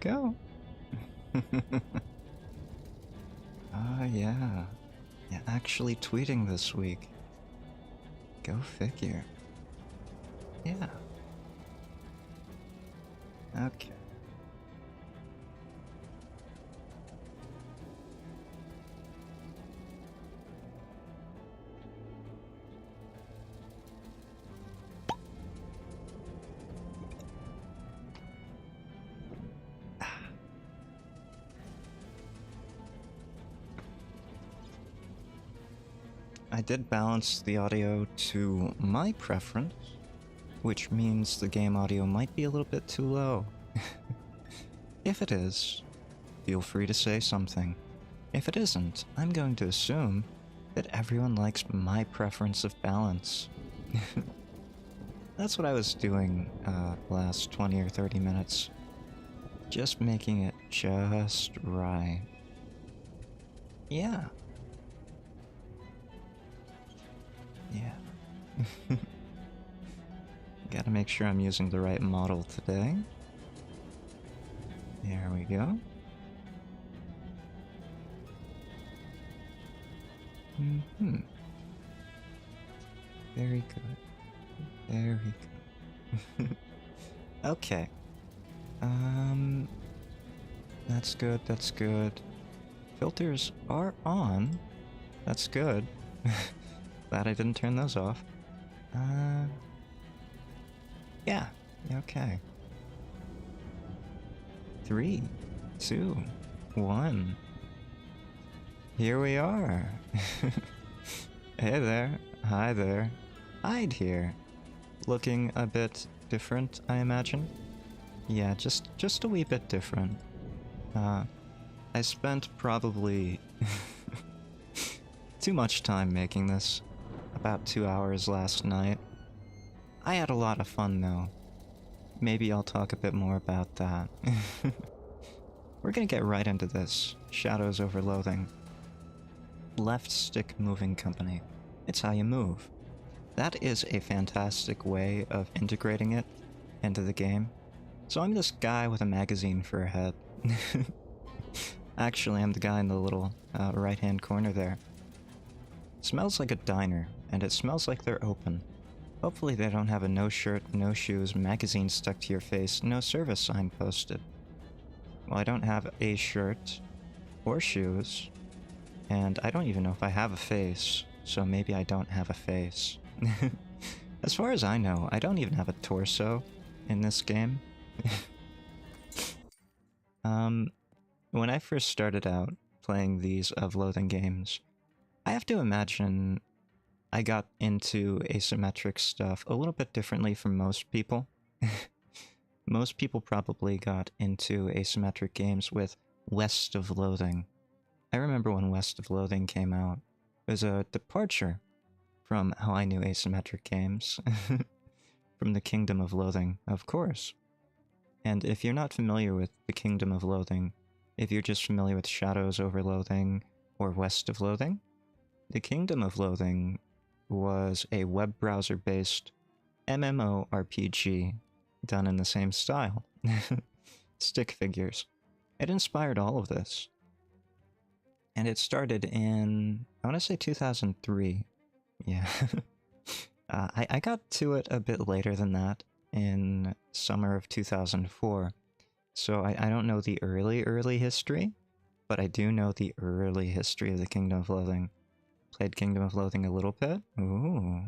go. Ah, yeah. Yeah, actually tweeting this week. Go figure. Yeah. Okay. I did balance the audio to my preference, which means the game audio might be a little bit too low. If it is, feel free to say something. If it isn't, I'm going to assume that everyone likes my preference of balance. That's what I was doing last 20 or 30 minutes. Just making it just right. Yeah. Yeah. Gotta make sure I'm using the right model today. There we go. Mm-hmm. Very good. Very good. Okay. That's good, that's good. Filters are on. That's good. Glad I didn't turn those off. Yeah. Okay. 3, 2, 1. Here we are. Hey there. Hi there. Hyde here. Looking a bit different, I imagine. Yeah, just a wee bit different. I spent probably too much time making this. About 2 hours last night. I had a lot of fun though. Maybe I'll talk a bit more about that. We're gonna get right into this. Shadows over Loathing. Left stick moving company. It's how you move. That is a fantastic way of integrating it into the game. So I'm this guy with a magazine for a head. Actually, I'm the guy in the little right-hand corner there. Smells like a diner, and it smells like they're open. Hopefully they don't have a no shirt, no shoes, magazine stuck to your face, no service sign posted. Well, I don't have a shirt or shoes, and I don't even know if I have a face, so maybe I don't have a face. As far as I know, I don't even have a torso in this game. When I first started out playing these of Loathing games, I have to imagine I got into asymmetric stuff a little bit differently from most people. Most people probably got into asymmetric games with West of Loathing. I remember when West of Loathing came out, it was a departure from how I knew asymmetric games. From the Kingdom of Loathing, of course. And if you're not familiar with the Kingdom of Loathing, if you're just familiar with Shadows over Loathing or West of Loathing, the Kingdom of Loathing was a web browser-based MMORPG done in the same style. Stick figures. It inspired all of this. And it started in, I want to say 2003. Yeah. I got to it a bit later than that, in summer of 2004. So I don't know the early history, but I do know the early history of the Kingdom of Loathing. Played Kingdom of Loathing a little bit. Ooh.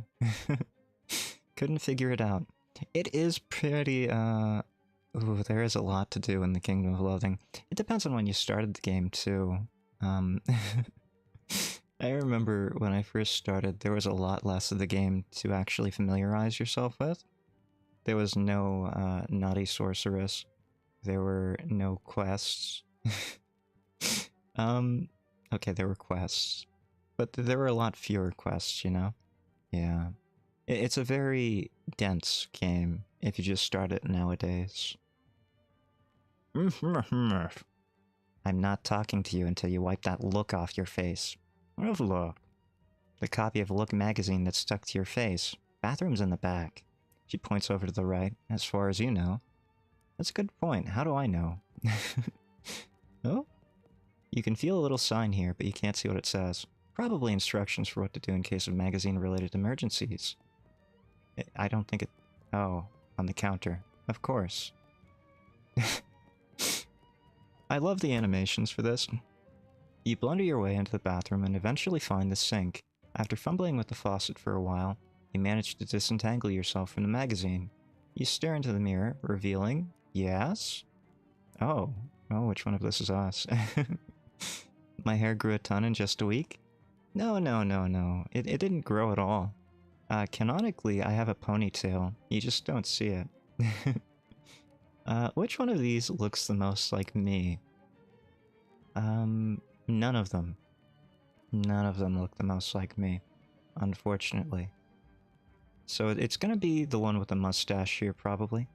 Couldn't figure it out. It is pretty, ooh, there is a lot to do in the Kingdom of Loathing. It depends on when you started the game, too. I remember when I first started, there was a lot less of the game to actually familiarize yourself with. There was no naughty sorceress. There were no quests. Okay, there were quests. But there were a lot fewer quests, you know? Yeah. It's a very dense game if you just start it nowadays. I'm not talking to you until you wipe that look off your face. What look? The copy of Look magazine that's stuck to your face. Bathroom's in the back. She points over to the right, as far as you know. That's a good point. How do I know? Oh? You can feel a little sign here, but you can't see what it says. Probably instructions for what to do in case of magazine-related emergencies. I don't think it... Oh, on the counter. Of course. I love the animations for this. You blunder your way into the bathroom and eventually find the sink. After fumbling with the faucet for a while, you manage to disentangle yourself from the magazine. You stare into the mirror, revealing... Yes? Oh. Oh, which one of this is us? My hair grew a ton in just a week? No. It didn't grow at all. Canonically, I have a ponytail. You just don't see it. Which one of these looks the most like me? None of them. None of them look the most like me, unfortunately. So it's gonna be the one with the mustache here, probably.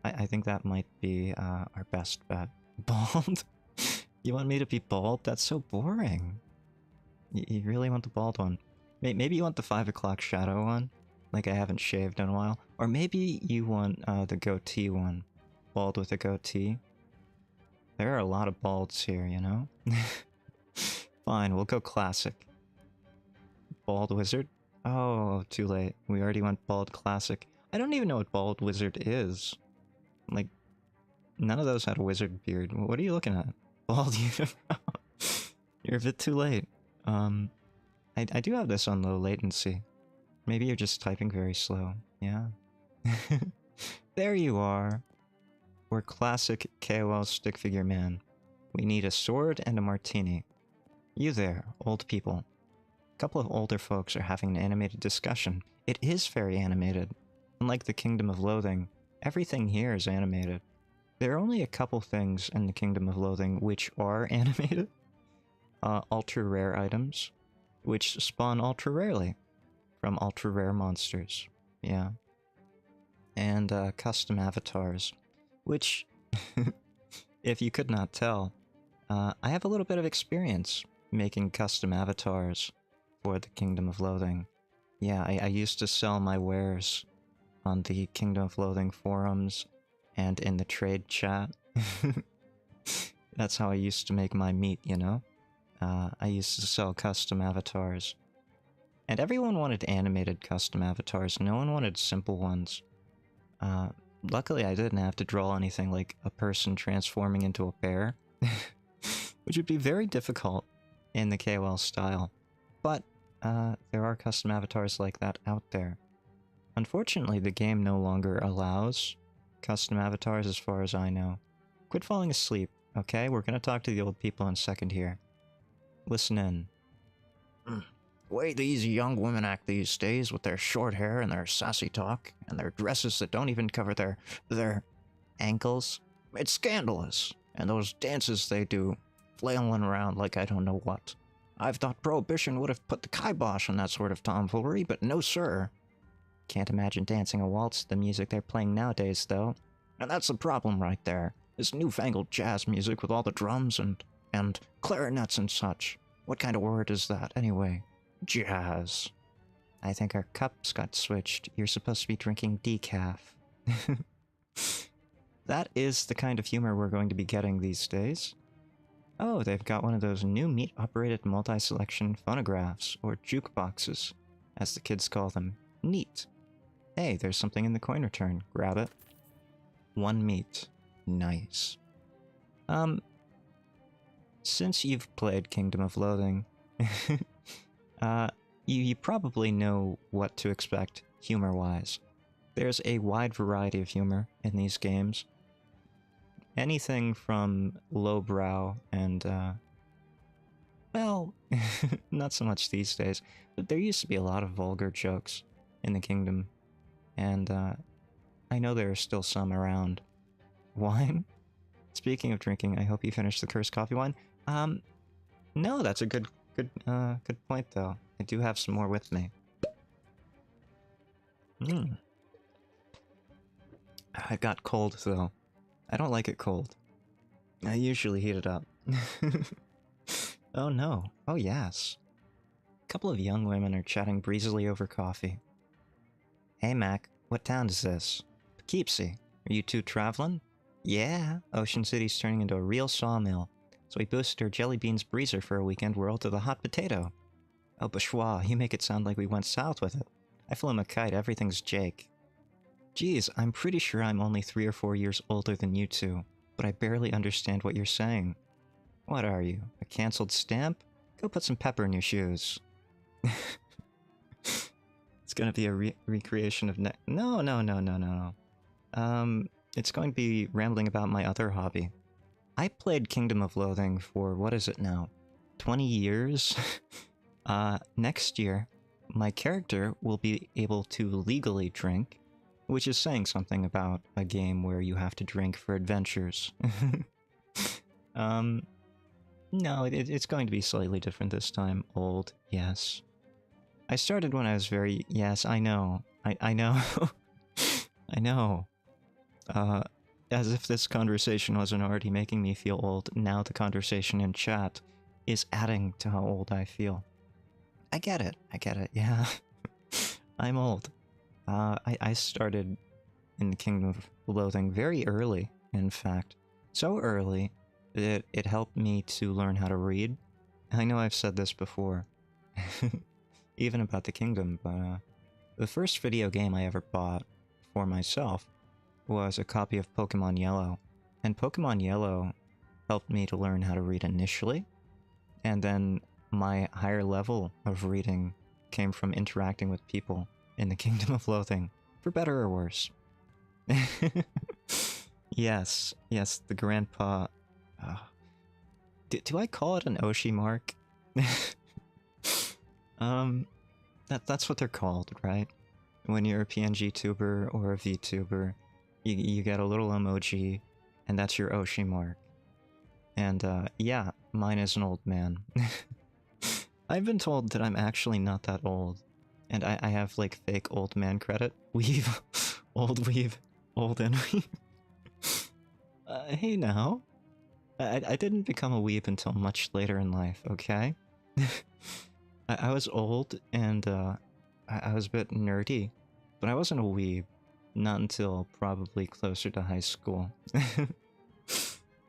I think that might be our best bet. Bald? You want me to be bald? That's so boring. You really want the bald one? Maybe you want the 5 o'clock shadow one? Like I haven't shaved in a while? Or maybe you want the goatee one. Bald with a goatee? There are a lot of balds here, you know? Fine, we'll go classic. Bald wizard? Oh, too late. We already went bald classic. I don't even know what bald wizard is. Like, none of those had a wizard beard. What are you looking at? Bald unibrow. You're a bit too late. I do have this on low latency. Maybe you're just typing very slow. Yeah. There you are. We're classic KOL stick figure man. We need a sword and a martini. You there, old people. A couple of older folks are having an animated discussion. It is very animated. Unlike the Kingdom of Loathing, everything here is animated. There are only a couple things in the Kingdom of Loathing which are animated. Ultra rare items, which spawn ultra rarely from ultra rare monsters. Yeah. And custom avatars, which, if you could not tell, I have a little bit of experience making custom avatars for the Kingdom of Loathing. Yeah, I used to sell my wares on the Kingdom of Loathing forums and in the trade chat. That's how I used to make my meat, you know? I used to sell custom avatars. And everyone wanted animated custom avatars, no one wanted simple ones. Luckily I didn't have to draw anything like a person transforming into a bear, which would be very difficult in the KOL style. But there are custom avatars like that out there. Unfortunately, the game no longer allows custom avatars as far as I know. Quit falling asleep, okay? We're gonna talk to the old people in a second here. Listen in. The way these young women act these days with their short hair and their sassy talk, and their dresses that don't even cover their ankles, it's scandalous. And those dances they do, flailing around like I don't know what. I've thought Prohibition would have put the kibosh on that sort of tomfoolery, but no sir. Can't imagine dancing a waltz to the music they're playing nowadays, though. And that's the problem right there. This newfangled jazz music with all the drums and clarinets and such. What kind of word is that, anyway? Jazz. I think our cups got switched. You're supposed to be drinking decaf. That is the kind of humor we're going to be getting these days. Oh, they've got one of those new meat-operated multi-selection phonographs, or jukeboxes, as the kids call them. Neat. Hey, there's something in the coin return. Grab it. 1 meat. Nice. Since you've played Kingdom of Loathing, you probably know what to expect humor-wise. There's a wide variety of humor in these games. Anything from lowbrow and, well, not so much these days, but there used to be a lot of vulgar jokes in the Kingdom, and I know there are still some around. Wine? Speaking of drinking, I hope you finished the cursed coffee wine. No, that's a good point, though. I do have some more with me. It got cold, though. I don't like it cold. I usually heat it up. Oh no. Oh yes. A couple of young women are chatting breezily over coffee. Hey Mac, what town is this? Poughkeepsie. Are you two traveling? Yeah, Ocean City's turning into a real sawmill. So we boosted our Jelly Beans Breezer for a weekend world to the hot potato. Oh, Bourgeois, you make it sound like we went south with it. I flew him a kite, everything's Jake. Geez, I'm pretty sure I'm only 3 or 4 years older than you two, but I barely understand what you're saying. What are you, a cancelled stamp? Go put some pepper in your shoes. It's gonna be a recreation of No. It's going to be rambling about my other hobby. I played Kingdom of Loathing for, what is it now? 20 years? Next year, my character will be able to legally drink, which is saying something about a game where you have to drink for adventures. No, it's going to be slightly different this time. Old, yes. I started when I was very... Yes, I know. I know. I know. As if this conversation wasn't already making me feel old, now the conversation in chat is adding to how old I feel. I get it, yeah. I'm old. I started in the Kingdom of Loathing very early, in fact. So early that it helped me to learn how to read. I know I've said this before, even about the Kingdom, but the first video game I ever bought for myself was a copy of Pokemon Yellow. And Pokemon Yellow helped me to learn how to read initially, and then my higher level of reading came from interacting with people in the Kingdom of Loathing, for better or worse. Yes, the grandpa... do I call it an Oshi mark? That's what they're called, right? When you're a PNGtuber or a VTuber, you get a little emoji, and that's your Oshi mark. And yeah, mine is an old man. I've been told that I'm actually not that old, and I have like fake old man credit. Weave, old weave, old and weave. Hey now. I didn't become a weeb until much later in life, okay? I was old, and I was a bit nerdy, but I wasn't a weeb. Not until probably closer to high school.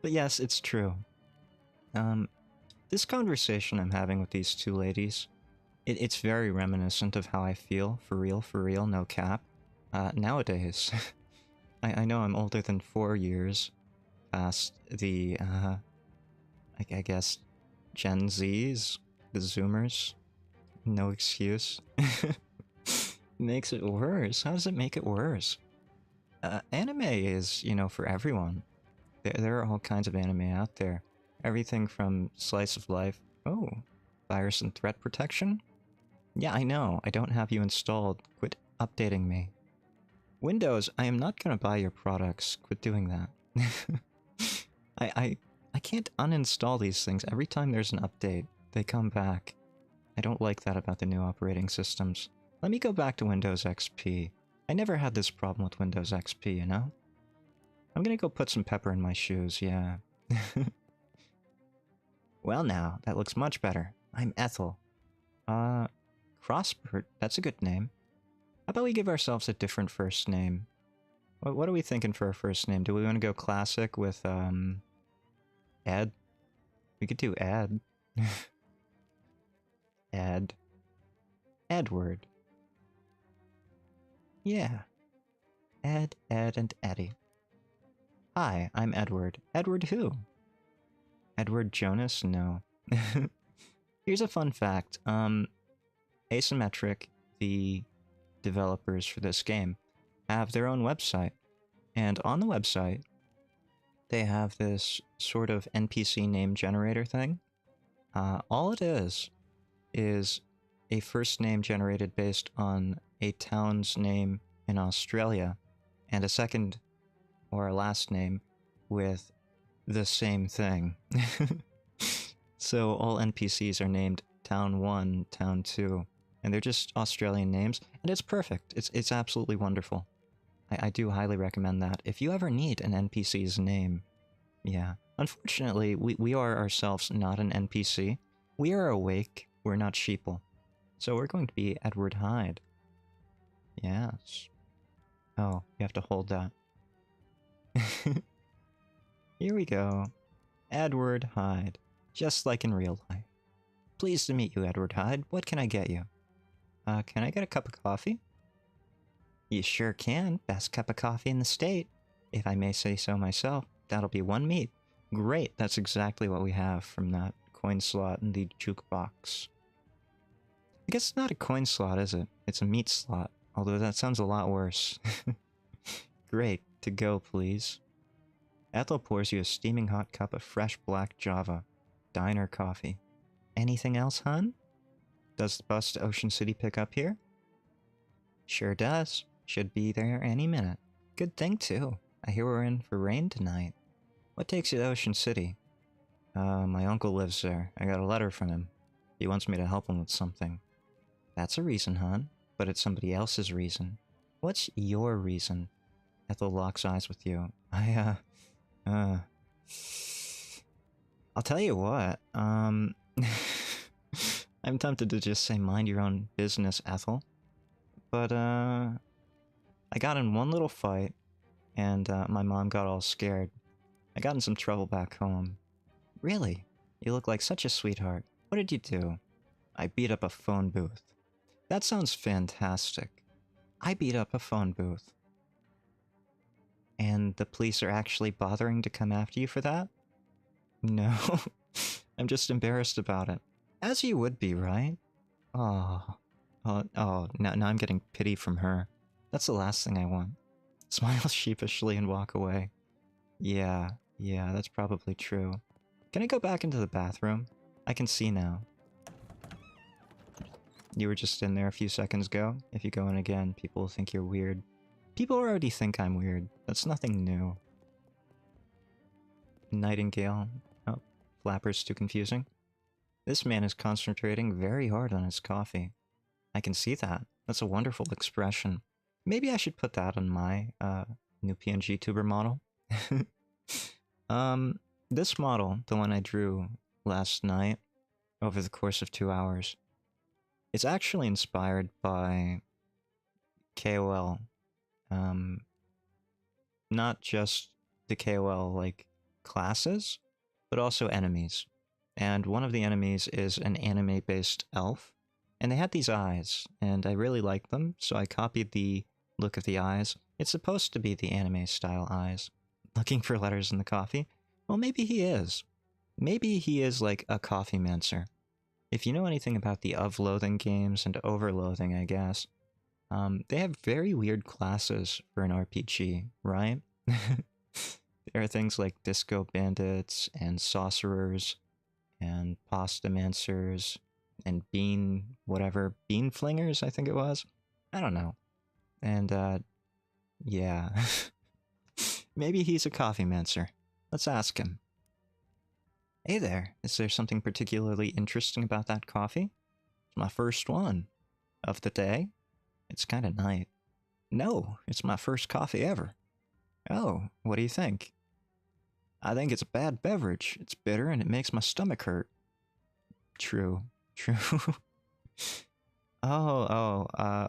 But yes, it's true. This conversation I'm having with these two ladies, it's very reminiscent of how I feel, for real, no cap. Nowadays. I know I'm older than 4 years past the, I guess, Gen Zs, the Zoomers. No excuse. Makes it worse. How does it make it worse? Anime is, you know, for everyone. There are all kinds of anime out there. Everything from slice of life... Oh, virus and threat protection? Yeah, I know. I don't have you installed. Quit updating me. Windows, I am not gonna buy your products. Quit doing that. I can't uninstall these things. Every time there's an update, they come back. I don't like that about the new operating systems. Let me go back to Windows XP. I never had this problem with Windows XP, you know? I'm gonna go put some pepper in my shoes, yeah. Well now, that looks much better. I'm Ethel. Crossbird, that's a good name. How about we give ourselves a different first name? What are we thinking for our first name? Do we want to go classic with, Ed? We could do Ed. Ed. Edward. Yeah. Ed, and Eddie. Hi, I'm Edward. Edward who? Edward Jonas? No. Here's a fun fact. Asymmetric, the developers for this game, have their own website. And on the website, they have this sort of NPC name generator thing. All it is a first name generated based on a town's name in Australia, and a second or a last name with the same thing. So all NPCs are named Town 1, Town 2, and they're just Australian names, and it's perfect. It's absolutely wonderful. I do highly recommend that. If you ever need an NPC's name, yeah. Unfortunately, we are ourselves not an NPC. We are awake, we're not sheeple. So we're going to be Edward Hyde. Yes. Oh, you have to hold that. Here we go. Edward Hyde. Just like in real life. Pleased to meet you, Edward Hyde. What can I get you? Can I get a cup of coffee? You sure can. Best cup of coffee in the state. If I may say so myself. That'll be one meat. Great, that's exactly what we have from that coin slot in the jukebox. I guess it's not a coin slot, is it? It's a meat slot. Although that sounds a lot worse. Great, to go, please. Ethel pours you a steaming hot cup of fresh black Java. Diner coffee. Anything else, hun? Does the bus to Ocean City pick up here? Sure does. Should be there any minute. Good thing, too. I hear we're in for rain tonight. What takes you to Ocean City? My uncle lives there. I got a letter from him. He wants me to help him with something. That's a reason, hon. But it's somebody else's reason. What's your reason? Ethel locks eyes with you. I'll tell you what, I'm tempted to just say mind your own business, Ethel. But, I got in one little fight, and, my mom got all scared. I got in some trouble back home. Really? You look like such a sweetheart. What did you do? I beat up a phone booth. That sounds fantastic. I beat up a phone booth. And the police are actually bothering to come after you for that? No. I'm just embarrassed about it. As you would be, right? Oh, now I'm getting pity from her. That's the last thing I want. Smile sheepishly and walk away. Yeah, that's probably true. Can I go back into the bathroom? I can see now. You were just in there a few seconds ago. If you go in again, people will think you're weird. People already think I'm weird. That's nothing new. Nightingale. Oh, flapper's too confusing. This man is concentrating very hard on his coffee. I can see that. That's a wonderful expression. Maybe I should put that on my, new PNGtuber model. This model, the one I drew last night, over the course of 2 hours, it's actually inspired by KOL. Not just the KOL, like, classes, but also enemies. And one of the enemies is an anime-based elf, and they had these eyes, and I really liked them, so I copied the look of the eyes. It's supposed to be the anime-style eyes. Looking for letters in the coffee? Well, maybe he is. Maybe he is like a coffee mancer. If you know anything about the Of Loathing games and Over Loathing, I guess, they have very weird classes for an RPG, right? There are things like disco bandits and sorcerers and pasta mancers and bean flingers, I think it was. I don't know. And, yeah. Maybe he's a coffee mancer. Let's ask him. Hey there, is there something particularly interesting about that coffee? It's my first one. Of the day? It's kinda night. No, it's my first coffee ever. Oh, what do you think? I think it's a bad beverage. It's bitter and it makes my stomach hurt. True.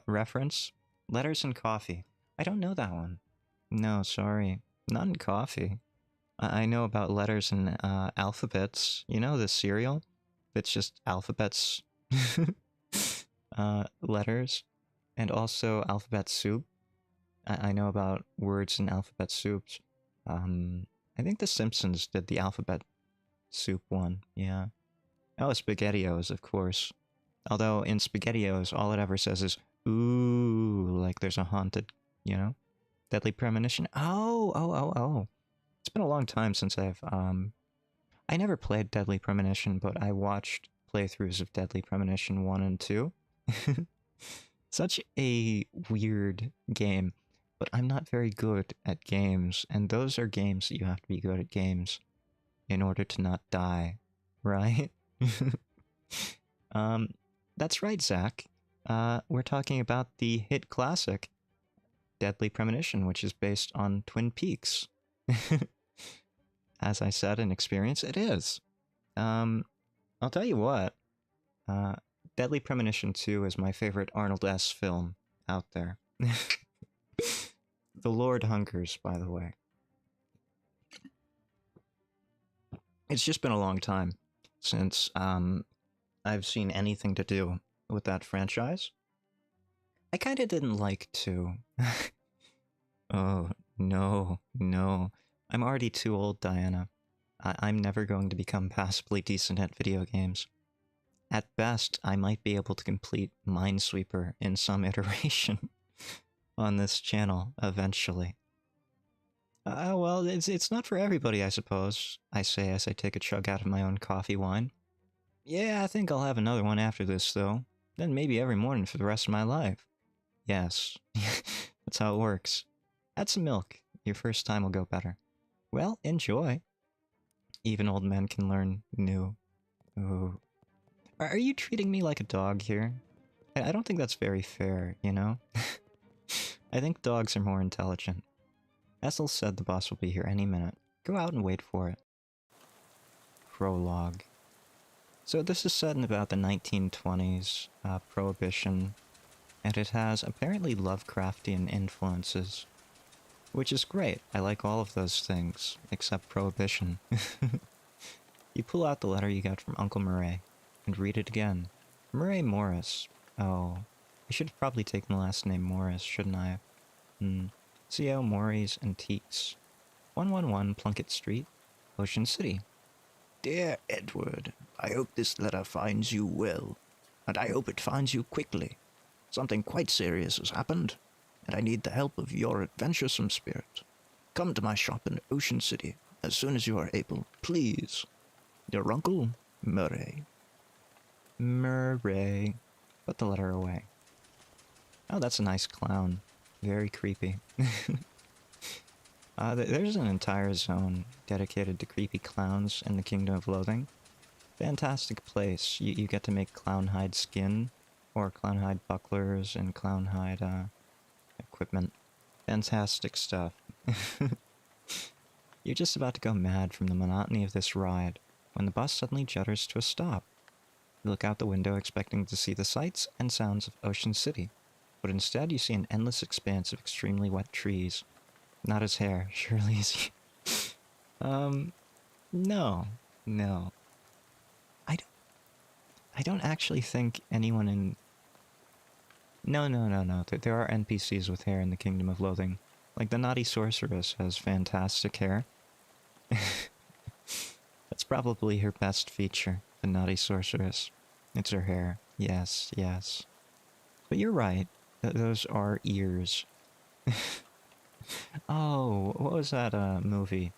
Reference? Letters in coffee. I don't know that one. No, sorry. Not in coffee. I know about letters and alphabets. You know the cereal? It's just alphabets. Letters. And also alphabet soup. I know about words in alphabet soups. I think The Simpsons did the alphabet soup one, yeah. Oh, SpaghettiOs, of course. Although in SpaghettiOs, all it ever says is, ooh, like there's a haunted, you know? Deadly Premonition. Oh. It's been a long time since I never played Deadly Premonition, but I watched playthroughs of Deadly Premonition 1 and 2. Such a weird game, but I'm not very good at games, and those are games that you have to be good at games in order to not die, right? That's right, Zach. We're talking about the hit classic, Deadly Premonition, which is based on Twin Peaks. As I said in experience, it is. I'll tell you what. Deadly Premonition 2 is my favorite Arnold S. film out there. The Lord hungers, by the way. It's just been a long time since I've seen anything to do with that franchise. I kind of didn't like to. Oh, no, no. I'm already too old, Diana. I'm never going to become passably decent at video games. At best, I might be able to complete Minesweeper in some iteration on this channel eventually. Well, it's not for everybody, I suppose, I say as I take a chug out of my own coffee wine. Yeah, I think I'll have another one after this, though. Then maybe every morning for the rest of my life. Yes, that's how it works. Add some milk. Your first time will go better. Well, enjoy. Even old men can learn new. Ooh. Are you treating me like a dog here? I don't think that's very fair, you know? I think dogs are more intelligent. Essel said the boss will be here any minute. Go out and wait for it. Prologue. So this is set in about the 1920s, Prohibition, and it has apparently Lovecraftian influences. Which is great, I like all of those things, except Prohibition. You pull out the letter you got from Uncle Murray, and read it again. Murray Morris. Oh, I should have probably taken the last name Morris, shouldn't I? C.O. Morris Antiques. 111 Plunkett Street, Ocean City. Dear Edward, I hope this letter finds you well, and I hope it finds you quickly. Something quite serious has happened, and I need the help of your adventuresome spirit. Come to my shop in Ocean City as soon as you are able, please. Your uncle, Murray. Murray. Put the letter away. Oh, that's a nice clown. Very creepy. There's an entire zone dedicated to creepy clowns in the Kingdom of Loathing. Fantastic place. You get to make clown hide skin, or clown hide bucklers, and clown hide equipment. Fantastic stuff. You're just about to go mad from the monotony of this ride, when the bus suddenly judders to a stop. You look out the window expecting to see the sights and sounds of Ocean City, but instead you see an endless expanse of extremely wet trees. Not his hair, surely is no. I don't actually think anyone in... No. There are NPCs with hair in the Kingdom of Loathing. Like, the Naughty Sorceress has fantastic hair. That's probably her best feature, the Naughty Sorceress. It's her hair. Yes. But you're right. Those are ears. Oh, what was that movie?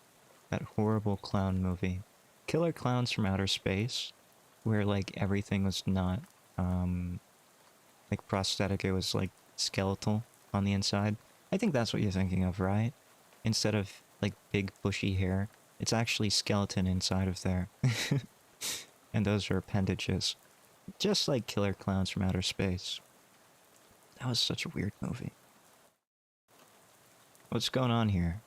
That horrible clown movie. Killer Clowns from Outer Space, where like everything was not like prosthetic, it was like skeletal on the inside. I think that's what you're thinking of, right? Instead of like big bushy hair, it's actually skeleton inside of there. And those are appendages. Just like Killer Clowns from Outer Space. That was such a weird movie. What's going on here?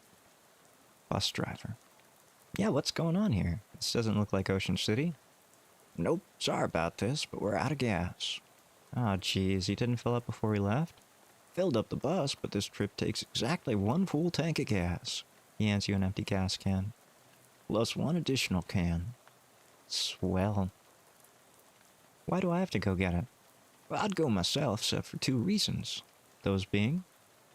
Bus driver. Yeah, what's going on here? This doesn't look like Ocean City. Nope, sorry about this, but we're out of gas. Oh, geez, you didn't fill up before we left? Filled up the bus, but this trip takes exactly one full tank of gas. He hands you an empty gas can. Plus one additional can. Swell. Why do I have to go get it? Well, I'd go myself, except for two reasons. Those being?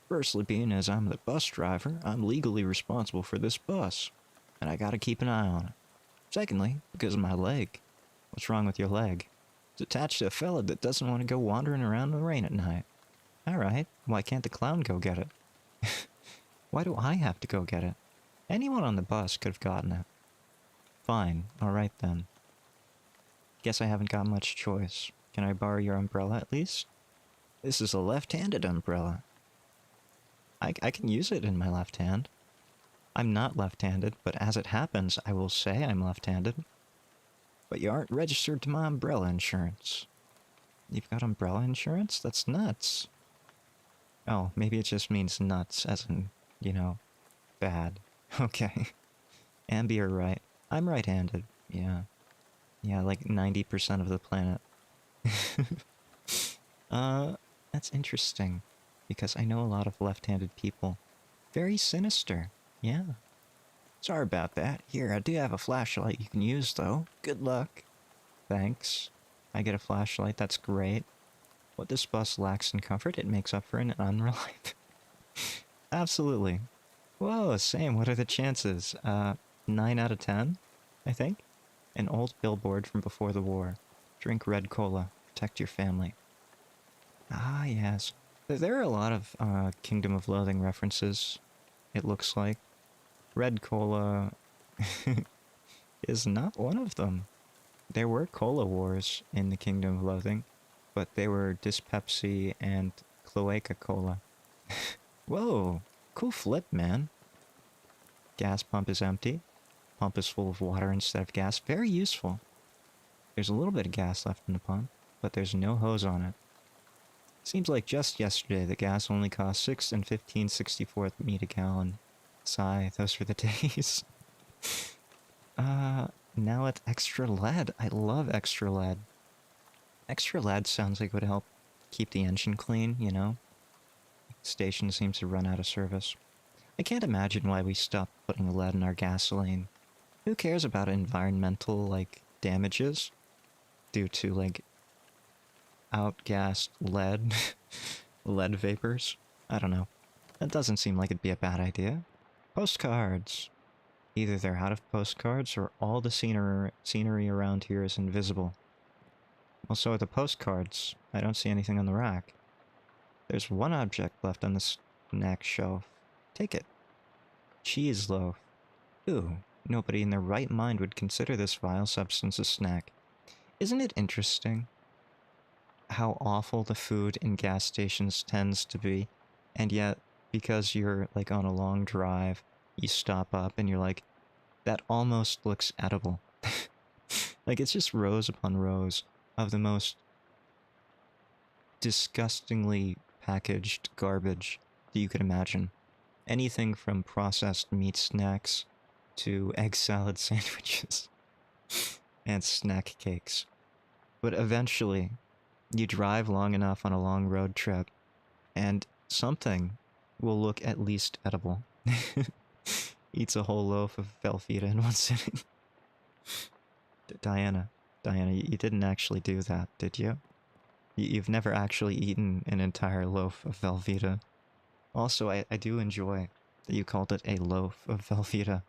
Firstly being, as I'm the bus driver, I'm legally responsible for this bus, and I gotta keep an eye on it. Secondly, because of my leg. What's wrong with your leg? It's attached to a fella that doesn't want to go wandering around in the rain at night. Alright, why can't the clown go get it? Why do I have to go get it? Anyone on the bus could have gotten it. Fine, alright then. Guess I haven't got much choice. Can I borrow your umbrella at least? This is a left-handed umbrella. I can use it in my left hand. I'm not left-handed, but as it happens, I will say I'm left-handed. But you aren't registered to my umbrella insurance. You've got umbrella insurance? That's nuts. Oh, maybe it just means nuts, as in, you know, bad. Okay. Ambi, you're right. I'm right-handed, yeah. Yeah, like 90% of the planet. That's interesting. Because I know a lot of left-handed people. Very sinister, yeah. Sorry about that. Here, I do have a flashlight you can use, though. Good luck. Thanks. I get a flashlight, that's great. What this bus lacks in comfort, it makes up for in unreliable. Absolutely. Whoa, same. What are the chances? 9 out of 10, I think? An old billboard from before the war. Drink red cola. Protect your family. Ah, yes. There are a lot of Kingdom of Loathing references, it looks like. Red cola is not one of them. There were cola wars in the Kingdom of Loathing, but they were Dyspepsy and Cloaca Cola. Whoa, cool flip, man. Gas pump is empty. Pump is full of water instead of gas. Very useful. There's a little bit of gas left in the pump, but there's no hose on it. Seems like just yesterday the gas only cost 6 and 15/64 meat a gallon. Sigh, those were the days. Now it's extra lead. I love extra lead. Extra lead sounds like it would help keep the engine clean, you know? The station seems to run out of service. I can't imagine why we stopped putting lead in our gasoline. Who cares about environmental, like, damages due to, like, outgassed lead, lead vapors? I don't know. That doesn't seem like it'd be a bad idea. Postcards. Either they're out of postcards or all the scenery around here is invisible. Well, so are the postcards. I don't see anything on the rack. There's one object left on the snack shelf. Take it. Cheese loaf. Ooh, nobody in their right mind would consider this vile substance a snack. Isn't it interesting how awful the food in gas stations tends to be, and yet, because you're, like, on a long drive, you stop up and you're like, that almost looks edible. Like, it's just rows upon rows of the most disgustingly packaged garbage that you could imagine. Anything from processed meat snacks to egg salad sandwiches and snack cakes. But eventually, you drive long enough on a long road trip, and something will look at least edible. Eats a whole loaf of Velveeta in one sitting. Diana, you didn't actually do that, did you? You've never actually eaten an entire loaf of Velveeta. Also, I do enjoy that you called it a loaf of Velveeta.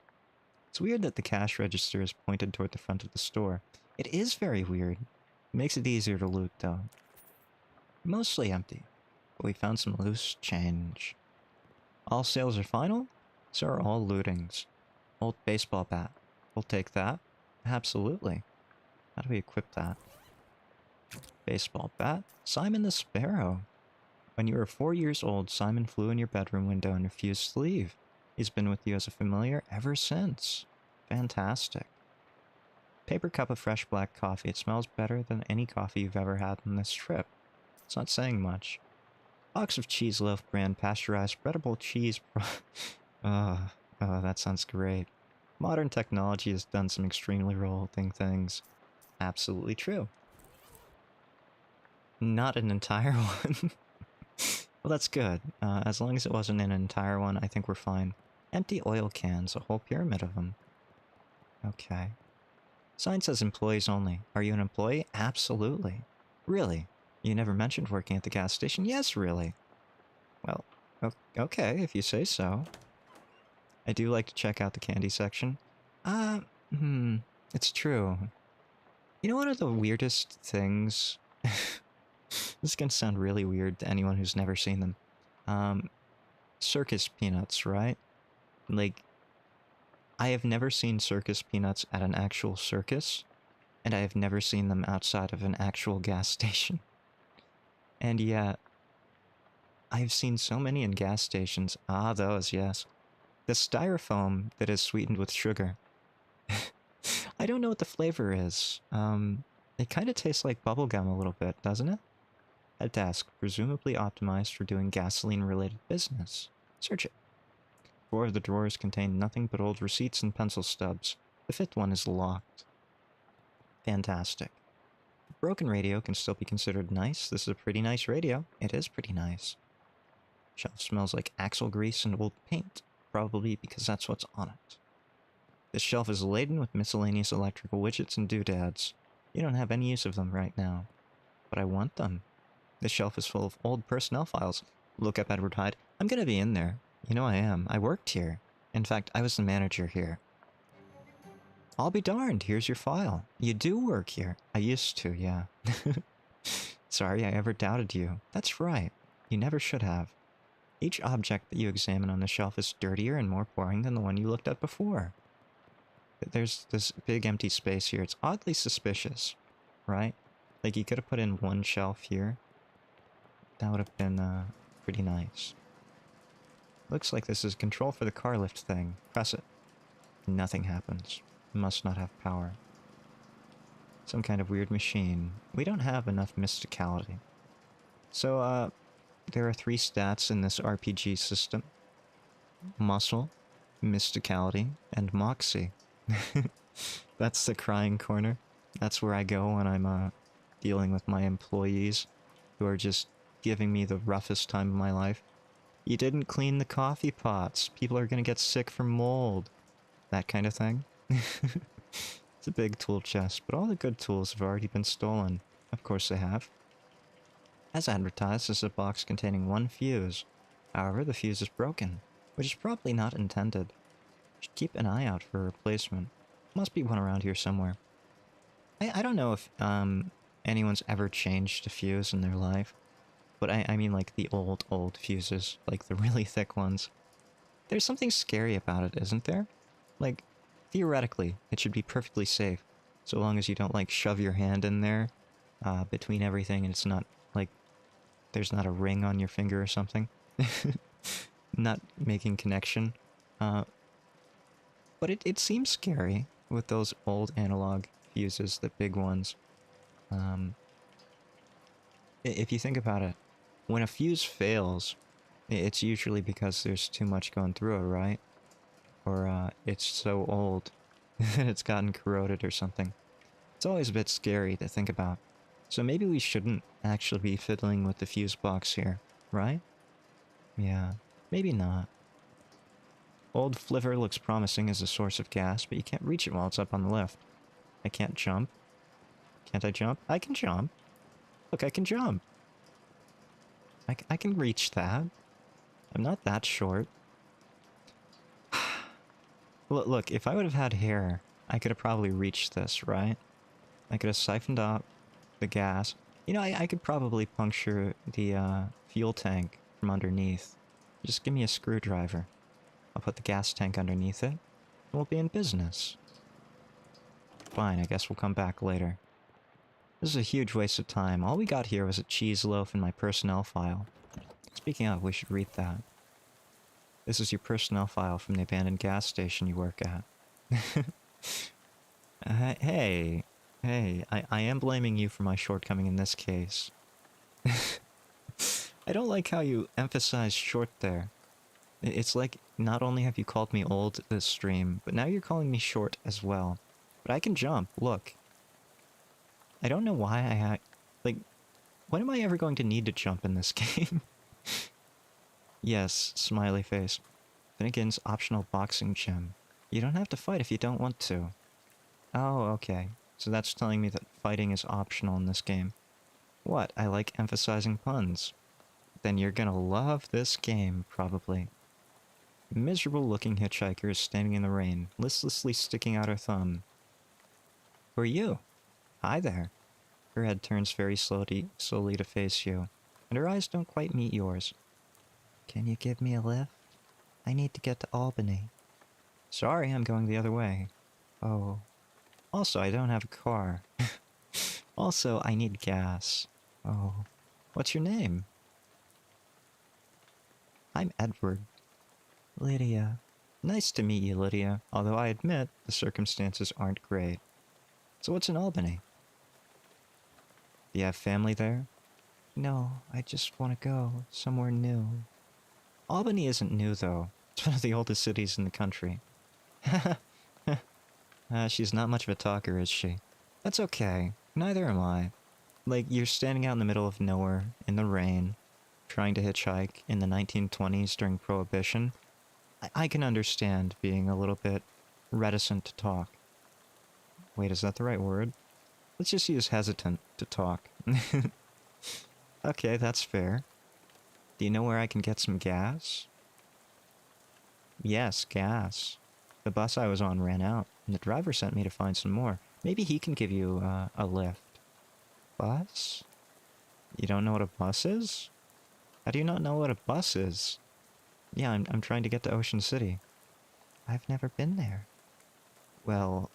It's weird that the cash register is pointed toward the front of the store. It is very weird. It makes it easier to loot, though. Mostly empty, but we found some loose change. All sales are final, so are all lootings. Old baseball bat. We'll take that. Absolutely. How do we equip that? Baseball bat. Simon the Sparrow. When you were 4 years old, Simon flew in your bedroom window and refused to leave. He's been with you as a familiar ever since. Fantastic. Paper cup of fresh black coffee. It smells better than any coffee you've ever had on this trip. It's not saying much. Box of cheese loaf brand pasteurized spreadable cheese. Oh, that sounds great. Modern technology has done some extremely revolting things. Absolutely true. Not an entire one. Well, that's good. As long as it wasn't an entire one, I think we're fine. Empty oil cans, a whole pyramid of them. Okay. Sign says employees only. Are you an employee? Absolutely. Really? You never mentioned working at the gas station? Yes, really. Well, okay, if you say so. I do like to check out the candy section. It's true. You know, one of the weirdest things... This is gonna sound really weird to anyone who's never seen them. Circus peanuts, right? Like, I have never seen circus peanuts at an actual circus, and I have never seen them outside of an actual gas station. And yet, I've seen so many in gas stations. Ah, those, yes. The styrofoam that is sweetened with sugar. I don't know what the flavor is. It kind of tastes like bubblegum a little bit, doesn't it? A desk, presumably optimized for doing gasoline-related business. Search it. 4 of the drawers contain nothing but old receipts and pencil stubs. The 5th one is locked. Fantastic. The broken radio can still be considered nice. This is a pretty nice radio. It is pretty nice. Shelf smells like axle grease and old paint. Probably because that's what's on it. This shelf is laden with miscellaneous electrical widgets and doodads. You don't have any use of them right now. But I want them. This shelf is full of old personnel files. Look up Edward Hyde. I'm gonna be in there. You know I am. I worked here. In fact, I was the manager here. I'll be darned, here's your file. You do work here. I used to, yeah. Sorry I ever doubted you. That's right. You never should have. Each object that you examine on the shelf is dirtier and more boring than the one you looked at before. There's this big empty space here. It's oddly suspicious, right? Like, you could have put in one shelf here. That would have been, pretty nice. Looks like this is control for the car lift thing. Press it. Nothing happens. Must not have power. Some kind of weird machine. We don't have enough mysticality. So, there are 3 stats in this RPG system. Muscle, mysticality, and moxie. That's the crying corner. That's where I go when I'm, dealing with my employees who are just giving me the roughest time of my life. You didn't clean the coffee pots. People are gonna get sick from mold. That kind of thing. It's a big tool chest, but all the good tools have already been stolen. Of course they have. As advertised, this is a box containing 1 fuse. However, the fuse is broken, which is probably not intended. Should keep an eye out for a replacement. Must be one around here somewhere. I don't know if anyone's ever changed a fuse in their life, but I mean like the old fuses, like the really thick ones. There's something scary about it, isn't there? Like, theoretically, it should be perfectly safe, so long as you don't like shove your hand in there between everything and it's not like there's not a ring on your finger or something. Not making connection. But it seems scary with those old analog fuses, the big ones. If you think about it, when a fuse fails, it's usually because there's too much going through it, right? Or it's so old that it's gotten corroded or something. It's always a bit scary to think about. So maybe we shouldn't actually be fiddling with the fuse box here, right? Yeah, maybe not. Old flivver looks promising as a source of gas, but you can't reach it while it's up on the lift. I can't jump. Can't I jump? I can jump. Look, I can jump. I can reach that. I'm not that short. Look, if I would have had hair, I could have probably reached this, right? I could have siphoned out the gas. You know, I could probably puncture the fuel tank from underneath. Just give me a screwdriver. I'll put the gas tank underneath it, and we'll be in business. Fine, I guess we'll come back later. This is a huge waste of time. All we got here was a cheese loaf in my personnel file. Speaking of, we should read that. This is your personnel file from the abandoned gas station you work at. Hey, I am blaming you for my shortcoming in this case. I don't like how you emphasize short there. It's like, not only have you called me old this stream, but now you're calling me short as well. But I can jump, look. I don't know why like, when am I ever going to need to jump in this game? Yes, smiley face. Finnegan's optional boxing gym. You don't have to fight if you don't want to. Oh, okay. So that's telling me that fighting is optional in this game. What? I like emphasizing puns. Then you're gonna love this game, probably. Miserable-looking hitchhiker is standing in the rain, listlessly sticking out her thumb. Who are you? Hi there. Her head turns very slowly to face you, and her eyes don't quite meet yours. Can you give me a lift? I need to get to Albany. Sorry, I'm going the other way. Oh. Also, I don't have a car. Also, I need gas. Oh. What's your name? I'm Edward. Lydia. Nice to meet you, Lydia, although I admit the circumstances aren't great. So what's in Albany? Do you have family there? No, I just want to go somewhere new. Albany isn't new, though. It's one of the oldest cities in the country. She's not much of a talker, is she? That's okay. Neither am I. Like, you're standing out in the middle of nowhere, in the rain, trying to hitchhike in the 1920s during Prohibition. I can understand being a little bit reticent to talk. Wait, is that the right word? Let's just use hesitant to talk. Okay, that's fair. Do you know where I can get some gas? Yes, gas. The bus I was on ran out, and the driver sent me to find some more. Maybe he can give you a lift. Bus? You don't know what a bus is? How do you not know what a bus is? Yeah, I'm trying to get to Ocean City. I've never been there. Well,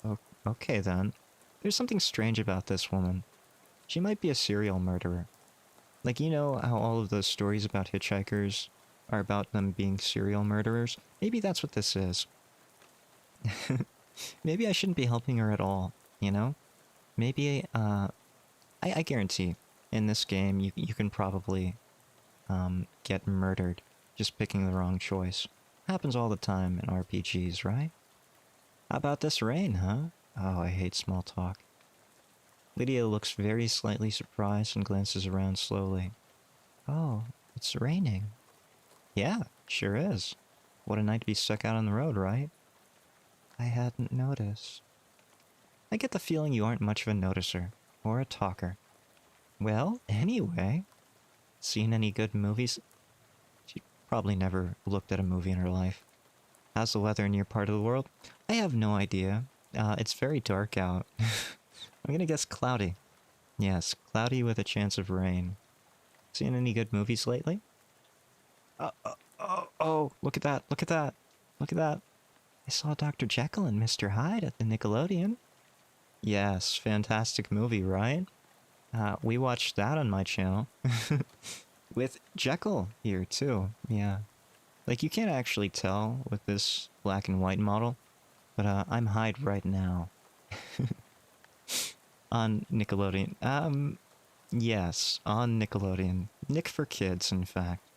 okay then. There's something strange about this woman. She might be a serial murderer. Like, you know how all of those stories about hitchhikers are about them being serial murderers? Maybe that's what this is. Maybe I shouldn't be helping her at all, you know? Maybe, I guarantee, in this game, you can probably, get murdered just picking the wrong choice. Happens all the time in RPGs, right? How about this rain, huh? Oh, I hate small talk. Lydia looks very slightly surprised and glances around slowly. Oh, it's raining. Yeah, sure is. What a night to be stuck out on the road, right? I hadn't noticed. I get the feeling you aren't much of a noticer, or a talker. Well, anyway, seen any good movies? She probably never looked at a movie in her life. How's the weather in your part of the world? I have no idea. It's very dark out. I'm gonna guess cloudy. Yes, cloudy with a chance of rain. Seen any good movies lately? Oh, look at that, look at that, look at that. I saw Dr. Jekyll and Mr. Hyde at the Nickelodeon. Yes, fantastic movie, right? We watched that on my channel. With Jekyll here, too, yeah. Like, you can't actually tell with this black and white model, but I'm Hyde right now. On Nickelodeon. Yes, on Nickelodeon. Nick for kids, in fact.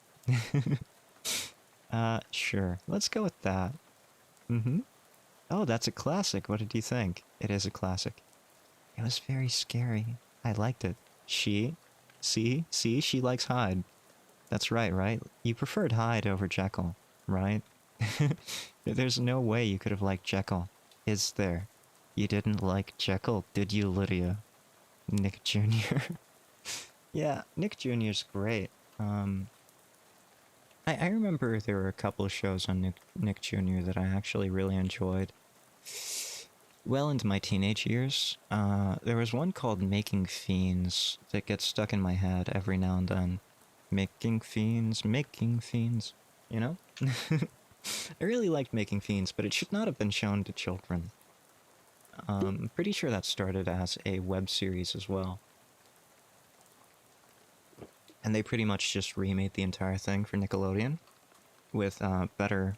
Sure. Let's go with that. Mm-hmm. Oh, that's a classic. What did you think? It is a classic. It was very scary. I liked it. See, she likes Hyde. That's right? You preferred Hyde over Jekyll, right? There's no way you could have liked Jekyll, is there? You didn't like Jekyll, did you, Lydia? Nick Jr. Yeah, Nick Jr.'s great. I remember there were a couple of shows on Nick Jr. that I actually really enjoyed. Well into my teenage years. There was one called Making Fiends that gets stuck in my head every now and then. Making Fiends, you know? I really liked Making Fiends, but it should not have been shown to children. I'm pretty sure that started as a web series as well. And they pretty much just remade the entire thing for Nickelodeon with better,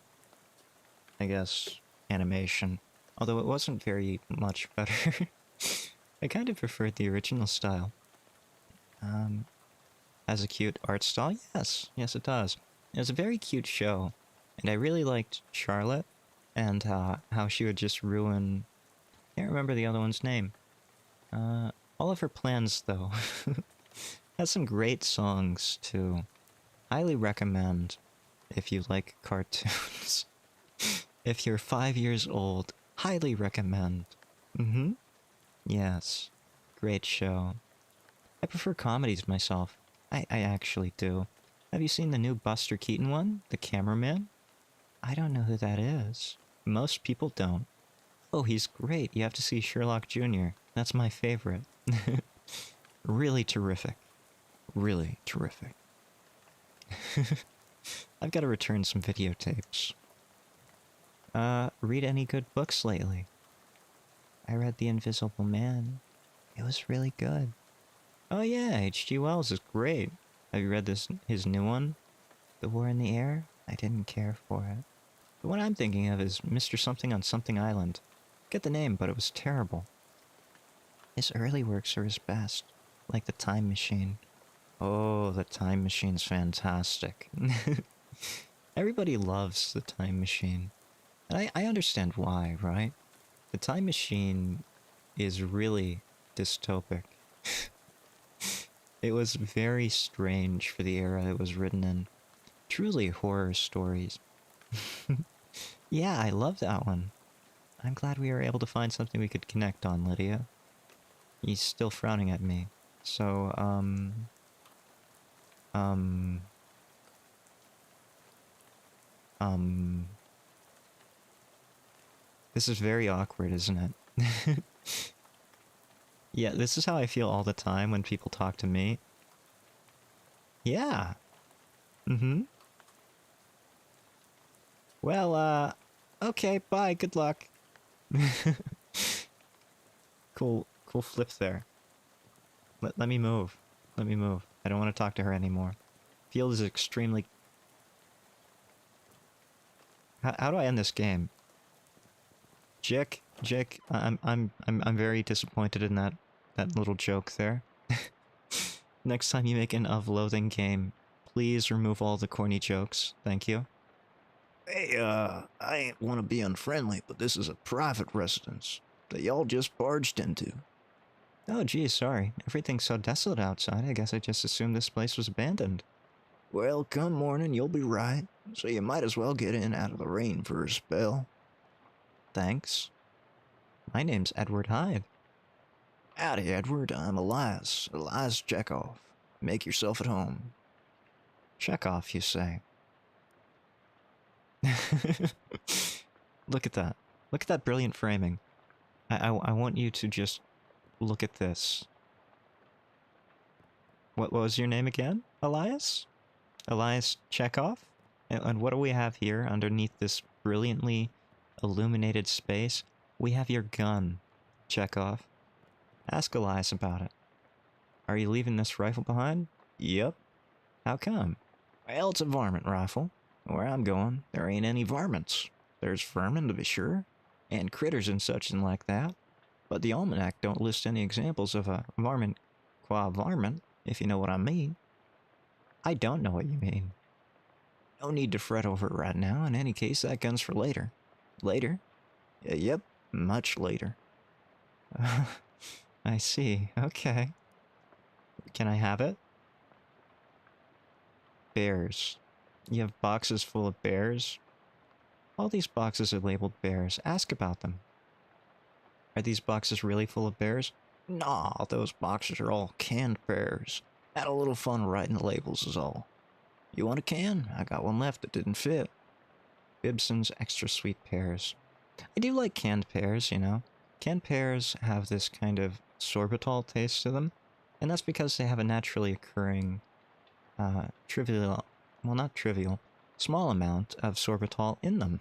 I guess, animation. Although it wasn't very much better. I kind of preferred the original style. Has a cute art style? Yes, it does. It was a very cute show. And I really liked Charlotte and how she would just ruin... I can't remember the other one's name. All of her plans, though. Has some great songs, too. Highly recommend if you like cartoons. If you're 5 years old, highly recommend. Mm-hmm. Yes. Great show. I prefer comedies myself. I actually do. Have you seen the new Buster Keaton one? The Cameraman? I don't know who that is. Most people don't. Oh, he's great. You have to see Sherlock Jr. That's my favorite. Really terrific. Really terrific. I've got to return some videotapes. Read any good books lately? I read The Invisible Man. It was really good. Oh yeah, H.G. Wells is great. Have you read his new one? The War in the Air? I didn't care for it. The one I'm thinking of is Mr. Something on Something Island. Get the name, but it was terrible. His early works are his best, like The Time Machine. Oh, The Time Machine's fantastic. Everybody loves The Time Machine. And I understand why, right? The Time Machine is really dystopic. It was very strange for the era it was written in. Truly horror stories. Yeah, I love that one. I'm glad we were able to find something we could connect on, Lydia. He's still frowning at me. So, This is very awkward, isn't it? Yeah, this is how I feel all the time when people talk to me. Yeah. Mm-hmm. Well, okay, bye, good luck. Cool flip there. Let me move. Let me move. I don't want to talk to her anymore. Field is extremely... How do I end this game? Jick, I'm very disappointed in that little joke there. Next time you make an Of Loathing game, please remove all the corny jokes. Thank you. Hey, I ain't want to be unfriendly, but this is a private residence that y'all just barged into. Oh, geez, sorry. Everything's so desolate outside, I guess I just assumed this place was abandoned. Well, come morning, you'll be right, so you might as well get in out of the rain for a spell. Thanks. My name's Edward Hyde. Howdy, Edward. I'm Elias Chekhov. Make yourself at home. Chekhov, you say? Look at that. Look at that brilliant framing. I want you to just look at this. What was your name again? Elias? Elias Chekhov? And what do we have here underneath this brilliantly illuminated space? We have your gun, Chekhov. Ask Elias about it. Are you leaving this rifle behind? Yep. How come? Well, it's a varmint rifle. Where I'm going, there ain't any varmints. There's vermin, to be sure, and critters and such and like that. But the almanac don't list any examples of a varmint qua varmint, if you know what I mean. I don't know what you mean. No need to fret over it right now. In any case, that gun's for later. Later? Yep, much later. I see. Okay. Can I have it? Bears. You have boxes full of bears? All these boxes are labeled bears. Ask about them. Are these boxes really full of bears? Nah, those boxes are all canned bears. Had a little fun writing the labels is all. You want a can? I got one left that didn't fit. Bibson's extra sweet pears. I do like canned pears, you know. Canned pears have this kind of sorbitol taste to them, and that's because they have a naturally occurring, trivial, well, not trivial, small amount of sorbitol in them.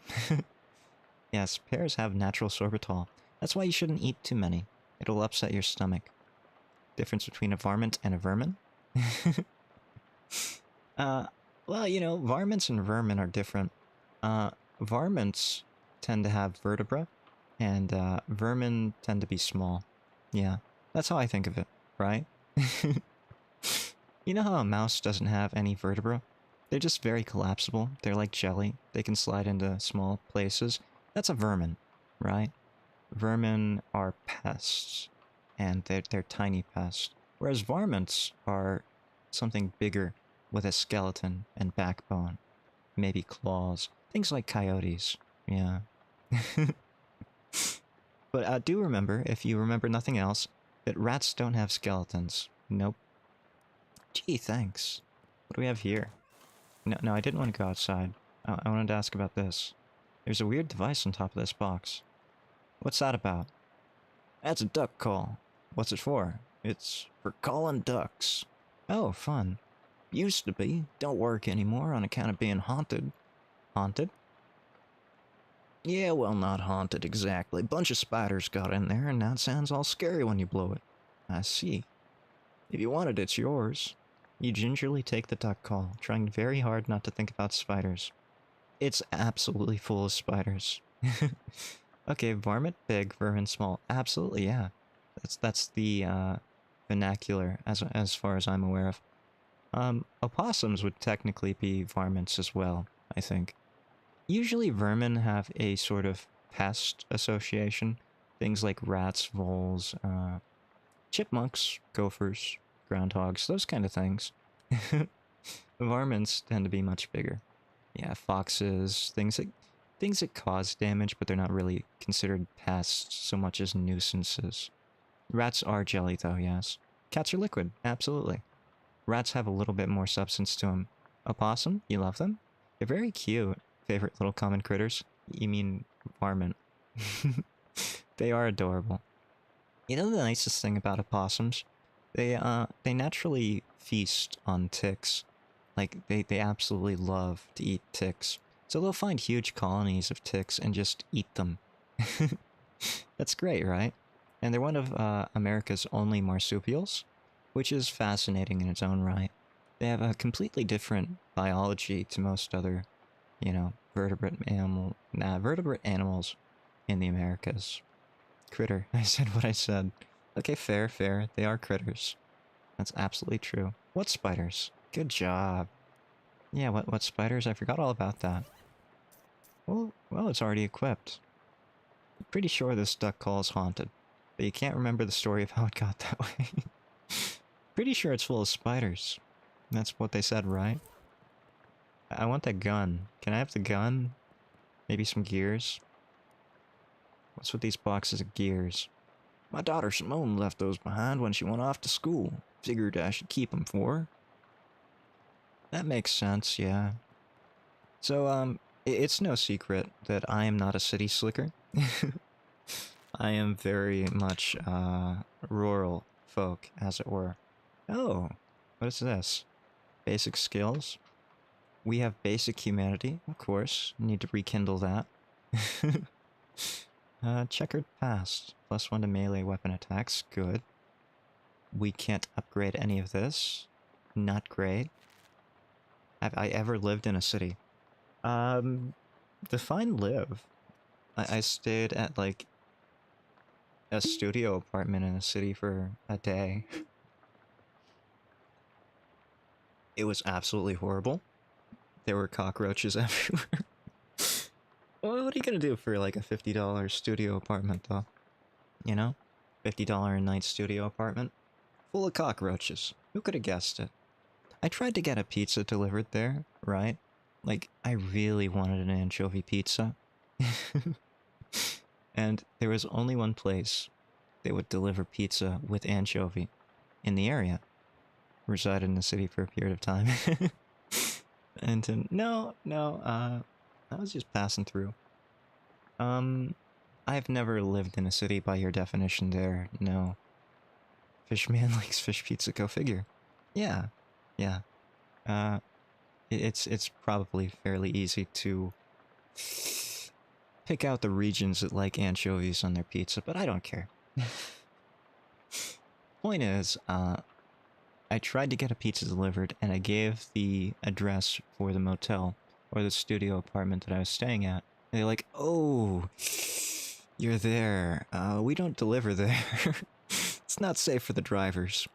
Yes, pears have natural sorbitol. That's why you shouldn't eat too many. It'll upset your stomach. Difference between a varmint and a vermin? Well, you know, varmints and vermin are different. Varmints tend to have vertebra, and vermin tend to be small. Yeah, that's how I think of it, right? You know how a mouse doesn't have any vertebra? They're just very collapsible. They're like jelly. They can slide into small places. That's a vermin, right? Vermin are pests, and they're tiny pests. Whereas varmints are something bigger with a skeleton and backbone. Maybe claws. Things like coyotes. Yeah. But do remember, if you remember nothing else, that rats don't have skeletons. Nope. Gee, thanks. What do we have here? No, I didn't want to go outside. I wanted to ask about this. There's a weird device on top of this box. What's that about? That's a duck call. What's it for? It's for calling ducks. Oh, fun. Used to be. Don't work anymore on account of being haunted. Haunted? Yeah, well, not haunted exactly. Bunch of spiders got in there, and now it sounds all scary when you blow it. I see. If you want it, it's yours. You gingerly take the duck call, trying very hard not to think about spiders. It's absolutely full of spiders. Okay, varmint big, vermin small. Absolutely, yeah. That's the vernacular as far as I'm aware of. Opossums would technically be varmints as well, I think. Usually vermin have a sort of pest association. Things like rats, voles, chipmunks, gophers, groundhogs, those kind of things. The varmints tend to be much bigger. Yeah, foxes, things things that cause damage, but they're not really considered pests so much as nuisances. Rats are jelly, though, yes. Cats are liquid, absolutely. Rats have a little bit more substance to them. Opossum, you love them? They're very cute. Favorite little common critters? You mean varmint. They are adorable. You know the nicest thing about opossums? They naturally feast on ticks. Like, they absolutely love to eat ticks. So they'll find huge colonies of ticks and just eat them. That's great, right? And they're one of America's only marsupials, which is fascinating in its own right. They have a completely different biology to most other, you know, vertebrate animals in the Americas. Critter. I said what I said. Okay, fair, fair. They are critters. That's absolutely true. What spiders? Good job. Yeah, what spiders? I forgot all about that. Well, it's already equipped. I'm pretty sure this duck call is haunted, but you can't remember the story of how it got that way. Pretty sure it's full of spiders. That's what they said, right? I want that gun. Can I have the gun? Maybe some gears? What's with these boxes of gears? My daughter Simone left those behind when she went off to school. Figured I should keep them for her. That makes sense, yeah. So, it's no secret that I am not a city slicker. I am very much, rural folk, as it were. Oh, what is this? Basic skills? We have basic humanity, of course. Need to rekindle that. Checkered past. +1 to melee weapon attacks. Good. We can't upgrade any of this. Not great. Have I ever lived in a city? Define live. I stayed at, like, a studio apartment in a city for a day. It was absolutely horrible. There were cockroaches everywhere. Well, what are you gonna do for, like, a $50 studio apartment, though? You know? $50 a night studio apartment? Full of cockroaches. Who could have guessed it? I tried to get a pizza delivered there, right? Like, I really wanted an anchovy pizza. And there was only one place that would deliver pizza with anchovy in the area. Resided in the city for a period of time. And I was just passing through. I've never lived in a city by your definition there, no. Fishman likes fish pizza, go figure. Yeah. It's probably fairly easy to pick out the regions that like anchovies on their pizza, but I don't care. Point is, I tried to get a pizza delivered, and I gave the address for the motel, or the studio apartment that I was staying at. And they're like, oh, you're there. We don't deliver there. It's not safe for the drivers.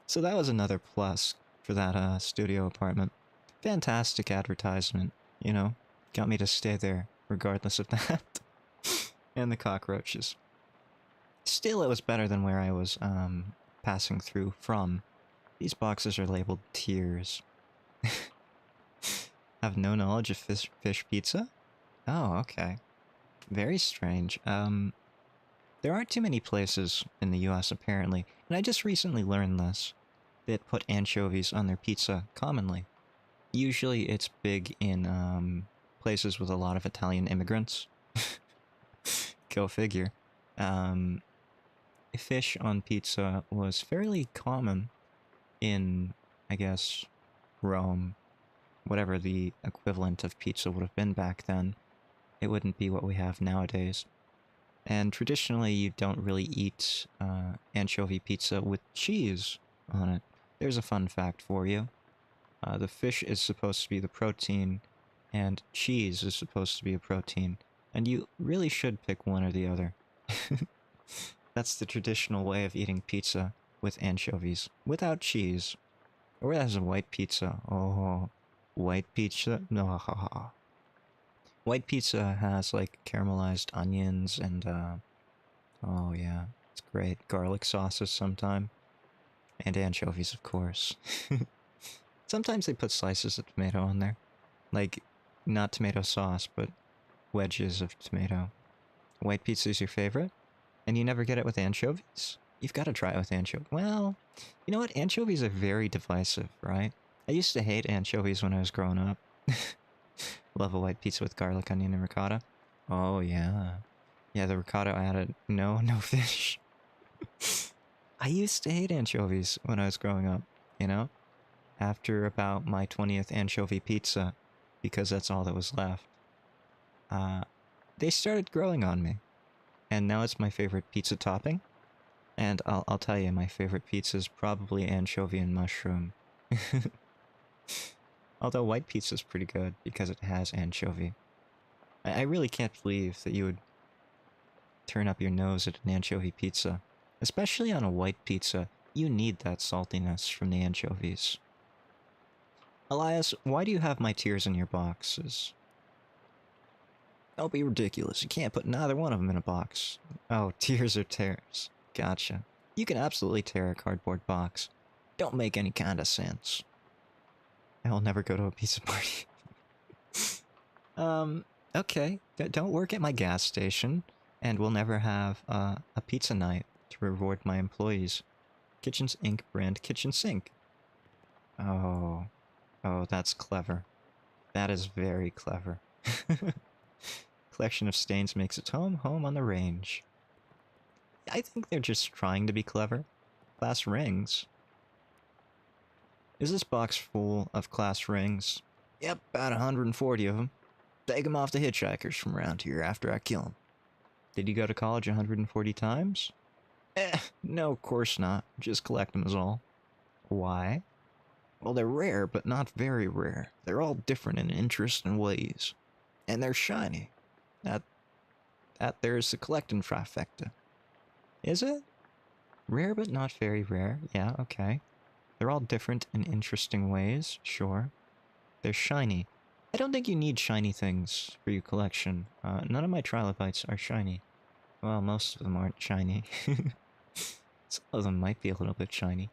So that was another plus for that studio apartment. Fantastic advertisement, you know? Got me to stay there, regardless of that. And the cockroaches. Still, it was better than where I was passing through from. These boxes are labeled tiers. Have no knowledge of fish pizza? Oh, okay. Very strange. There aren't too many places in the US, apparently, and I just recently learned this, that put anchovies on their pizza commonly. Usually it's big in places with a lot of Italian immigrants. Go figure. Fish on pizza was fairly common in, I guess, Rome. Whatever the equivalent of pizza would have been back then. It wouldn't be what we have nowadays. And traditionally, you don't really eat anchovy pizza with cheese on it. There's a fun fact for you. The fish is supposed to be the protein, and cheese is supposed to be a protein. And you really should pick one or the other. That's the traditional way of eating pizza, with anchovies. Without cheese. Or as a white pizza. Oh, white pizza? No. White pizza has, like, caramelized onions and, oh yeah, it's great. Garlic sauces sometime. And anchovies, of course. Sometimes they put slices of tomato on there. Like, not tomato sauce, but wedges of tomato. White pizza is your favorite? And you never get it with anchovies? You've got to try it with anchovies. Well, you know what? Anchovies are very divisive, right? I used to hate anchovies when I was growing up. Love a white pizza with garlic, onion, and ricotta. Oh, yeah. Yeah, the ricotta added no fish. I used to hate anchovies when I was growing up, you know? After about my 20th anchovy pizza, because that's all that was left, they started growing on me. And now it's my favorite pizza topping. And I'll tell you, my favorite pizza is probably anchovy and mushroom. Although white pizza is pretty good because it has anchovy. I really can't believe that you would turn up your nose at an anchovy pizza. Especially on a white pizza, you need that saltiness from the anchovies. Elias, why do you have my tears in your boxes? Don't be ridiculous. You can't put neither one of them in a box. Oh, tears or tears. Gotcha. You can absolutely tear a cardboard box. Don't make any kind of sense. I will never go to a pizza party. Okay. Don't work at my gas station, and we'll never have a pizza night to reward my employees. Kitchens Inc. brand kitchen sink. Oh, that's clever. That is very clever. Collection of stains makes its home on the range. I think they're just trying to be clever. Class rings. Is this box full of class rings? Yep, about 140 of them. Take them off the hitchhikers from around here after I kill them. Did you go to college 140 times? No, of course not. Just collect them is all. Why? Well, they're rare, but not very rare. They're all different in interesting ways. And they're shiny. That there's the collecting trifecta. Is it? Rare but not very rare. Yeah, okay. They're all different in interesting ways, sure. They're shiny. I don't think you need shiny things for your collection. None of my trilobites are shiny. Well, most of them aren't shiny. Some of them might be a little bit shiny.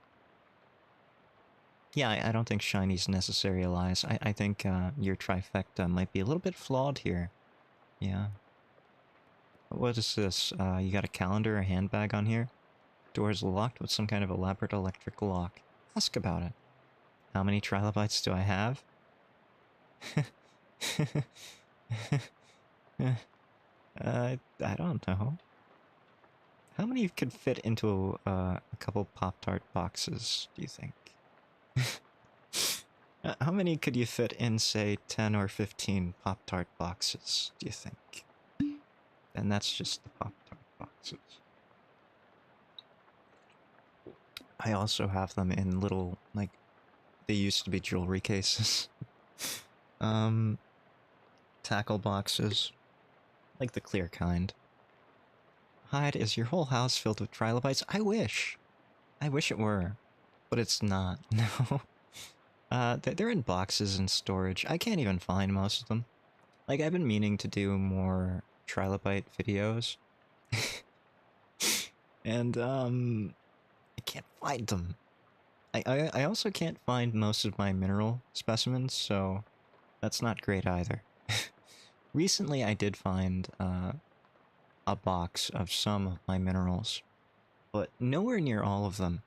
Yeah, I don't think shiny's necessary, Elias. I think your trifecta might be a little bit flawed here. Yeah. What is this? You got a calendar, a handbag on here? Doors locked with some kind of elaborate electric lock. Ask about it. How many trilobites do I have? I don't know. How many could fit into a couple Pop-Tart boxes, do you think? How many could you fit in, say, 10 or 15 Pop-Tart boxes, do you think? And that's just the Pop-Tart boxes. I also have them in little, like, they used to be jewelry cases. Tackle boxes. Like the clear kind. Hyde, is your whole house filled with trilobites? I wish. I wish it were. But it's not, no. They're in boxes and storage. I can't even find most of them. Like, I've been meaning to do more trilobite videos. And, I can't find them. I also can't find most of my mineral specimens, so that's not great either. Recently, I did find a box of some of my minerals, but nowhere near all of them,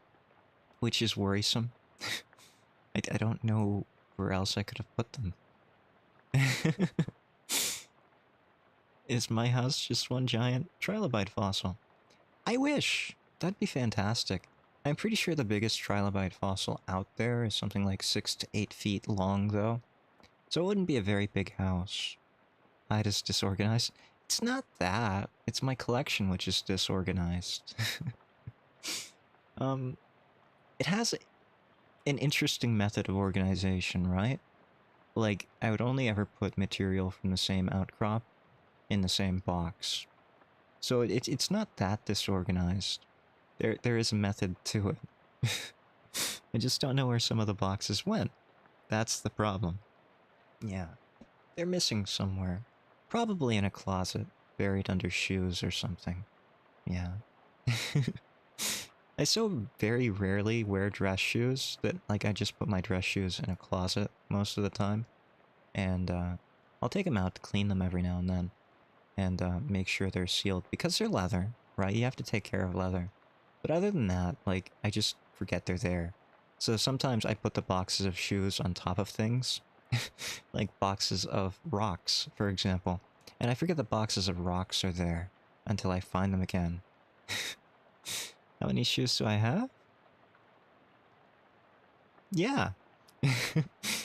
which is worrisome. I don't know where else I could have put them. Is my house just one giant trilobite fossil? I wish! That'd be fantastic. I'm pretty sure the biggest trilobite fossil out there is something like 6 to 8 feet long, though. So it wouldn't be a very big house. Hyde is disorganized. It's not that. It's my collection which is disorganized. It has an interesting method of organization, right? Like, I would only ever put material from the same outcrop in the same box. So it's not that disorganized. There is a method to it. I just don't know where some of the boxes went. That's the problem. Yeah. They're missing somewhere. Probably in a closet, buried under shoes or something. Yeah. I so very rarely wear dress shoes that, like, I just put my dress shoes in a closet most of the time. And, I'll take them out to clean them every now and then. and make sure they're sealed. Because they're leather, right? You have to take care of leather. But other than that, like, I just forget they're there. So sometimes I put the boxes of shoes on top of things. Like boxes of rocks, for example. And I forget the boxes of rocks are there until I find them again. How many shoes do I have? Yeah.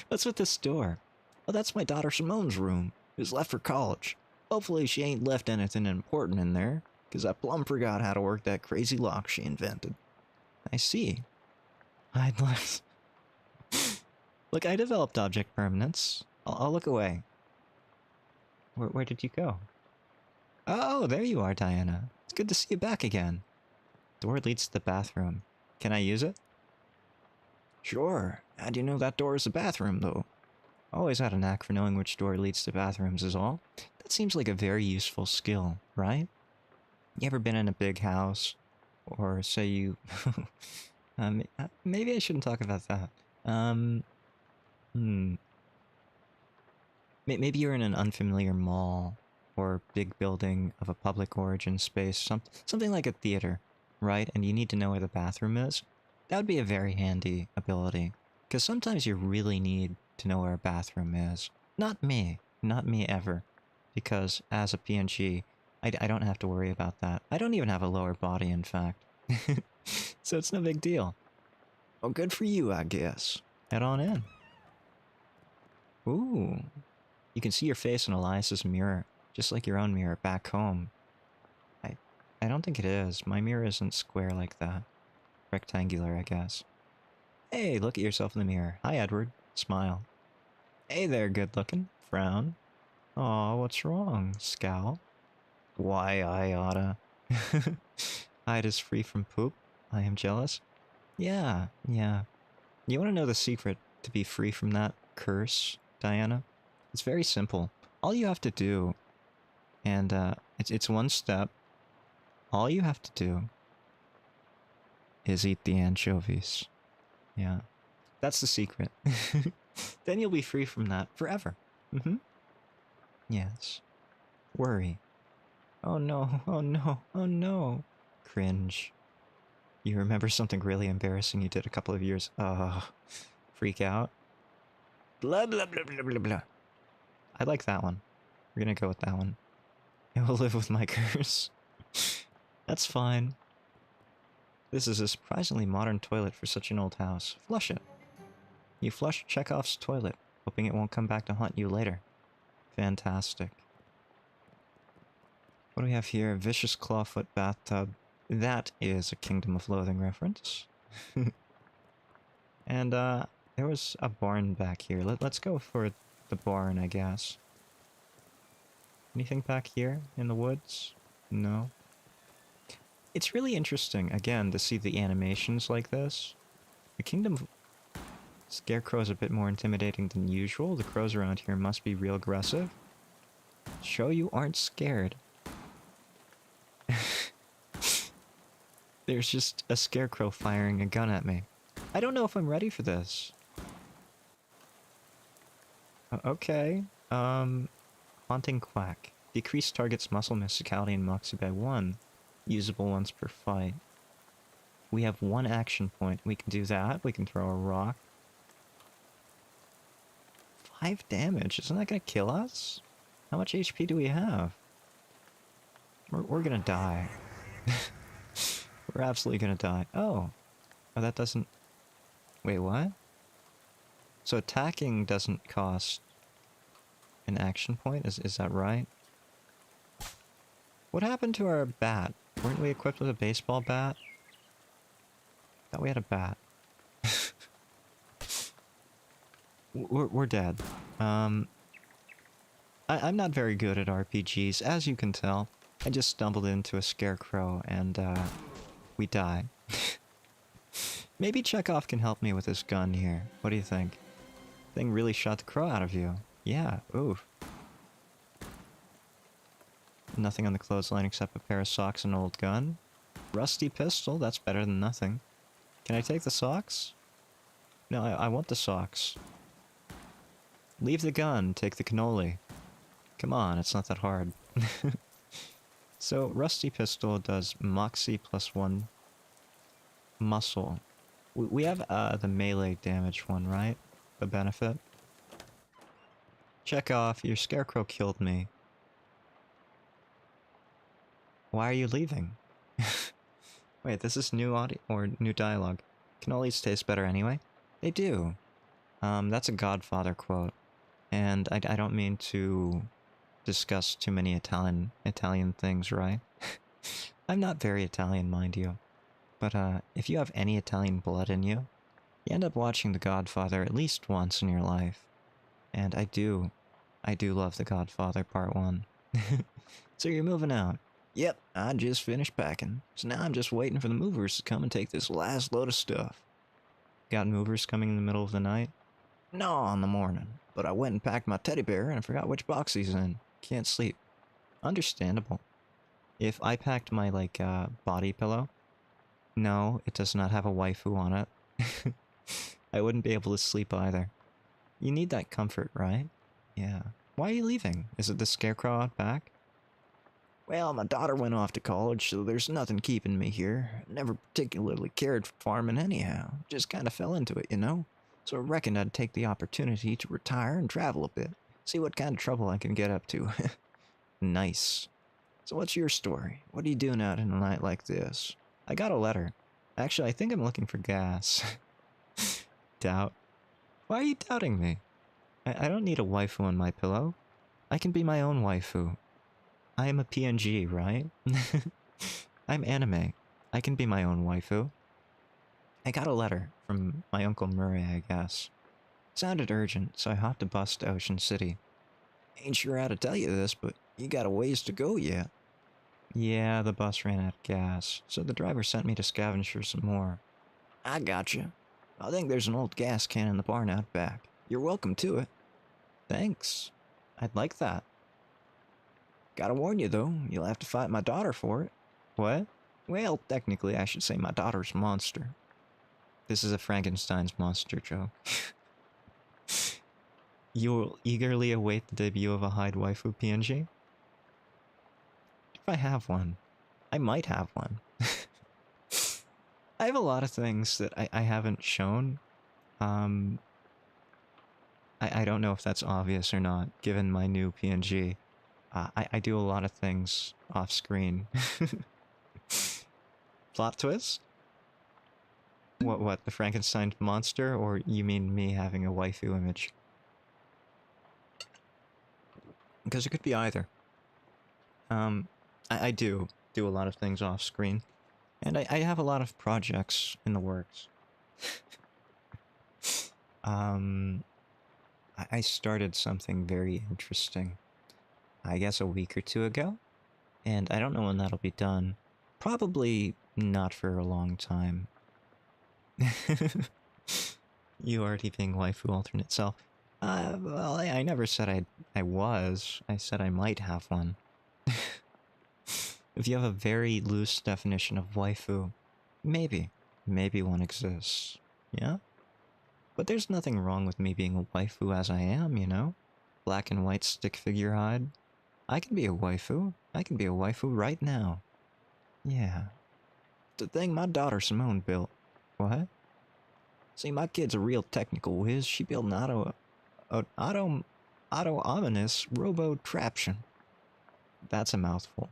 What's with this door? Well, that's my daughter Simone's room. It was left for college. Hopefully she ain't left anything important in there, 'cause I plumb forgot how to work that crazy lock she invented. I see. I'd like... Look, I developed object permanence. I'll look away. Where did you go? Oh, there you are, Diana. It's good to see you back again. Door leads to the bathroom. Can I use it? Sure. How'd you know that door is the bathroom, though? Always had a knack for knowing which door leads to bathrooms is all. That seems like a very useful skill, right? You ever been in a big house? Or say you... maybe I shouldn't talk about that. Maybe you're in an unfamiliar mall or big building of a public origin space, something like a theater, right? And you need to know where the bathroom is. That would be a very handy ability, because sometimes you really need to know where a bathroom is. Not me ever, because as a PNG, I don't have to worry about that. I don't even have a lower body, in fact. So it's no big deal. Well, good for you, I guess. Head on in. Ooh. You can see your face in Elias's mirror, just like your own mirror back home. I don't think it is. My mirror isn't square like that. Rectangular, I guess. Hey, look at yourself in the mirror. Hi, Edward. Smile. Hey there, good looking. Frown. Aw, what's wrong? Scowl. Why, I oughta. Hyde is free from poop. I am jealous. Yeah. You want to know the secret to be free from that curse, Diana? It's very simple. All you have to do, and it's one step, all you have to do is eat the anchovies. Yeah. That's the secret. Then you'll be free from that forever. Yes. Worry. Oh no, oh no, oh no. Cringe. You remember something really embarrassing you did a couple of years... freak out? Blah, blah, blah, blah, blah, blah. I like that one. We're gonna go with that one. It will live with my curse. That's fine. This is a surprisingly modern toilet for such an old house. Flush it. You flush Chekhov's toilet, hoping it won't come back to haunt you later. Fantastic. What do we have here? Vicious clawfoot bathtub. That is a Kingdom of Loathing reference. And there was a barn back here. Let's go for the barn, I guess. Anything back here in the woods? No. It's really interesting, again, to see the animations like this. The Kingdom of Scarecrow is a bit more intimidating than usual. The crows around here must be real aggressive. Show you aren't scared. There's just a scarecrow firing a gun at me. I don't know if I'm ready for this. Okay. Haunting Quack. Decrease target's muscle mysticality and moxie by 1. Usable once per fight. We have 1 action point. We can do that. We can throw a rock. 5 damage. Isn't that gonna kill us? How much HP do we have? We're gonna die. We're absolutely gonna die. Oh, that doesn't... Wait, what? So attacking doesn't cost an action point? Is that right? What happened to our bat? Weren't we equipped with a baseball bat? Thought we had a bat. We're dead. I'm not very good at RPGs, as you can tell. I just stumbled into a scarecrow and we die. Maybe Chekhov can help me with this gun here. What do you think? Thing really shot the crow out of you. Yeah, oof. Nothing on the clothesline except a pair of socks and an old gun. Rusty pistol, that's better than nothing. Can I take the socks? No, I want the socks. Leave the gun, take the cannoli. Come on, it's not that hard. So, Rusty Pistol does Moxie +1 muscle. We have the melee damage one, right? The benefit. Check off, your scarecrow killed me. Why are you leaving? Wait, this is new audio or new dialogue. Cannolis taste better anyway? They do. That's a Godfather quote. And I don't mean to discuss too many Italian things, right? I'm not very Italian, mind you. But if you have any Italian blood in you, you end up watching The Godfather at least once in your life. And I do love The Godfather Part 1. So you're moving out. Yep, I just finished packing, so now I'm just waiting for the movers to come and take this last load of stuff. Got movers coming in the middle of the night? No, in the morning, but I went and packed my teddy bear and I forgot which box he's in. Can't sleep. Understandable. If I packed my, like, body pillow, no, it does not have a waifu on it. I wouldn't be able to sleep either. You need that comfort, right? Yeah. Why are you leaving? Is it the scarecrow out back? Well, my daughter went off to college, so there's nothing keeping me here. Never particularly cared for farming anyhow. Just kind of fell into it, you know? So I reckoned I'd take the opportunity to retire and travel a bit. See what kind of trouble I can get up to. Nice. So what's your story? What are you doing out in a night like this? I got a letter. Actually, I think I'm looking for gas. Doubt. Why are you doubting me? I don't need a waifu on my pillow. I can be my own waifu. I am a PNG, right? I'm anime. I can be my own waifu. I got a letter from my Uncle Murray, I guess. Sounded urgent, so I hopped a bus to Ocean City. Ain't sure how to tell you this, but you got a ways to go yet. Yeah, the bus ran out of gas, so the driver sent me to scavenge for some more. I gotcha. I think there's an old gas can in the barn out back. You're welcome to it. Thanks. I'd like that. Gotta warn you, though, you'll have to fight my daughter for it. What? Well, technically, I should say my daughter's monster. This is a Frankenstein's monster joke. You'll eagerly await the debut of a Hyde waifu PNG? If I have one. I might have one. I have a lot of things that I haven't shown. I don't know if that's obvious or not, given my new PNG. I do a lot of things off screen. Plot twist? What, the Frankenstein monster, or you mean me having a waifu image? Because it could be either. I do a lot of things off screen. And I have a lot of projects in the works. I started something very interesting, I guess a week or two ago, and I don't know when that'll be done. Probably not for a long time. You already being waifu alternate self. Well, I never said I was. I said I might have one. If you have a very loose definition of waifu, maybe one exists. Yeah? But there's nothing wrong with me being a waifu as I am, you know? Black and white stick figure Hyde. I can be a waifu. I can be a waifu right now. Yeah. The thing my daughter Simone built. What? See, my kid's a real technical whiz. She built an auto-ominous robo-traption. That's a mouthful.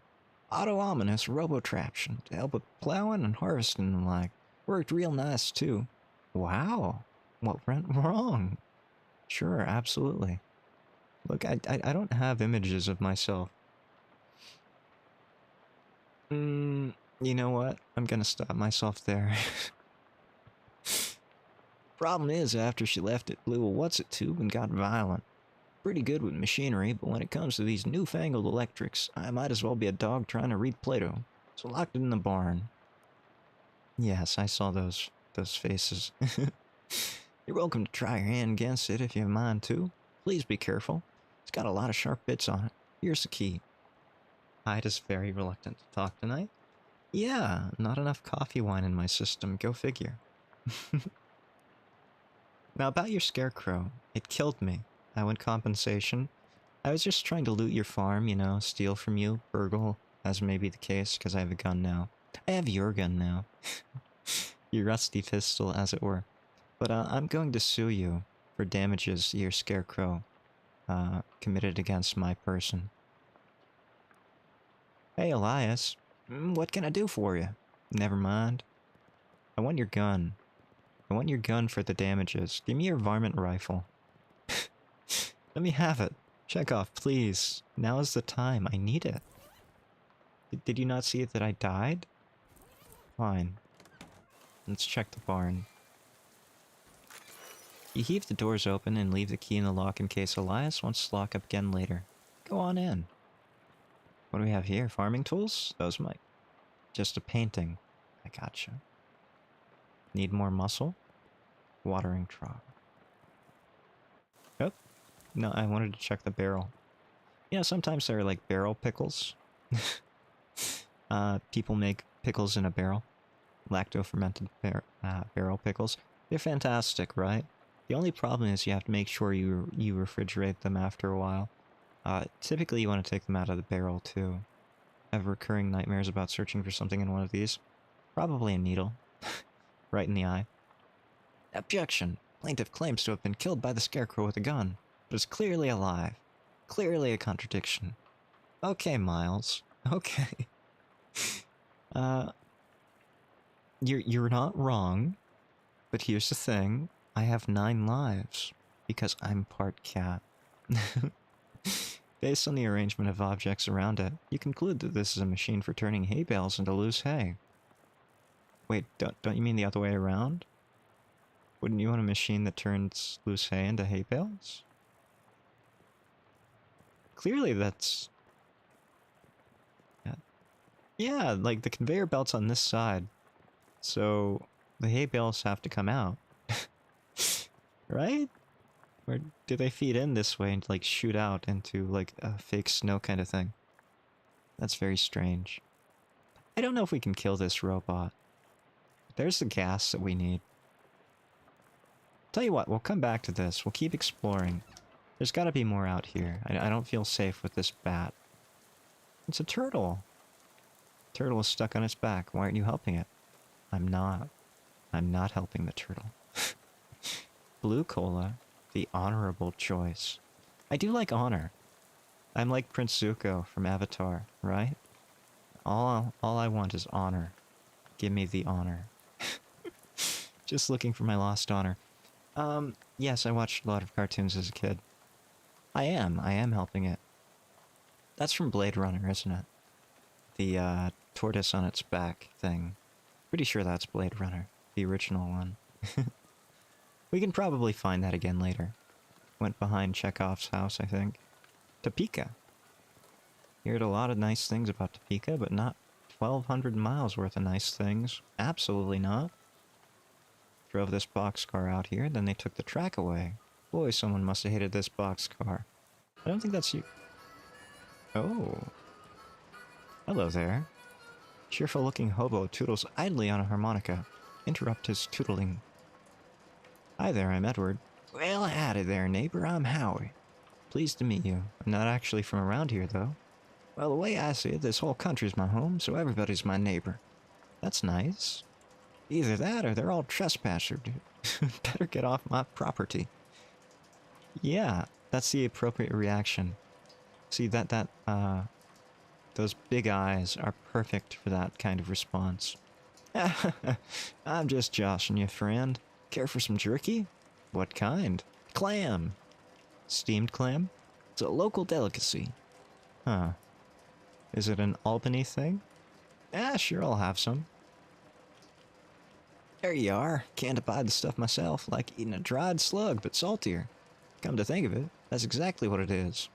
Auto-ominous robo-traption to help with plowing and harvesting and like. Worked real nice, too. Wow. What went wrong? Sure, absolutely. Look, I don't have images of myself. You know what? I'm gonna stop myself there. Problem is, after she left it, blew a what's-it-tube and got violent. Pretty good with machinery, but when it comes to these newfangled electrics, I might as well be a dog trying to read Plato. So locked it in the barn. Yes, I saw those faces. You're welcome to try your hand against it if you have mind to. Please be careful. It's got a lot of sharp bits on it. Here's the key. Hyde is very reluctant to talk tonight. Yeah, not enough coffee wine in my system, go figure. Now about your scarecrow, it killed me. I want compensation. I was just trying to loot your farm, you know, steal from you, burgle, as may be the case, because I have a gun now. I have your gun now. Your rusty pistol, as it were. But I'm going to sue you for damages your scarecrow committed against my person. Hey, Elias. What can I do for you? Never mind. I want your gun. I want your gun for the damages. Give me your varmint rifle. Let me have it. Chekhov, please. Now is the time. I need it. Did you not see that I died? Fine. Let's check the barn. You heave the doors open and leave the key in the lock in case Elias wants to lock up again later. Go on in. What do we have here? Farming tools? Those might... Just a painting. I gotcha. Need more muscle? Watering trough. Oh. No, I wanted to check the barrel. You know, sometimes there are like barrel pickles. People make pickles in a barrel. Lacto-fermented barrel pickles. They're fantastic, right? The only problem is you have to make sure you refrigerate them after a while. Typically you want to take them out of the barrel too. I have recurring nightmares about searching for something in one of these. Probably a needle. Right in the eye. Objection. Plaintiff claims to have been killed by the scarecrow with a gun, but is clearly alive. Clearly a contradiction. Okay, Miles. Okay. You're not wrong, but here's the thing. I have 9 lives, because I'm part cat. Based on the arrangement of objects around it, you conclude that this is a machine for turning hay bales into loose hay. Wait, don't you mean the other way around? Wouldn't you want a machine that turns loose hay into hay bales? Clearly that's... Yeah, like the conveyor belt's on this side. So the hay bales have to come out. Right? Or do they feed in this way and like shoot out into like a fake snow kind of thing? That's very strange. I don't know if we can kill this robot. There's the gas that we need. Tell you what, we'll come back to this. We'll keep exploring. There's gotta be more out here. I don't feel safe with this bat. It's a turtle. Turtle is stuck on its back. Why aren't you helping it? I'm not. I'm not helping the turtle. Blue cola. The honorable choice. I do like honor. I'm like Prince Zuko from Avatar, right? All I want is honor. Give me the honor. Just looking for my lost honor. Yes, I watched a lot of cartoons as a kid. I am helping it. That's from Blade Runner, isn't it? The, tortoise on its back thing. Pretty sure that's Blade Runner. The original one. We can probably find that again later. Went behind Chekhov's house, I think. Topeka. Heard a lot of nice things about Topeka, but not 1,200 miles worth of nice things. Absolutely not. Drove this boxcar out here, then they took the track away. Boy, someone must have hated this boxcar. I don't think that's you. Oh. Hello there. Cheerful-looking hobo toodles idly on a harmonica. Interrupt his tootling. Hi there, I'm Edward. Well, howdy there, neighbor. I'm Howie. Pleased to meet you. I'm not actually from around here, though. Well, the way I see it, this whole country's my home, so everybody's my neighbor. That's nice. Either that or they're all trespassers, dude. Better get off my property. Yeah, that's the appropriate reaction. See, those big eyes are perfect for that kind of response. I'm just joshing you, friend. Care for some jerky? What kind? Clam. Steamed clam? It's a local delicacy. Huh. Is it an Albany thing? Sure, I'll have some. There you are. Can't abide the stuff myself, like eating a dried slug, but saltier. Come to think of it, that's exactly what it is.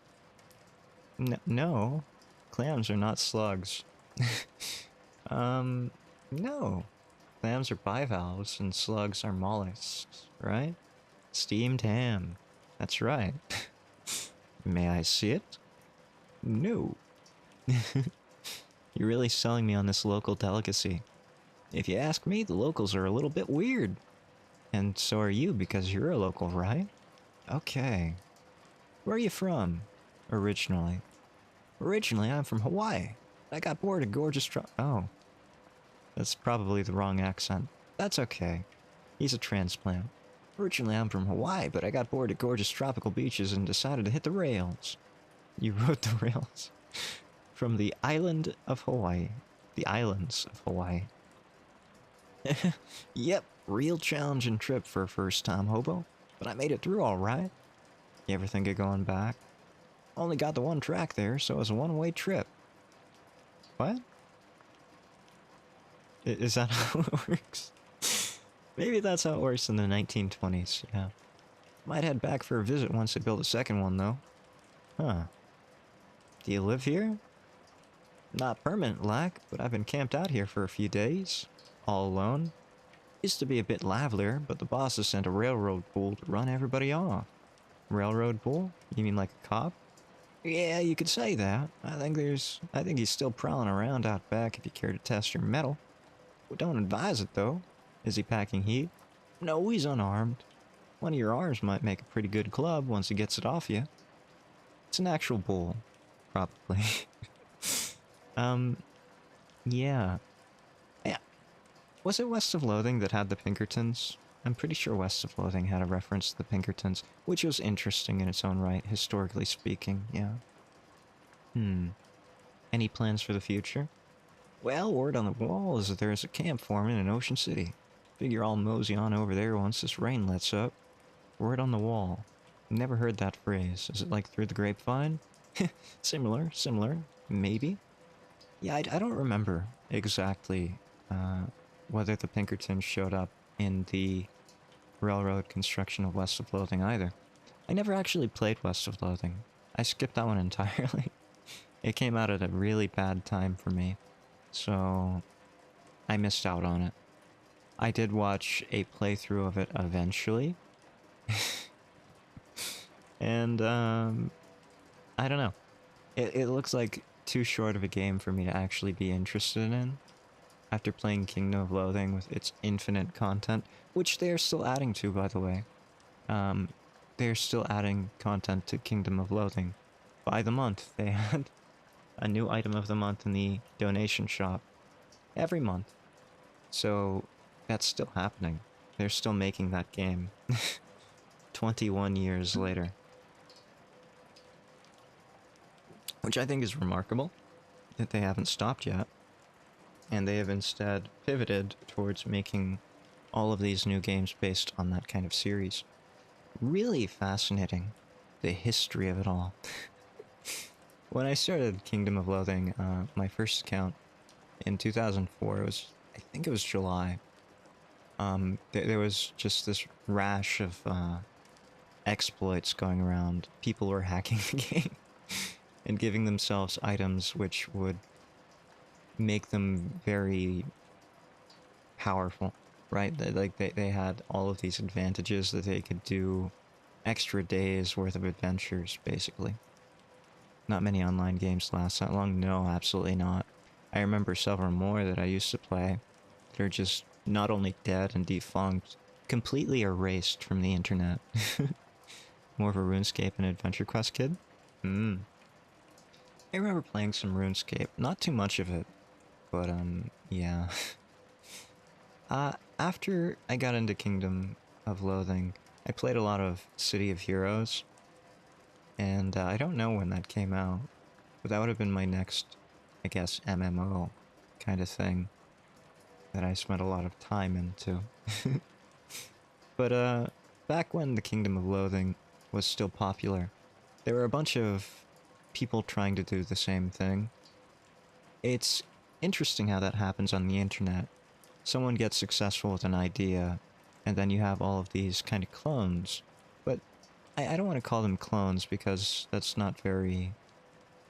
No. Clams are not slugs. No. Clams are bivalves and slugs are mollusks, right? Steamed ham. That's right. May I see it? No. You're really selling me on this local delicacy. If you ask me, the locals are a little bit weird. And so are you because you're a local, right? Okay. Where are you from? Originally. Originally, I'm from Hawaii. I got bored of gorgeous Oh. That's probably the wrong accent. That's okay. He's a transplant. Originally, I'm from Hawaii, but I got bored of gorgeous tropical beaches and decided to hit the rails. You rode the rails. From the island of Hawaii. The islands of Hawaii. Yep, real challenging trip for a first-time hobo. But I made it through all right. You ever think of going back? Only got the one track there, so it was a one-way trip. What? Is that how it works? Maybe that's how it works in the 1920s, yeah. Might head back for a visit once they build a second one, though. Huh. Do you live here? Not permanent, like, but I've been camped out here for a few days. All alone. Used to be a bit livelier, but the boss has sent a railroad pool to run everybody off. Railroad pool? You mean like a cop? Yeah, you could say that. I think he's still prowling around out back if you care to test your mettle. We don't advise it, though. Is he packing heat? No, he's unarmed. One of your arms might make a pretty good club once he gets it off you. It's an actual bull. Probably. Yeah. Yeah. Was it West of Loathing that had the Pinkertons? I'm pretty sure West of Loathing had a reference to the Pinkertons, which was interesting in its own right, historically speaking, yeah. Any plans for the future? Well, word on the wall is that there's a camp forming in Ocean City. Figure I'll mosey on over there once this rain lets up. Word on the wall. Never heard that phrase. Is it like through the grapevine? Similar, maybe. Yeah, I don't remember exactly whether the Pinkertons showed up in the railroad construction of West of Loathing either. I never actually played West of Loathing. I skipped that one entirely. It came out at a really bad time for me, so I missed out on it. I did watch a playthrough of it eventually. And, I don't know. It looks like too short of a game for me to actually be interested in. After playing Kingdom of Loathing with its infinite content, which they're still adding to, by the way. They're still adding content to Kingdom of Loathing. By the month, they had a new item of the month in the donation shop. Every month. So, that's still happening. They're still making that game. 21 years later. Which I think is remarkable, that they haven't stopped yet. And they have instead pivoted towards making all of these new games based on that kind of series. Really fascinating, the history of it all. When I started Kingdom of Loathing, my first account in 2004, I think it was July. There was just this rash of exploits going around. People were hacking the game and giving themselves items which would make them very powerful, right? They had all of these advantages that they could do extra days worth of adventures, basically. Not many online games last that long. No, absolutely not. I remember several more that I used to play that are just not only dead and defunct, completely erased from the internet. More of a RuneScape and Adventure Quest kid? I remember playing some RuneScape. Not too much of it, but yeah. After I got into Kingdom of Loathing, I played a lot of City of Heroes, and I don't know when that came out, but that would have been my next, I guess, MMO kind of thing that I spent a lot of time into. But back when the Kingdom of Loathing was still popular, there were a bunch of people trying to do the same thing. It's interesting how that happens on the internet. Someone gets successful with an idea, and then you have all of these kind of clones. But I don't want to call them clones because that's not very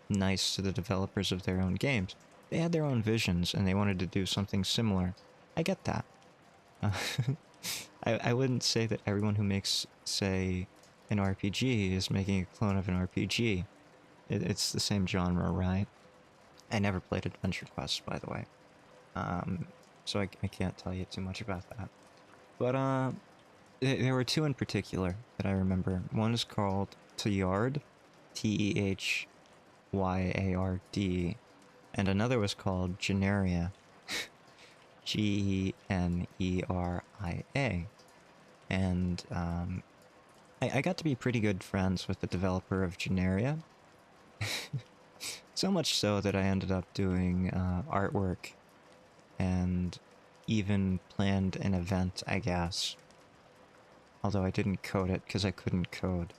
nice to the developers of their own games. They had their own visions, and they wanted to do something similar. I get that. I wouldn't say that everyone who makes, say, an RPG is making a clone of an RPG. It's the same genre, right? I never played Adventure Quest, by the way. So I can't tell you too much about that. But there were two in particular that I remember. One is called To Yard, T-E-H-Y-A-R-D, and another was called Generia, Generia, and I got to be pretty good friends with the developer of Generia, so much so that I ended up doing artwork and even planned an event, I guess. Although I didn't code it because I couldn't code.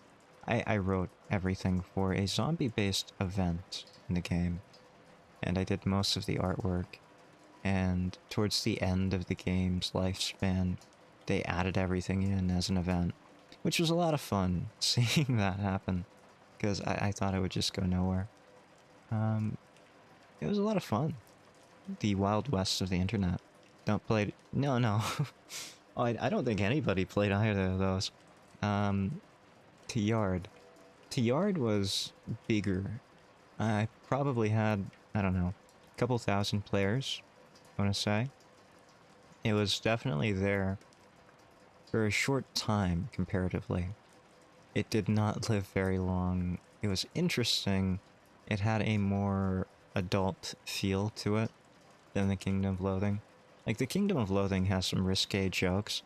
I wrote everything for a zombie-based event in the game, and I did most of the artwork. And towards the end of the game's lifespan, they added everything in as an event, which was a lot of fun seeing that happen, because I thought it would just go nowhere. It was a lot of fun. The Wild West of the internet. Don't play... No, no. Oh, I don't think anybody played either of those. Tiyard. Tiyard was bigger. I probably had, I don't know, a couple thousand players, I want to say. It was definitely there for a short time, comparatively. It did not live very long. It was interesting. It had a more adult feel to it than the Kingdom of Loathing. Like, the Kingdom of Loathing has some risque jokes,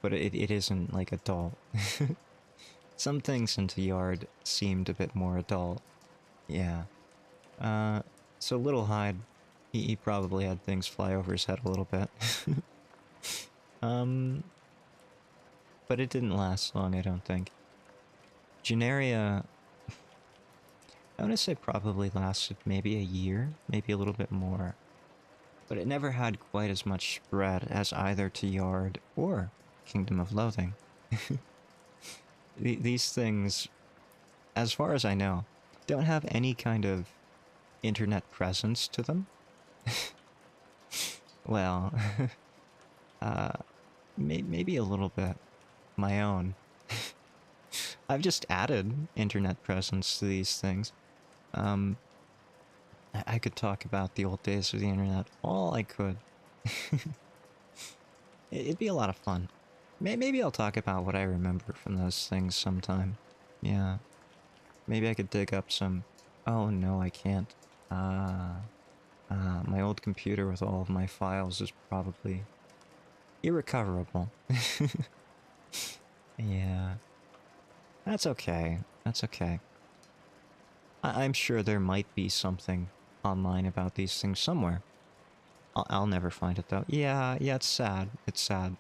but it isn't, like, adult. Some things in Yard seemed a bit more adult. Yeah. So Little Hyde, he probably had things fly over his head a little bit. But it didn't last long, I don't think. Generia, I want to say probably lasted maybe a year, maybe a little bit more. But it never had quite as much spread as either Yard or Kingdom of Loathing. These things, as far as I know, don't have any kind of internet presence to them. Well, maybe a little bit. My own. I've just added internet presence to these things. I could talk about the old days of the internet all I could. It'd be a lot of fun. Maybe I'll talk about what I remember from those things sometime. Yeah. Maybe I could dig up some... Oh, no, I can't. My old computer with all of my files is probably irrecoverable. Yeah. That's okay. That's okay. I'm sure there might be something online about these things somewhere. I'll never find it, though. Yeah, it's sad. It's sad.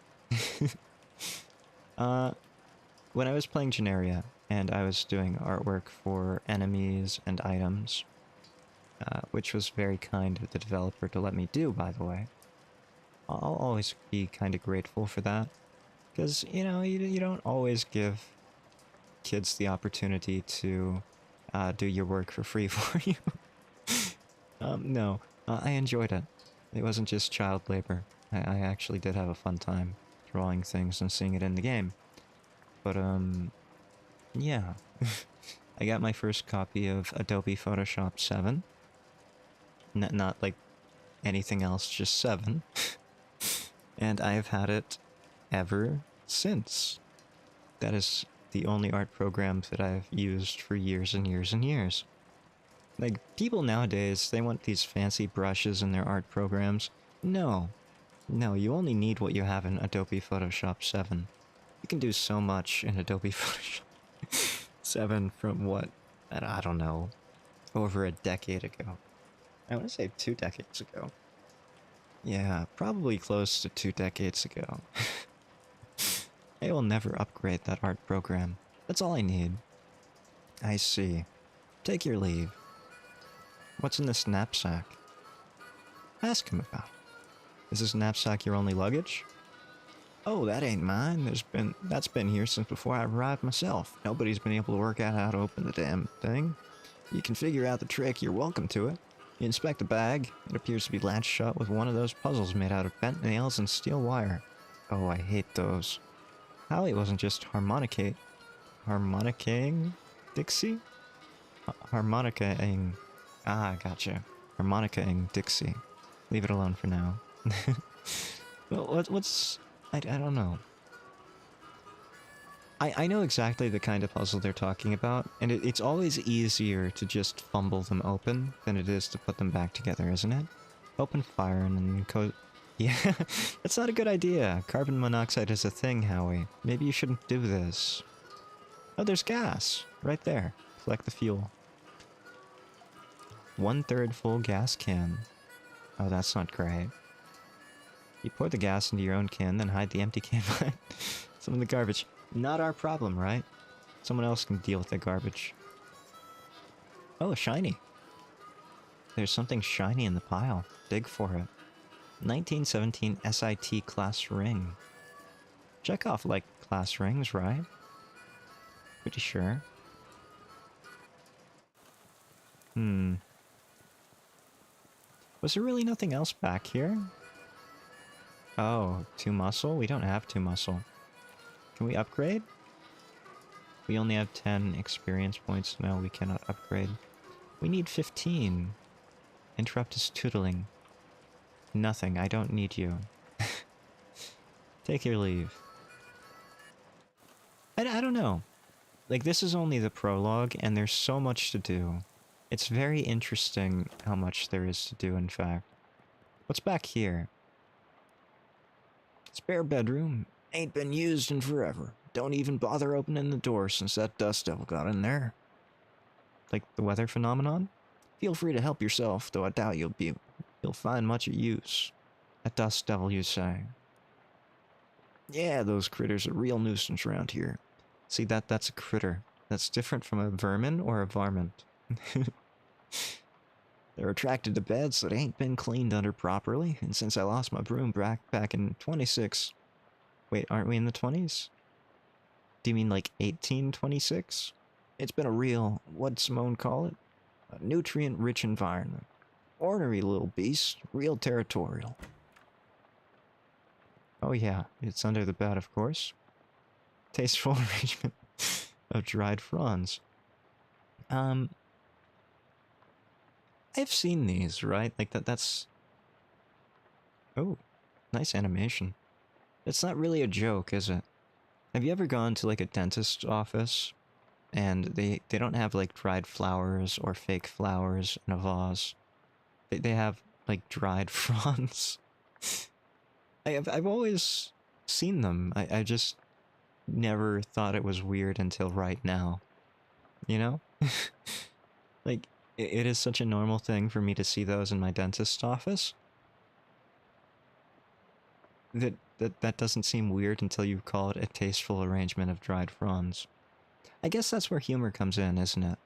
When I was playing Generia, and I was doing artwork for enemies and items, which was very kind of the developer to let me do, by the way. I'll always be kind of grateful for that. Because, you know, you don't always give kids the opportunity to do your work for free for you. No, I enjoyed it. It wasn't just child labor. I actually did have a fun time drawing things and seeing it in the game. But, yeah. I got my first copy of Adobe Photoshop 7. Not like anything else, just 7. And I have had it ever since. That is the only art program that I've used for years and years and years. Like, people nowadays, they want these fancy brushes in their art programs. No. No, you only need what you have in Adobe Photoshop 7. You can do so much in Adobe Photoshop 7 from what? I don't know. Over a decade ago. I want to say 2 decades ago. Yeah, probably close to 2 decades ago. I will never upgrade that art program. That's all I need. I see. Take your leave. What's in this knapsack? Ask him about it. Is this knapsack your only luggage? Oh, that ain't mine. That's been here since before I arrived myself. Nobody's been able to work out how to open the damn thing. You can figure out the trick, you're welcome to it. You inspect the bag. It appears to be latched shut with one of those puzzles made out of bent nails and steel wire. Oh, I hate those. Hallie wasn't just harmonicate. Harmonicaing? Dixie? Harmonicaing. Ah, gotcha. Harmonicaing Dixie. Leave it alone for now. Well, what's... I don't know. I know exactly the kind of puzzle they're talking about, and it's always easier to just fumble them open than it is to put them back together, isn't it? Open fire and then Yeah, that's not a good idea. Carbon monoxide is a thing, Howie. Maybe you shouldn't do this. Oh, there's gas. Right there. Collect the fuel. 1/3 full gas can. Oh, that's not great. You pour the gas into your own can, then hide the empty can behind some of the garbage. Not our problem, right? Someone else can deal with the garbage. Oh, shiny. There's something shiny in the pile. Dig for it. 1917 SIT class ring. Chekhov liked class rings, right? Pretty sure. Was there really nothing else back here? Oh, 2 muscle? We don't have 2 muscle. Can we upgrade? We only have 10 experience points. No, we cannot upgrade. We need 15. Interrupt his tootling. Nothing, I don't need you. Take your leave. I don't know. Like, this is only the prologue, and there's so much to do. It's very interesting how much there is to do, in fact. What's back here? Spare bedroom. Ain't been used in forever. Don't even bother opening the door since that dust devil got in there. Like the weather phenomenon? Feel free to help yourself, though I doubt you'll find much of use. A dust devil, you say? Yeah, those critters are a real nuisance around here. See, that's a critter. That's different from a vermin or a varmint. They're attracted to beds that ain't been cleaned under properly, and since I lost my broom back in 26... Wait, aren't we in the 20s? Do you mean like 1826? It's been a real, what'd Simone call it? A nutrient-rich environment. Ornery little beast, real territorial. Oh yeah, it's under the bed, of course. Tasteful arrangement of dried fronds. I've seen these, right? Like that's... Oh, nice animation. It's not really a joke, is it? Have you ever gone to like a dentist's office and they don't have like dried flowers or fake flowers in a vase? They have like dried fronds. I've always seen them. I just never thought it was weird until right now. You know? Like, it is such a normal thing for me to see those in my dentist's office. That doesn't seem weird until you call it a tasteful arrangement of dried fronds. I guess that's where humor comes in, isn't it?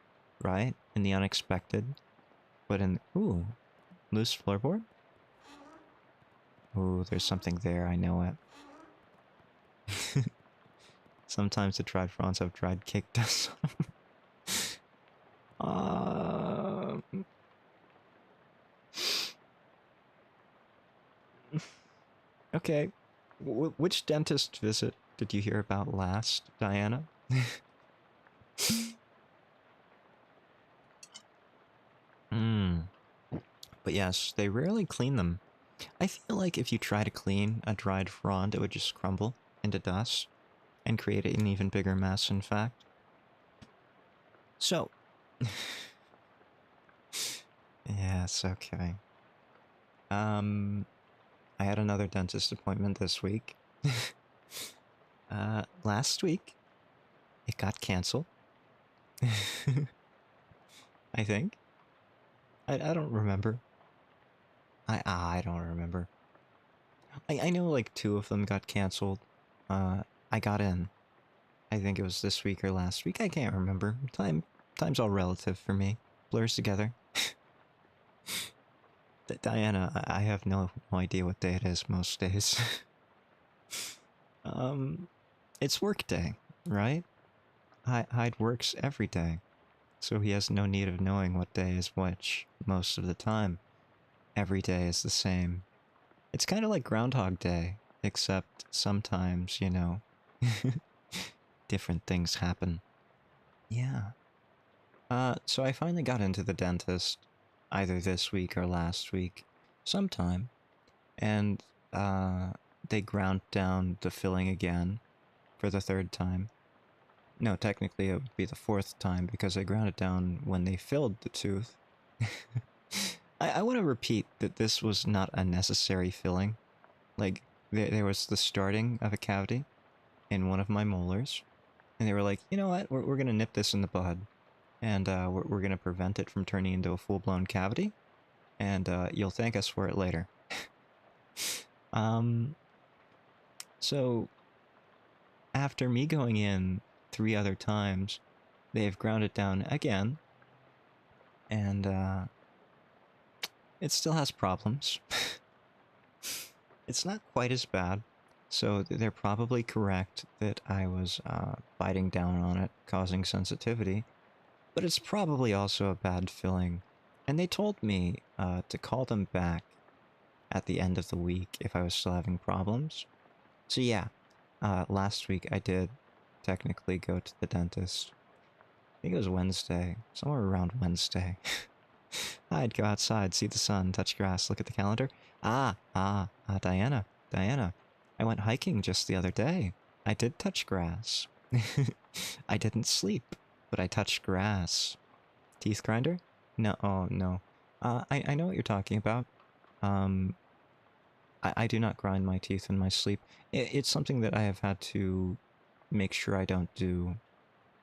Right? In the unexpected. But in... Ooh. Loose floorboard? Ooh, there's something there, I know it. Sometimes the dried fronds have dried cake dust on them. Okay. Which dentist visit did you hear about last, Diana? But yes, they rarely clean them. I feel like if you try to clean a dried frond, it would just crumble into dust and create an even bigger mess, in fact. So... Yes, okay. I had another dentist appointment this week. Last week, it got canceled. I think. I don't remember. I don't remember. I know like 2 of them got canceled. I got in. I think it was this week or last week. I can't remember. Time's all relative for me. Blurs together. Diana, I have no idea what day it is most days. It's work day, right? Hyde works every day, so he has no need of knowing what day is which most of the time. Every day is the same. It's kind of like Groundhog Day, except sometimes, you know, different things happen. Yeah. So I finally got into the dentist, either this week or last week, sometime, and, they ground down the filling again, for the 3rd time. No, technically it would be the fourth time because I ground it down when they filled the tooth. I want to repeat that this was not a necessary filling. Like, there was the starting of a cavity in one of my molars, and they were like, you know what, we're going to nip this in the bud, and we're going to prevent it from turning into a full-blown cavity, and you'll thank us for it later. So, after me going in 3 other times, they've ground it down again, and it still has problems. It's not quite as bad, so they're probably correct that I was biting down on it, causing sensitivity, but it's probably also a bad filling. And they told me to call them back at the end of the week if I was still having problems. So yeah, last week I did technically go to the dentist. I think it was Wednesday, somewhere around Wednesday. I'd go outside, see the sun, touch grass, look at the calendar. Diana. I went hiking just the other day. I did touch grass. I didn't sleep, but I touched grass. Teeth grinder? No, oh no. I know what you're talking about. I do not grind my teeth in my sleep. It's something that I have had to make sure I don't do,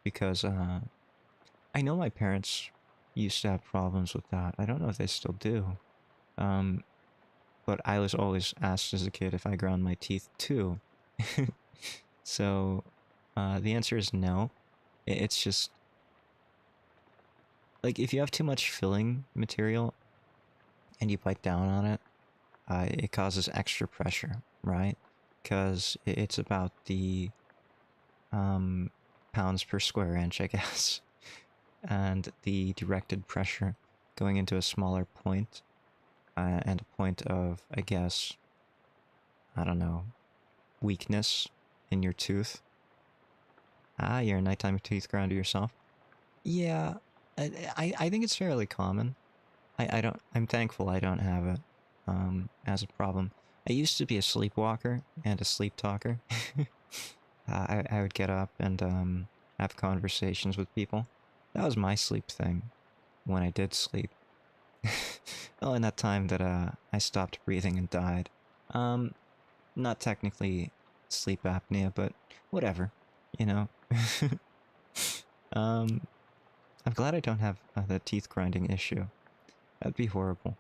because I know my parents used to have problems with that. I don't know if they still do. But I was always asked as a kid if I ground my teeth too. So, the answer is no. It's just, like, if you have too much filling material and you bite down on it, it causes extra pressure, right? Because it's about the pounds per square inch, I guess. And the directed pressure going into a smaller point, and a point of, I guess, I don't know, weakness in your tooth. You're a nighttime teeth grinder yourself? Yeah, I think it's fairly common. I'm thankful I don't have it as a problem. I used to be a sleepwalker and a sleep talker. I would get up and have conversations with people. That was my sleep thing when I did sleep. Oh, and that time that I stopped breathing and died. Not technically sleep apnea, but whatever, you know. I'm glad I don't have the teeth grinding issue. That'd be horrible.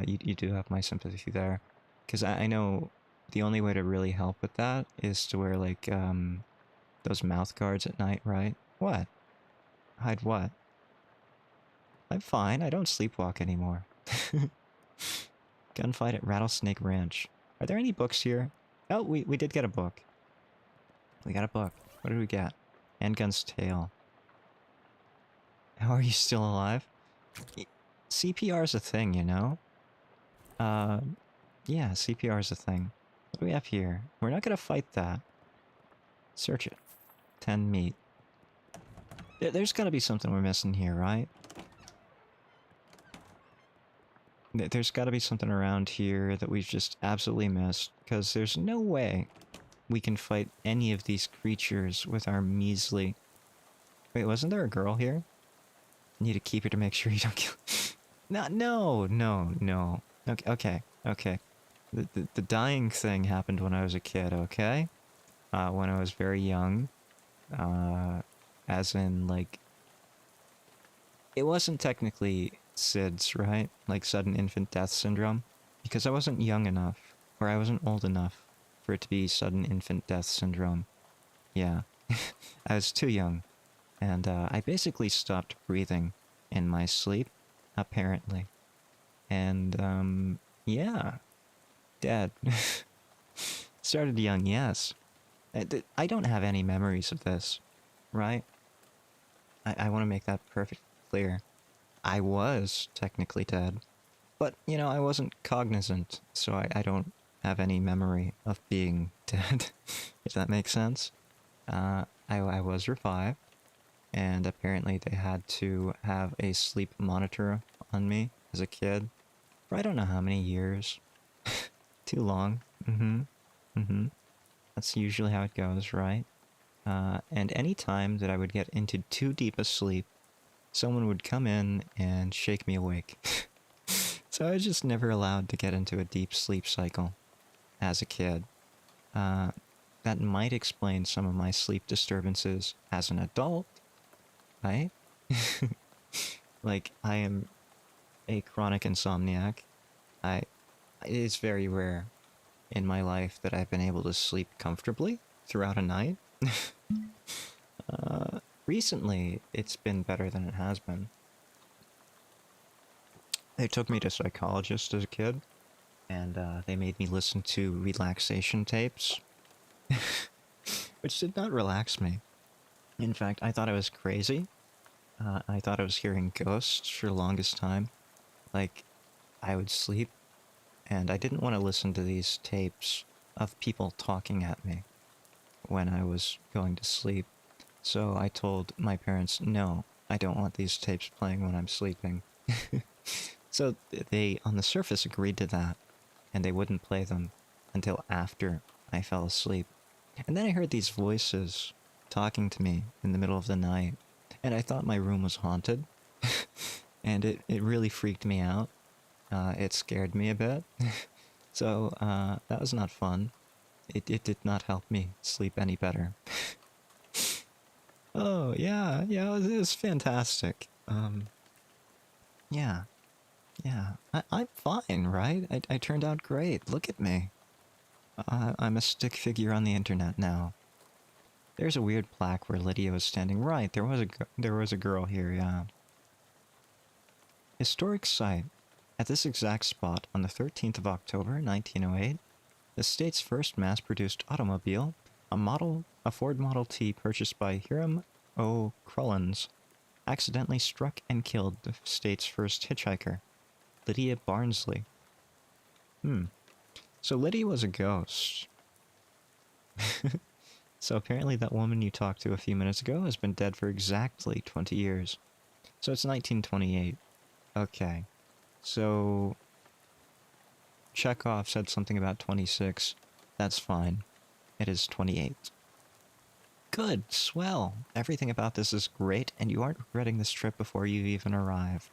You do have my sympathy there, because I know the only way to really help with that is to wear, like, those mouth guards at night, right? What? Hide what? I'm fine, I don't sleepwalk anymore. Gunfight at Rattlesnake Ranch. Are there any books here? Oh, we did get a book. We got a book. What did we get? Handgun's Tale. How are you still alive? CPR is a thing, you know? Yeah, CPR is a thing. What do we have here? We're not gonna fight that. Search it. 10 meat. There's gotta be something we're missing here, right? There's gotta be something around here that we've just absolutely missed, because there's no way we can fight any of these creatures with our measly... Wait, wasn't there a girl here? Need to keep her to make sure you don't kill... No. Okay. The dying thing happened when I was a kid, okay? When I was very young. As in, like... It wasn't technically SIDS, right? Like sudden infant death syndrome. Because I wasn't young enough, or I wasn't old enough for it to be sudden infant death syndrome. Yeah. I was too young. And I basically stopped breathing in my sleep, apparently. And, yeah. Dead. Started young, yes. I don't have any memories of this, right? I want to make that perfectly clear. I was technically dead. But, you know, I wasn't cognizant, so I don't have any memory of being dead, if that makes sense. I was revived, and apparently they had to have a sleep monitor on me as a kid for I don't know how many years. Too long. That's usually how it goes, right? And any time that I would get into too deep a sleep, someone would come in and shake me awake. So I was just never allowed to get into a deep sleep cycle as a kid. That might explain some of my sleep disturbances as an adult, right? Like, I am a chronic insomniac. It is very rare in my life that I've been able to sleep comfortably throughout a night. Recently, it's been better than it has been. They took me to a psychologist as a kid, and they made me listen to relaxation tapes, which did not relax me. In fact, I thought I was crazy. I thought I was hearing ghosts for the longest time. Like, I would sleep, and I didn't want to listen to these tapes of people talking at me when I was going to sleep. So I told my parents, no, I don't want these tapes playing when I'm sleeping. So they, on the surface, agreed to that, and they wouldn't play them until after I fell asleep. And then I heard these voices talking to me in the middle of the night, and I thought my room was haunted, and it really freaked me out. It scared me a bit. So that was not fun. It did not help me sleep any better. Oh, yeah, it was fantastic. Yeah. I'm fine, right? I turned out great. Look at me. I'm a stick figure on the internet now. There's a weird plaque where Lydia was standing. Right, there was a girl here, yeah. Historic site. At this exact spot, on the 13th of October, 1908, the state's first mass-produced automobile, a Ford Model T purchased by Hiram O. Crullins, accidentally struck and killed the state's first hitchhiker, Lydia Barnsley. So Lydia was a ghost. So apparently that woman you talked to a few minutes ago has been dead for exactly 20 years. So it's 1928. Okay. So Chekhov said something about 26. That's fine. It is 28. Good, swell. Everything about this is great, and you aren't regretting this trip before you even arrive.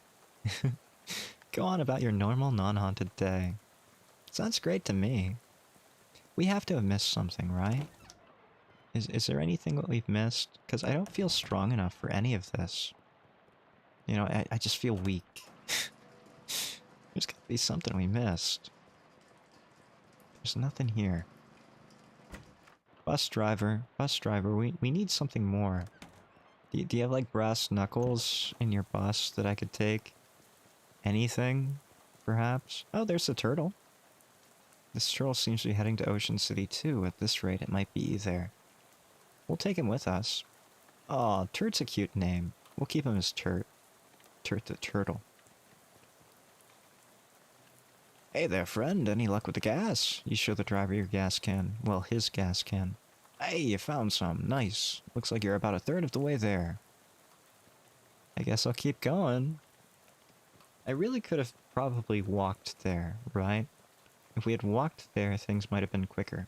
Go on about your normal, non-haunted day. Sounds great to me. We have to have missed something, right? Is there anything that we've missed? Because I don't feel strong enough for any of this. You know, I just feel weak. There's gotta be something we missed. There's nothing here. Bus driver, we need something more. Do you have, like, brass knuckles in your bus that I could take? Anything, perhaps? Oh, there's the turtle. This turtle seems to be heading to Ocean City, too. At this rate, it might be there. We'll take him with us. Aw, Turt's a cute name. We'll keep him as Turt. Turt the turtle. Hey there, friend. Any luck with the gas? You show the driver your gas can. Well, his gas can. Hey, you found some. Nice. Looks like you're about a third of the way there. I guess I'll keep going. I really could have probably walked there, right? If we had walked there, things might have been quicker.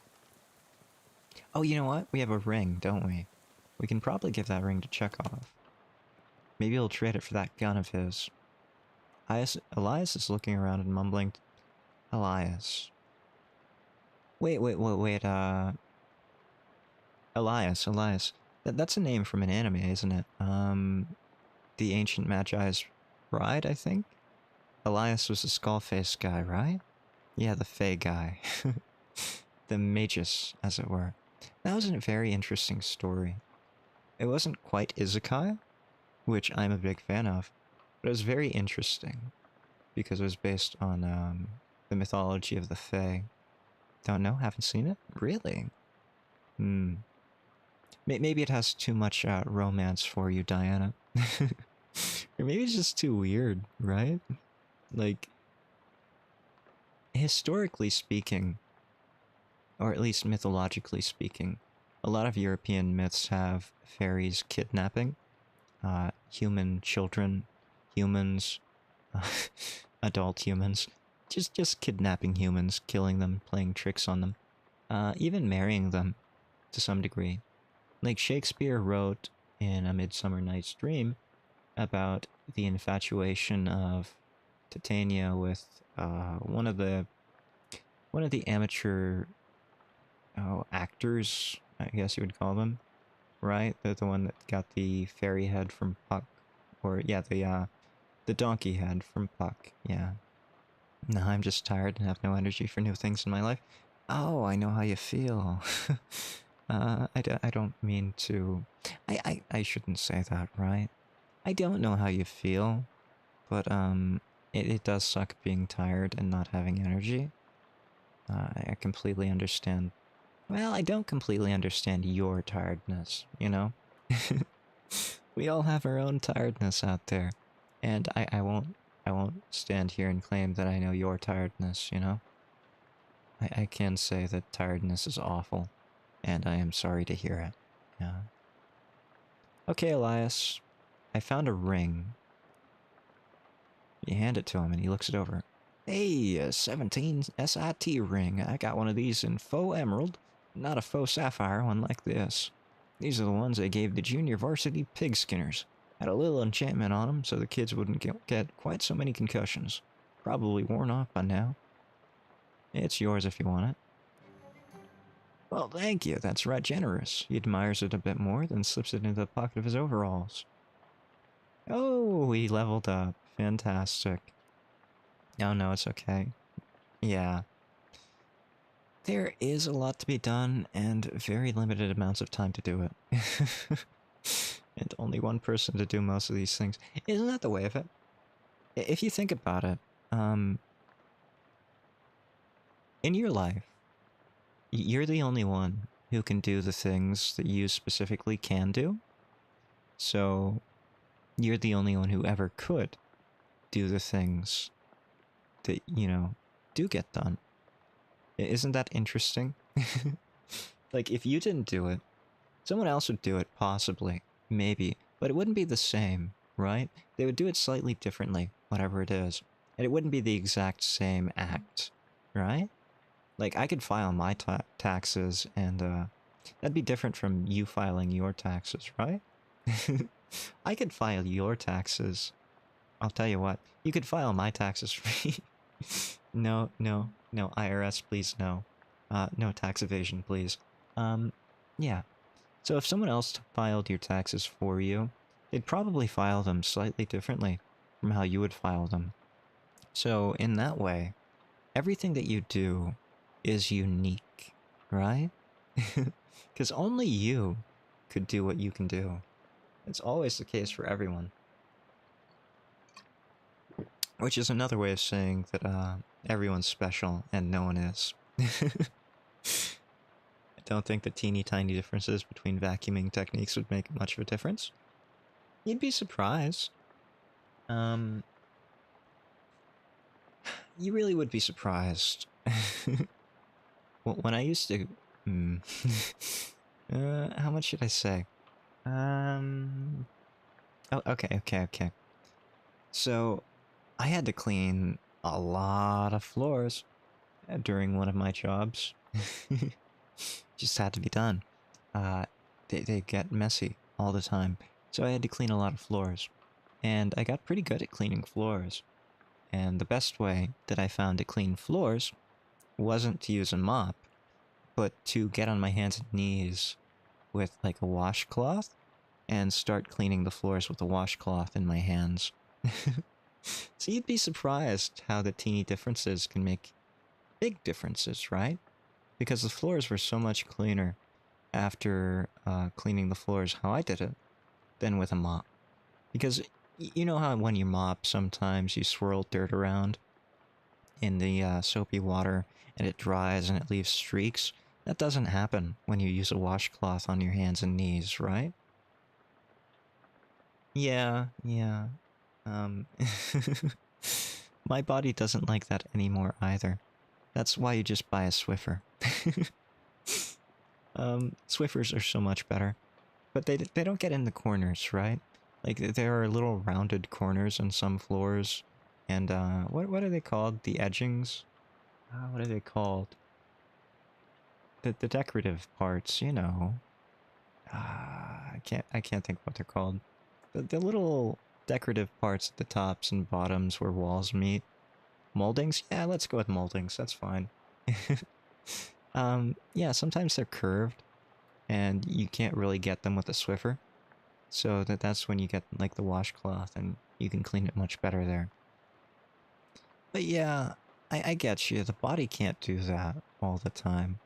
Oh, you know what? We have a ring, don't we? We can probably give that ring to Chekhov. Maybe he'll trade it for that gun of his. Elias is looking around and mumbling. Elias. Wait, Elias. That's a name from an anime, isn't it? The Ancient Magi's Bride, I think? Elias was the skull-faced guy, right? Yeah, the Fey guy. The Magus, as it were. That was a very interesting story. It wasn't quite isekai, which I'm a big fan of, but it was very interesting, because it was based on the mythology of the Fae. Don't know? Haven't seen it? Really? Maybe it has too much romance for you, Diana. Or maybe it's just too weird, right? Like, historically speaking, or at least mythologically speaking, a lot of European myths have fairies kidnapping human children, humans, adult humans, just kidnapping humans, killing them, playing tricks on them, even marrying them to some degree. Like Shakespeare wrote in A Midsummer Night's Dream about the infatuation of Titania with one of the amateur actors, I guess you would call them, right? They're the one that got the fairy head from Puck, or yeah, the donkey head from Puck. Yeah. No, I'm just tired and have no energy for new things in my life. Oh, I know how you feel. I don't mean to... I shouldn't say that, right? I don't know how you feel, but it does suck being tired and not having energy. I completely understand. Well, I don't completely understand your tiredness, you know? We all have our own tiredness out there. And I won't stand here and claim that I know your tiredness, you know? I can say that tiredness is awful, and I am sorry to hear it. Yeah. Okay, Elias. I found a ring. You hand it to him and he looks it over. Hey, a 17 SIT ring. I got one of these in faux emerald, not a faux sapphire one like this. These are the ones they gave the junior varsity pig skinners. Had a little enchantment on them so the kids wouldn't get quite so many concussions. Probably worn off by now. It's yours if you want it. Well, thank you. That's right generous. He admires it a bit more, then slips it into the pocket of his overalls. Oh, he leveled up. Fantastic. Oh, no, it's okay. Yeah. There is a lot to be done, and very limited amounts of time to do it. And only one person to do most of these things. Isn't that the way of it? If you think about it, in your life, you're the only one who can do the things that you specifically can do. So, you're the only one who ever could do the things that, you know, do get done. Isn't that interesting? Like, if you didn't do it, someone else would do it, possibly, maybe, but it wouldn't be the same, right? They would do it slightly differently, whatever it is. And it wouldn't be the exact same act, right? Like, I could file my taxes, and that'd be different from you filing your taxes, right? I could file your taxes. I'll tell you what, you could file my taxes for me. No, IRS, please, no. No tax evasion, please. Yeah. So if someone else filed your taxes for you, they'd probably file them slightly differently from how you would file them. So in that way, everything that you do is unique, right? Because only you could do what you can do. It's always the case for everyone. Which is another way of saying that everyone's special and no one is. I don't think the teeny tiny differences between vacuuming techniques would make much of a difference. You'd be surprised. You really would be surprised. When I used to... how much should I say? Oh, okay. So, I had to clean a lot of floors during one of my jobs. Just had to be done. They get messy all the time. So I had to clean a lot of floors. And I got pretty good at cleaning floors. And the best way that I found to clean floors wasn't to use a mop, but to get on my hands and knees with like a washcloth and start cleaning the floors with a washcloth in my hands. So you'd be surprised how the teeny differences can make big differences, right? Because the floors were so much cleaner after cleaning the floors how I did it than with a mop. Because you know how when you mop, sometimes you swirl dirt around in the soapy water and it dries and it leaves streaks? That doesn't happen when you use a washcloth on your hands and knees, right? Yeah. My body doesn't like that anymore either. That's why you just buy a Swiffer. Swiffers are so much better. But they don't get in the corners, right? Like, there are little rounded corners on some floors. And, what are they called? The edgings? What are they called? The decorative parts, you know. I can't think what they're called. The little decorative parts at the tops and bottoms where walls meet. Moldings? Yeah, let's go with moldings. That's fine. Yeah, sometimes they're curved, and you can't really get them with a Swiffer. So that's when you get like the washcloth, and you can clean it much better there. But yeah, I get you. The body can't do that all the time.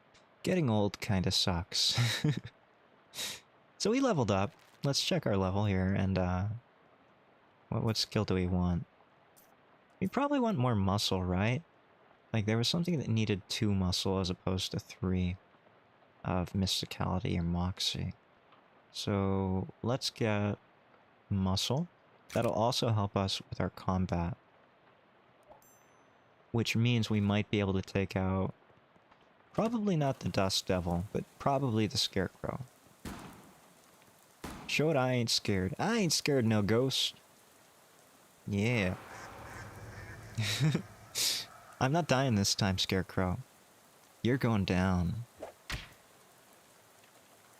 Getting old kind of sucks. So we leveled up. Let's check our level here, and what skill do we want? We probably want more muscle, right? Like there was something that needed 2 muscle as opposed to 3 of mysticality or moxie. So let's get muscle. That'll also help us with our combat. Which means we might be able to take out, probably not the Dust Devil, but probably the Scarecrow. Show it I ain't scared. I ain't scared no ghost. Yeah. I'm not dying this time, Scarecrow. You're going down.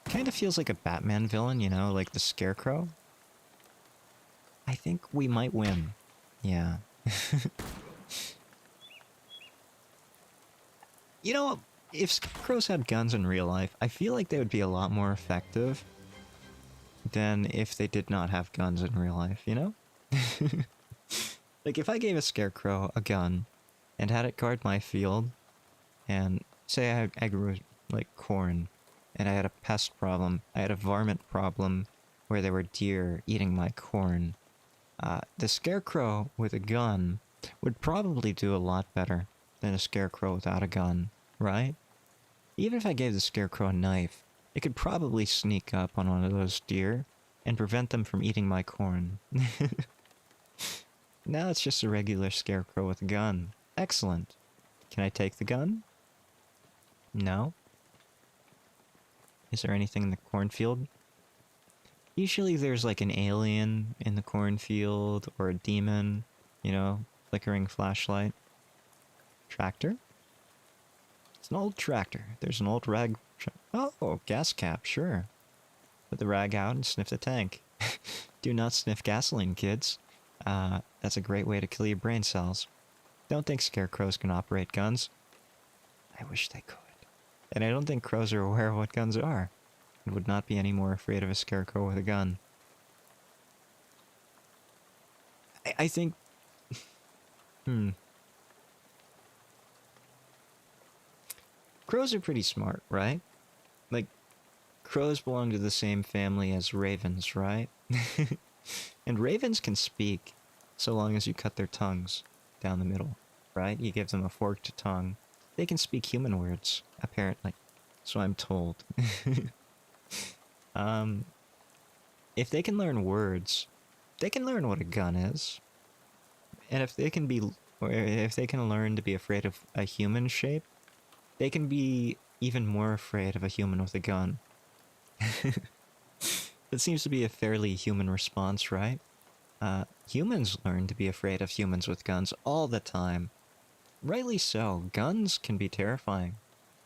Kind of feels like a Batman villain, you know, like the Scarecrow. I think we might win. Yeah. You know, if Scarecrows had guns in real life, I feel like they would be a lot more effective than if they did not have guns in real life, you know? Like, if I gave a Scarecrow a gun and had it guard my field, and say I grew, like, corn, and I had a pest problem, I had a varmint problem where there were deer eating my corn, the Scarecrow with a gun would probably do a lot better than a Scarecrow without a gun, right? Even if I gave the Scarecrow a knife, it could probably sneak up on one of those deer and prevent them from eating my corn. Now it's just a regular Scarecrow with a gun. Excellent. Can I take the gun? No? Is there anything in the cornfield? Usually there's like an alien in the cornfield, or a demon, you know, flickering flashlight. Tractor? It's an old tractor. There's an old rag... Oh, gas cap, sure. Put the rag out and sniff the tank. Do not sniff gasoline, kids. That's a great way to kill your brain cells. Don't think scarecrows can operate guns. I wish they could. And I don't think crows are aware of what guns are, and would not be any more afraid of a scarecrow with a gun. I think... Crows are pretty smart, right? Like, crows belong to the same family as ravens, right? And ravens can speak, so long as you cut their tongues down the middle, right? You give them a forked tongue. They can speak human words, apparently. So I'm told. If they can learn words, they can learn what a gun is. And if they can learn to be afraid of a human shape, they can be even more afraid of a human with a gun. That seems to be a fairly human response, right? Humans learn to be afraid of humans with guns all the time. Rightly so. Guns can be terrifying.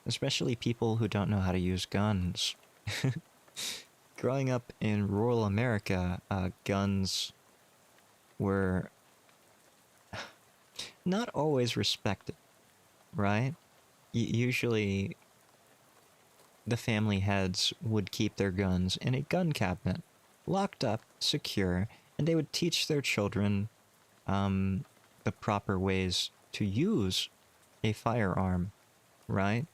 Especially people who don't know how to use guns. Growing up in rural America, guns were not always respected, right? Usually, the family heads would keep their guns in a gun cabinet, locked up, secure, and they would teach their children the proper ways to use a firearm, right?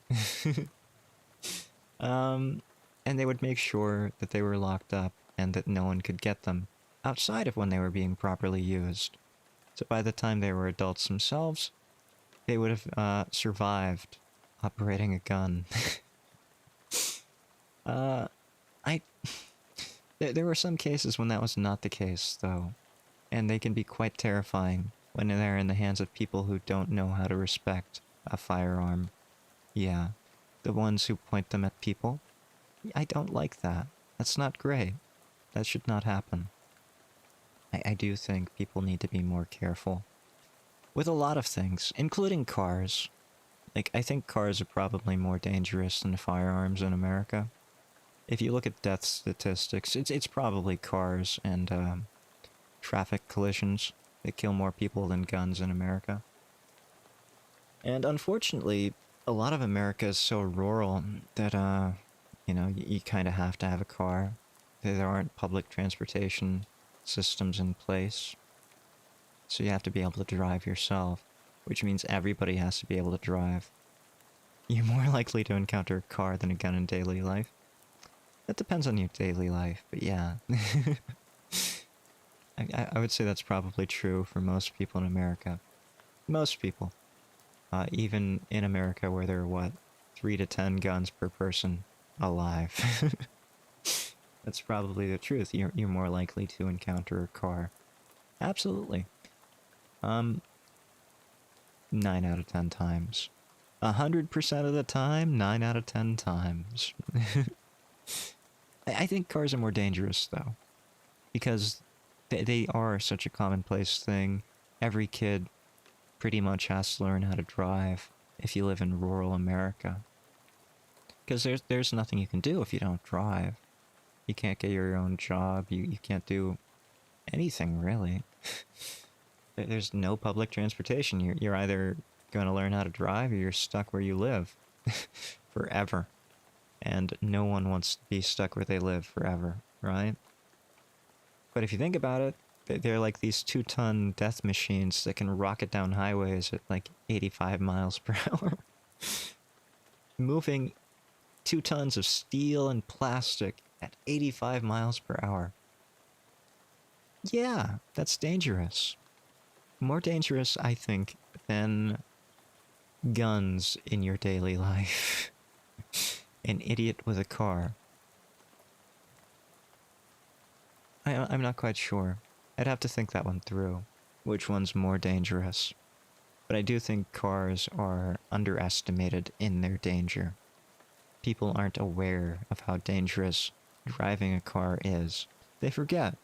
And they would make sure that they were locked up and that no one could get them outside of when they were being properly used. So by the time they were adults themselves, they would have survived operating a gun. There were some cases when that was not the case, though, and they can be quite terrifying when they're in the hands of people who don't know how to respect a firearm. Yeah, the ones who point them at people. I don't like that. That's not great. That should not happen. I do think people need to be more careful with a lot of things, including cars. Like, I think cars are probably more dangerous than firearms in America. if you look at death statistics, it's probably cars and traffic collisions that kill more people than guns in America. And unfortunately, a lot of America is so rural that, you know, you kind of have to have a car. There aren't public transportation systems in place. So you have to be able to drive yourself, which means everybody has to be able to drive. You're more likely to encounter a car than a gun in daily life. That depends on your daily life, but yeah. I would say that's probably true for most people in America. Most people. Even in America where there are, what, 3 to 10 guns per person alive. That's probably the truth. You're more likely to encounter a car. Absolutely. 9 out of 10 times. 100% of the time, 9 out of 10 times. I think cars are more dangerous, though. Because they are such a commonplace thing. Every kid pretty much has to learn how to drive if you live in rural America. Because there's nothing you can do if you don't drive. You can't get your own job, you can't do anything, really. There's no public transportation. You're either going to learn how to drive or you're stuck where you live. Forever. And no one wants to be stuck where they live forever, right? But if you think about it, they're like these 2-ton death machines that can rocket down highways at like 85 miles per hour. Moving 2 tons of steel and plastic at 85 miles per hour. Yeah, that's dangerous. More dangerous, I think, than guns in your daily life. An idiot with a car. I'm not quite sure. I'd have to think that one through. Which one's more dangerous? But I do think cars are underestimated in their danger. People aren't aware of how dangerous driving a car is. They forget,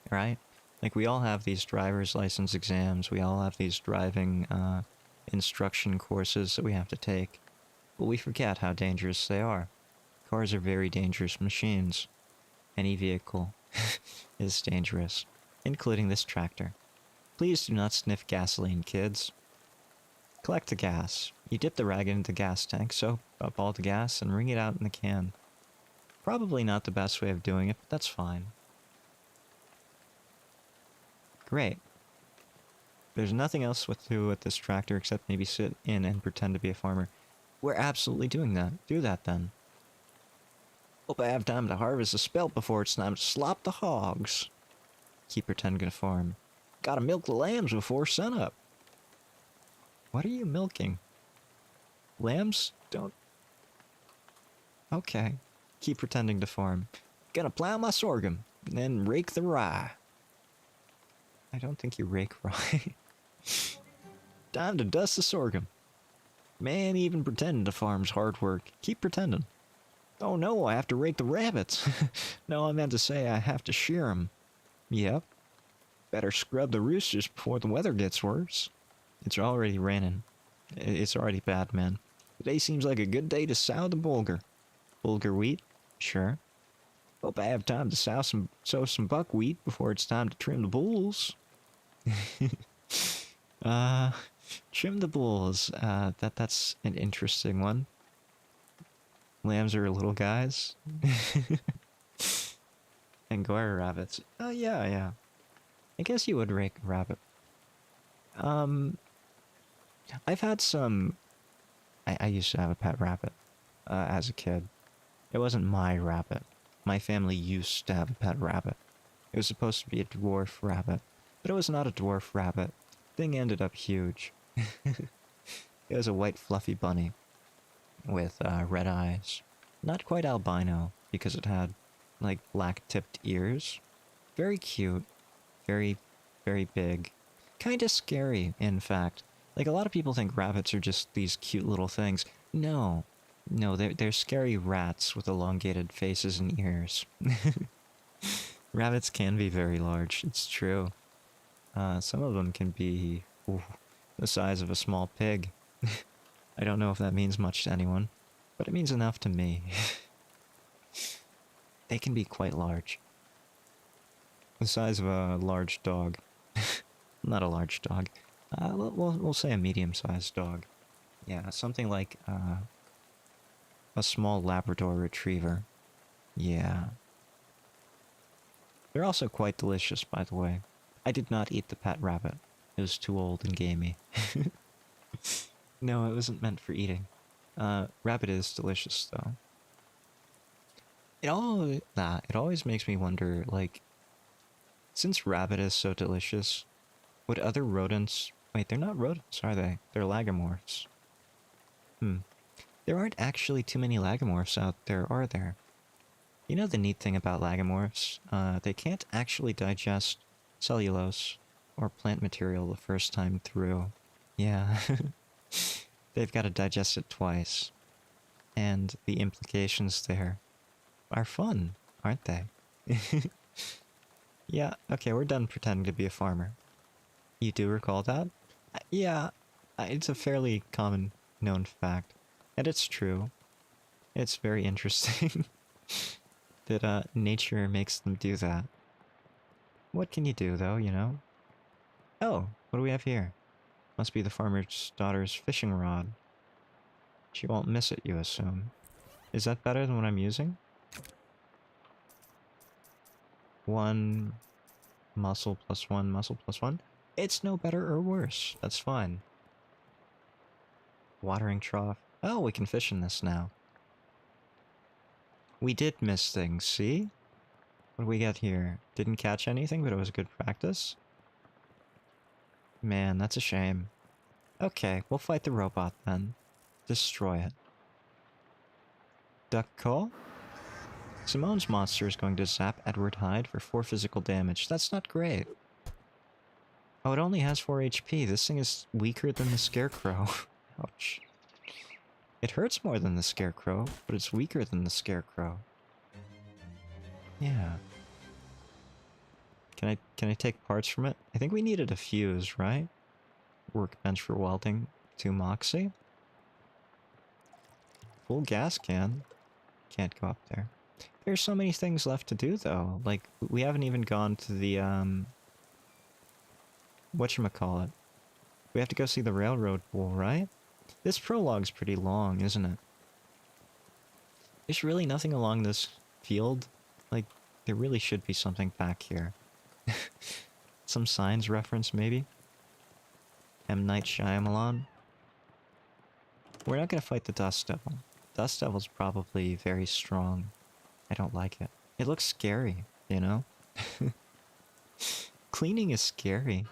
right? Like, we all have these driver's license exams, we all have these driving instruction courses that we have to take, but we forget how dangerous they are. Cars are very dangerous machines. Any vehicle is dangerous, including this tractor. Please do not sniff gasoline, kids. Collect the gas. You dip the rag into the gas tank, soak up all the gas, and wring it out in the can. Probably not the best way of doing it, but that's fine. Great. There's nothing else to do with this tractor except maybe sit in and pretend to be a farmer. We're absolutely doing that. Do that then. Hope I have time to harvest the spelt before it's time to slop the hogs. Keep pretending to farm. Gotta milk the lambs before sunup. What are you milking? Lambs don't... Okay. Keep pretending to farm. Gonna plow my sorghum, then rake the rye. I don't think you rake rye. Time to dust the sorghum. Man, even pretending to farm's hard work. Keep pretending. Oh no, I have to rake the rabbits. No, I meant to say I have to shear them. Yep. Better scrub the roosters before the weather gets worse. It's already raining. It's already bad, man. Today seems like a good day to sow the bulgur. Bulgur wheat? Sure. Hope I have time to sow some buckwheat before it's time to trim the bulls. Trim the bulls. That's an interesting one. Lambs are little guys. Angora rabbits. Oh, yeah. I guess you would rake a rabbit. I've had some... I used to have a pet rabbit as a kid. It wasn't my rabbit. My family used to have a pet rabbit. It was supposed to be a dwarf rabbit, but it was not a dwarf rabbit. Thing ended up huge. It was a white fluffy bunny with red eyes. Not quite albino, because it had, like, black-tipped ears. Very cute. Very, very big. Kinda scary, in fact. Like, a lot of people think rabbits are just these cute little things. No. No, they're scary rats with elongated faces and ears. Rabbits can be very large, it's true. Some of them can be the size of a small pig. I don't know if that means much to anyone, but it means enough to me. They can be quite large. The size of a large dog. Not a large dog. We'll say a medium-sized dog. Yeah, something like a small Labrador Retriever. Yeah. They're also quite delicious, by the way. I did not eat the pet rabbit. It was too old and gamey. No, it wasn't meant for eating. Rabbit is delicious, though. It always makes me wonder, like, since rabbit is so delicious, would other rodents... Wait, they're not rodents, are they? They're lagomorphs. There aren't actually too many lagomorphs out there, are there? You know the neat thing about lagomorphs? They can't actually digest cellulose or plant material the first time through. Yeah. They've got to digest it twice. And the implications there are fun, aren't they? Yeah, okay, we're done pretending to be a farmer. You do recall that? Yeah, it's a fairly common known fact. And it's true. It's very interesting that nature makes them do that. What can you do, though, you know? Oh, what do we have here? Must be the farmer's daughter's fishing rod. She won't miss it, you assume. Is that better than what I'm using? 1 muscle plus 1 muscle plus 1? It's no better or worse. That's fine. Watering trough. Oh, we can fish in this now. We did miss things, see? What do we got here? Didn't catch anything, but it was good practice? Man, that's a shame. Okay, we'll fight the robot then. Destroy it. Duck call? Simone's monster is going to zap Edward Hyde for 4 physical damage. That's not great. Oh, it only has 4 HP. This thing is weaker than the Scarecrow. Ouch. It hurts more than the Scarecrow, but it's weaker than the Scarecrow. Yeah. Can I take parts from it? I think we needed a fuse, right? Workbench for welding. 2 Moxie. Full gas can. Can't go up there. There's so many things left to do, though. Like, we haven't even gone to the, whatchamacallit. We have to go see the railroad pool, right? This prologue's pretty long, isn't it? There's really nothing along this field. Like, there really should be something back here. Some Signs reference, maybe? M. Night Shyamalan? We're not gonna fight the Dust Devil. Dust Devil's probably very strong. I don't like it. It looks scary, you know? Cleaning is scary.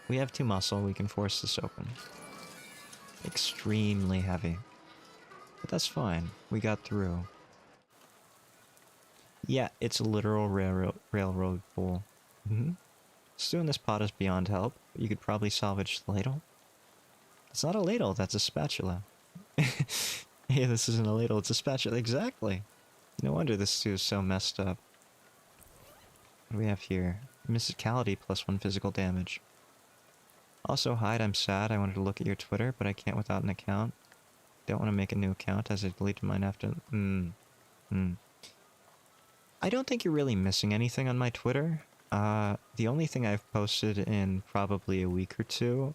We have 2 muscle, we can force this open. Extremely heavy. But that's fine. We got through. Yeah, it's a literal railroad pool. Stewing this pot is beyond help. You could probably salvage the ladle. It's not a ladle, that's a spatula. Hey, this isn't a ladle, it's a spatula. Exactly. No wonder this stew is so messed up. What do we have here? Mysticality plus 1 physical damage. Also, Hyde, I'm sad. I wanted to look at your Twitter, but I can't without an account. Don't want to make a new account as I deleted mine after... I don't think you're really missing anything on my Twitter. The only thing I've posted in probably a week or 2...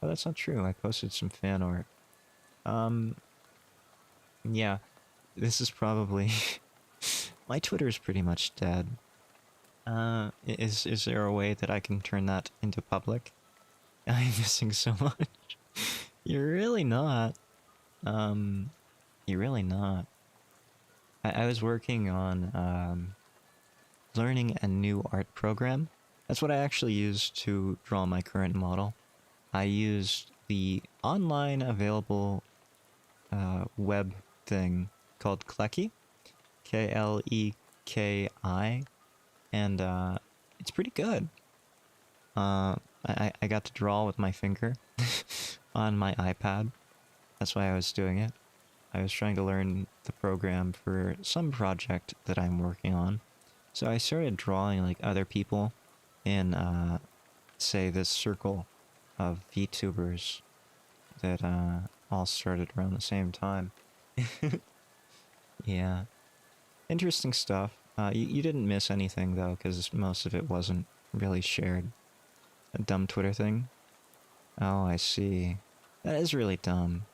Oh, that's not true. I posted some fan art. Yeah. This is probably... My Twitter is pretty much dead. Is there a way that I can turn that into public? I'm missing so much. You're really not. You're really not. I was working on, learning a new art program. That's what I actually used to draw my current model. I used the online available, web thing called Kleki. K-L-E-K-I. And, it's pretty good. I got to draw with my finger on my iPad. That's why I was doing it. I was trying to learn the program for some project that I'm working on. So I started drawing like other people in, say, this circle of VTubers that all started around the same time. Yeah. Interesting stuff. You didn't miss anything, though, because most of it wasn't really shared. A dumb Twitter thing? Oh, I see. That is really dumb.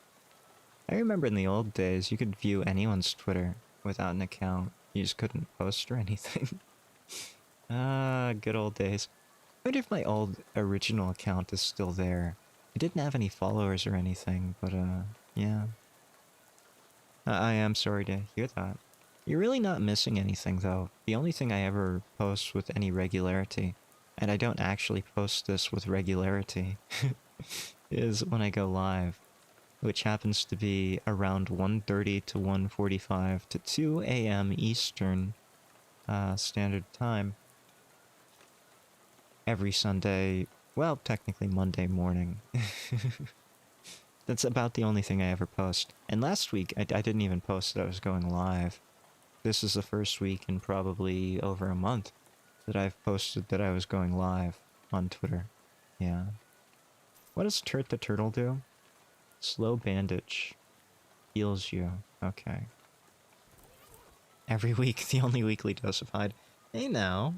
I remember in the old days, you could view anyone's Twitter without an account. You just couldn't post or anything. Ah, good old days. I wonder if my old original account is still there. I didn't have any followers or anything, but yeah. I am sorry to hear that. You're really not missing anything, though. The only thing I ever post with any regularity, and I don't actually post this with regularity, is when I go live, which happens to be around 1:30 to 1:45 to 2 a.m. Eastern Standard Time. Every Sunday, well, technically Monday morning. That's about the only thing I ever post. And last week, I didn't even post that I was going live. This is the first week in probably over a month that I've posted that I was going live on Twitter. Yeah. What does Turt the Turtle do? Slow bandage. Heals you. Okay. Every week, the only weekly dose of Hyde. Hey now.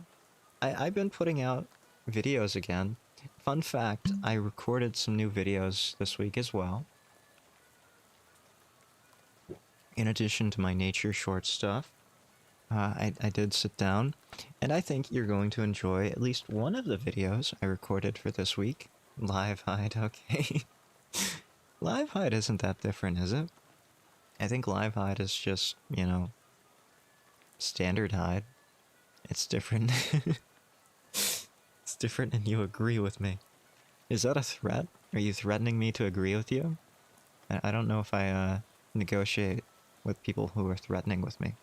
I've been putting out videos again. Fun fact, I recorded some new videos this week as well. In addition to my nature short stuff, I did sit down, and I think you're going to enjoy at least one of the videos I recorded for this week. Live Hyde, okay. Live Hyde isn't that different, is it? I think Live Hyde is just, you know, standard Hyde. It's different. It's different and you agree with me. Is that a threat? Are you threatening me to agree with you? I don't know if I negotiate with people who are threatening with me.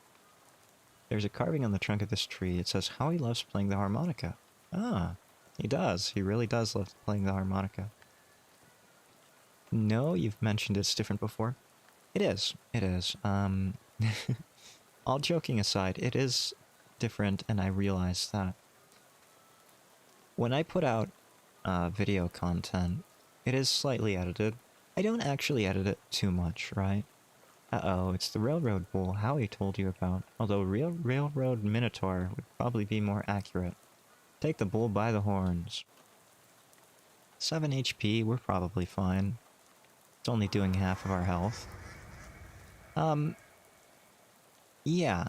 There's a carving on the trunk of this tree. It says how he loves playing the harmonica. Ah, he does. He really does love playing the harmonica. No, you've mentioned it's different before. It is. It is. All joking aside, it is different, and I realize that. When I put out video content, it is slightly edited. I don't actually edit it too much, right? Uh-oh, it's the railroad bull Howie told you about. Although railroad minotaur would probably be more accurate. Take the bull by the horns. 7 HP, we're probably fine. It's only doing half of our health. Yeah,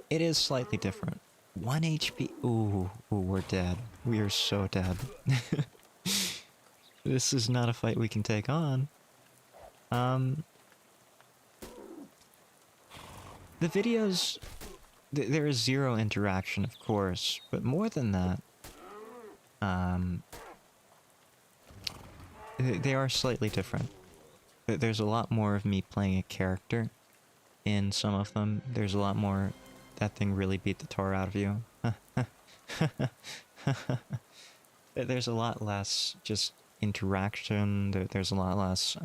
it is slightly different. 1 HP. Ooh, we're dead. We are so dead. This is not a fight we can take on. The videos, there is zero interaction, of course, but more than that, they are slightly different. There's a lot more of me playing a character in some of them. There's a lot more, that thing really beat the tar out of you. There's a lot less just interaction. There's a lot less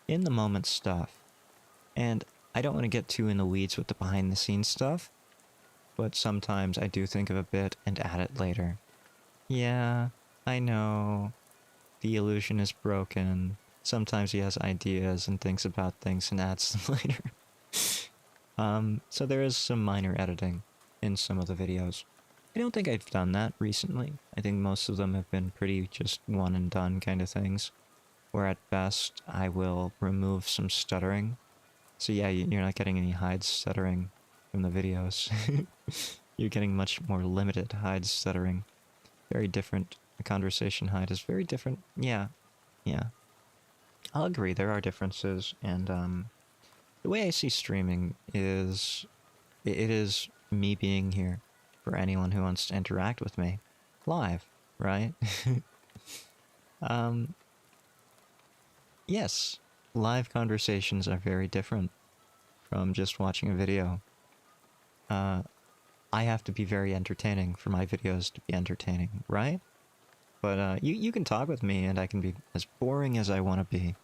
in the moment stuff. And I don't want to get too in the weeds with the behind the scenes stuff, but sometimes I do think of a bit and add it later. Yeah, I know. The illusion is broken. Sometimes he has ideas and thinks about things and adds them later. So there is some minor editing in some of the videos. I don't think I've done that recently. I think most of them have been pretty just one and done kind of things, where at best I will remove some stuttering. So yeah, you're not getting any Hyde stuttering from the videos. You're getting much more limited Hyde stuttering. Very different. The conversation Hyde is very different. Yeah. I'll agree, there are differences, and the way I see streaming is, it is me being here for anyone who wants to interact with me. Live, right? Yes, live conversations are very different from just watching a video. I have to be very entertaining for my videos to be entertaining, right? But you can talk with me and I can be as boring as I want to be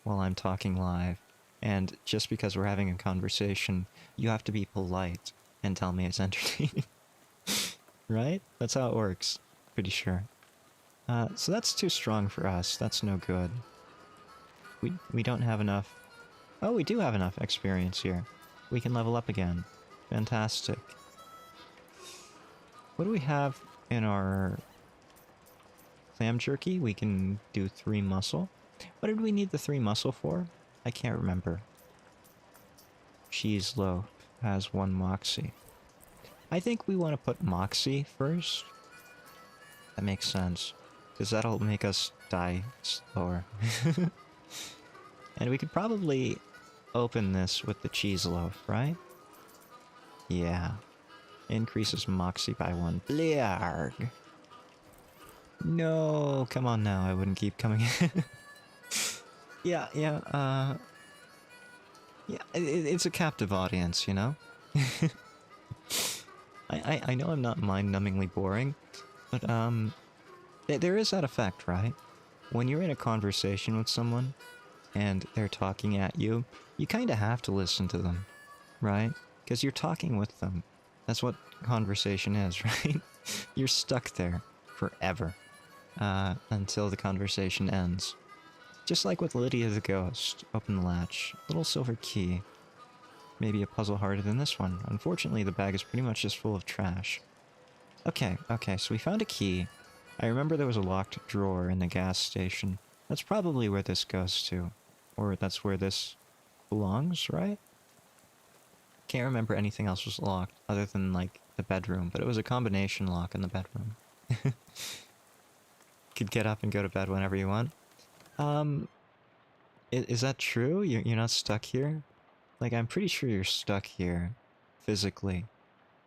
while I'm talking live. And just because we're having a conversation, you have to be polite and tell me it's entertaining. Right? That's how it works. Pretty sure. So that's too strong for us. That's no good. We don't have enough... Oh, we do have enough experience here. we can level up again. Fantastic. What do we have in our clam jerky? We can do 3 muscle. What did we need the 3 muscle for? I can't remember. Cheese loaf has 1 moxie. I think we want to put moxie first. That makes sense. Because that'll make us die slower. And we could probably open this with the cheese loaf, right? Yeah. Increases moxie by 1. Blarg. No, come on now, I wouldn't keep coming in. Yeah, it's a captive audience, you know? I know I'm not mind-numbingly boring, but, there is that effect, right? When you're in a conversation with someone, and they're talking at you, you kinda have to listen to them, right? Because you're talking with them. That's what conversation is, right? You're stuck there forever, until the conversation ends. Just like with Lydia the Ghost. Open the latch. Little silver key. Maybe a puzzle harder than this one. Unfortunately, the bag is pretty much just full of trash. Okay, so we found a key. I remember there was a locked drawer in the gas station. That's probably where this goes to. Or that's where this belongs, right? Can't remember anything else was locked, other than, like, the bedroom. But it was a combination lock in the bedroom. Could get up and go to bed whenever you want. Is that true? You're not stuck here? Like, I'm pretty sure you're stuck here. Physically.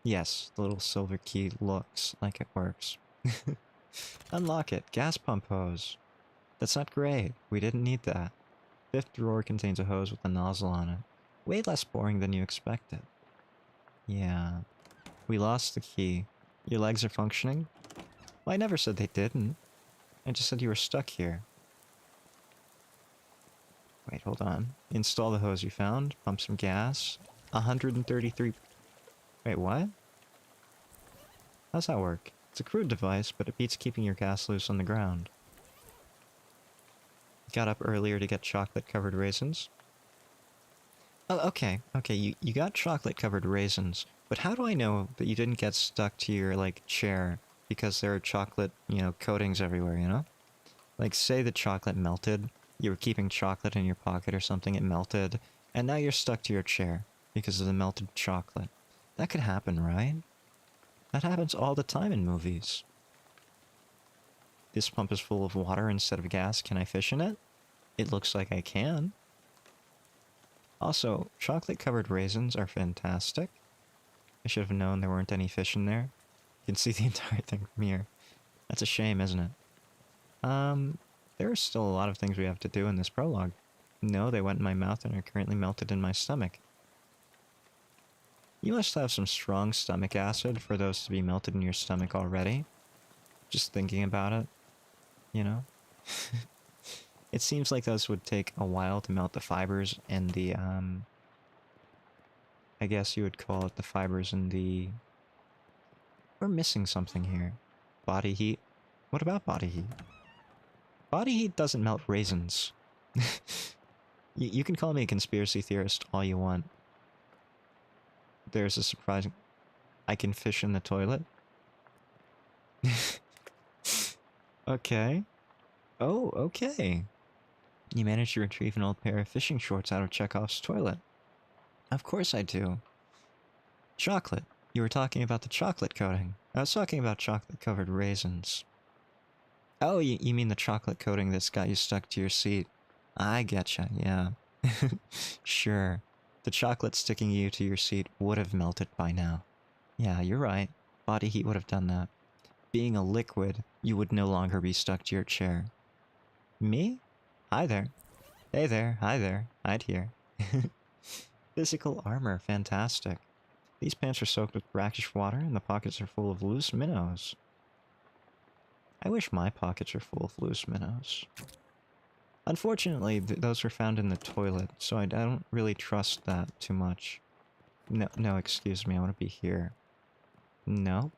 Yes, the little silver key looks like it works. Unlock it. Gas pump hose. That's not great. We didn't need that. 5th drawer contains a hose with a nozzle on it. Way less boring than you expected. Yeah. We lost the key. Your legs are functioning? Well, I never said they didn't. I just said you were stuck here. Wait, hold on. Install the hose you found. Pump some gas. 133... Wait, what? How's that work? It's a crude device, but it beats keeping your gas loose on the ground. Got up earlier to get chocolate-covered raisins. Oh, okay, you got chocolate-covered raisins, but how do I know that you didn't get stuck to your, like, chair because there are chocolate, you know, coatings everywhere, you know? Like, say the chocolate melted, you were keeping chocolate in your pocket or something, it melted, and now you're stuck to your chair because of the melted chocolate. That could happen, right? That happens all the time in movies. This pump is full of water instead of gas. Can I fish in it? It looks like I can. Also, chocolate-covered raisins are fantastic. I should have known there weren't any fish in there. You can see the entire thing from here. That's a shame, isn't it? There are still a lot of things we have to do in this prologue. No, they went in my mouth and are currently melted in my stomach. You must have some strong stomach acid for those to be melted in your stomach already. Just thinking about it, you know? It seems like those would take a while to melt the fibers and the, I guess you would call it the fibers in the... We're missing something here. Body heat? What about body heat? Body heat doesn't melt raisins. You can call me a conspiracy theorist all you want. There's a surprising... I can fish in the toilet? Okay. Oh, okay. You managed to retrieve an old pair of fishing shorts out of Chekhov's toilet. Of course I do. Chocolate. You were talking about the chocolate coating. I was talking about chocolate-covered raisins. Oh, you mean the chocolate coating that's got you stuck to your seat. I getcha, yeah. Sure. The chocolate sticking you to your seat would have melted by now. Yeah, you're right. Body heat would have done that. Being a liquid, you would no longer be stuck to your chair. Me? Hi there. Hey there, hi there, I'd here. Physical armor, fantastic. These pants are soaked with brackish water and the pockets are full of loose minnows. I wish my pockets were full of loose minnows. Unfortunately, those were found in the toilet, so I don't really trust that too much. No, excuse me, I want to be here. No.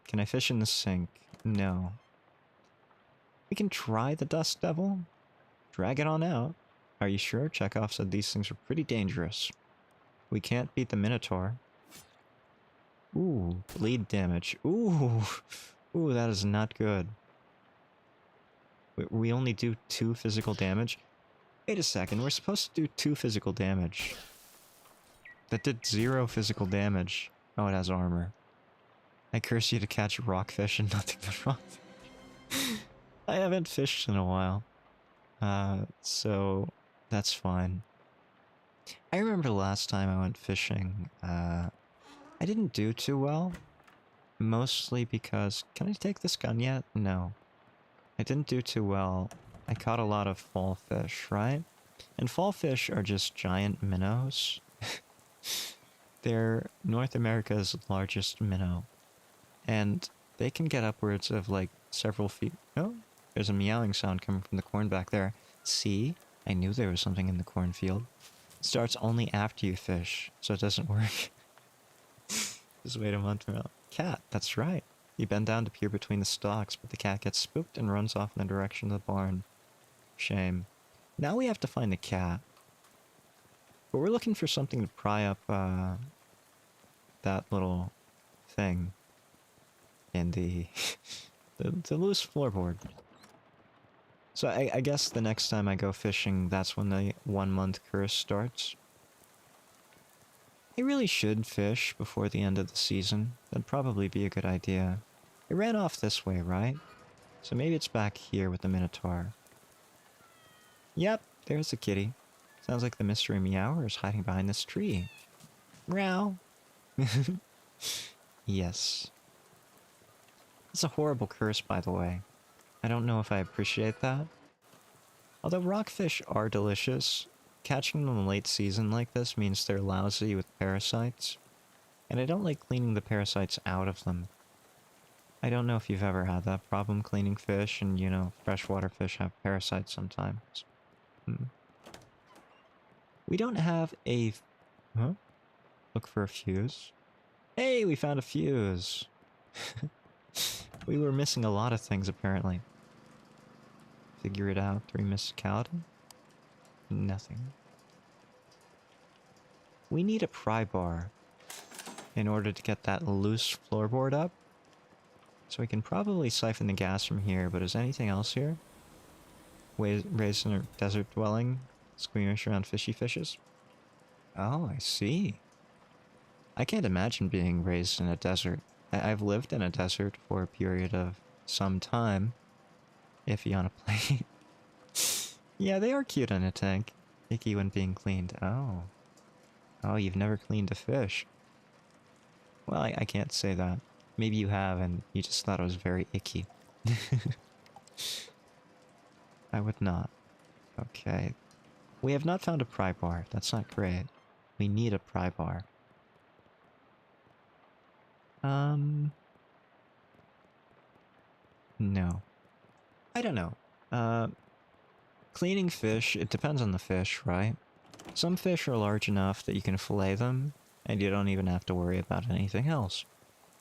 Can I fish in the sink? No. We can try the Dust Devil? Drag it on out. Are you sure? Chekhov said these things were pretty dangerous. We can't beat the Minotaur. Ooh, bleed damage. Ooh, ooh, that is not good. We only do 2 physical damage? Wait a second, we're supposed to do 2 physical damage. That did 0 physical damage. Oh, it has armor. I curse you to catch rockfish and nothing but rockfish. I haven't fished in a while. So that's fine. I remember the last time I went fishing, I didn't do too well. Mostly because... Can I take this gun yet? No. I didn't do too well. I caught a lot of fall fish, right? And fall fish are just giant minnows. They're North America's largest minnow. And they can get upwards of like several feet. Oh, there's a meowing sound coming from the corn back there. See? I knew there was something in the cornfield. It starts only after you fish, so it doesn't work. Just wait a month from now. Cat, that's right. You bend down to peer between the stalks, but the cat gets spooked and runs off in the direction of the barn. Shame. Now we have to find the cat. But we're looking for something to pry up, that little thing in the, the loose floorboard. So I guess the next time I go fishing, that's when the 1 month curse starts. I really should fish before the end of the season. That'd probably be a good idea. It ran off this way, right? So maybe it's back here with the Minotaur. Yep, there's the kitty. Sounds like the mystery meower is hiding behind this tree. Meow. Yes. It's a horrible curse, by the way. I don't know if I appreciate that. Although rockfish are delicious, catching them in late season like this means they're lousy with parasites. And I don't like cleaning the parasites out of them. I don't know if you've ever had that problem cleaning fish, and you know, freshwater fish have parasites sometimes. We don't have a... Huh? Look for a fuse. Hey, we found a fuse! We were missing a lot of things, apparently. Figure it out. 3 mysticality? Nothing. We need a pry bar in order to get that loose floorboard up. So we can probably siphon the gas from here, but is anything else here? Raised in a desert dwelling, squeamish around fishy fishes? Oh, I see. I can't imagine being raised in a desert. I've lived in a desert for a period of some time. Iffy on a plate. Yeah, they are cute in a tank. Icky when being cleaned. Oh. Oh, you've never cleaned a fish. Well, I can't say that. Maybe you have and you just thought it was very icky. I would not. Okay. We have not found a pry bar. That's not great. We need a pry bar. No. I don't know. Cleaning fish, it depends on the fish, right? Some fish are large enough that you can fillet them, and you don't even have to worry about anything else.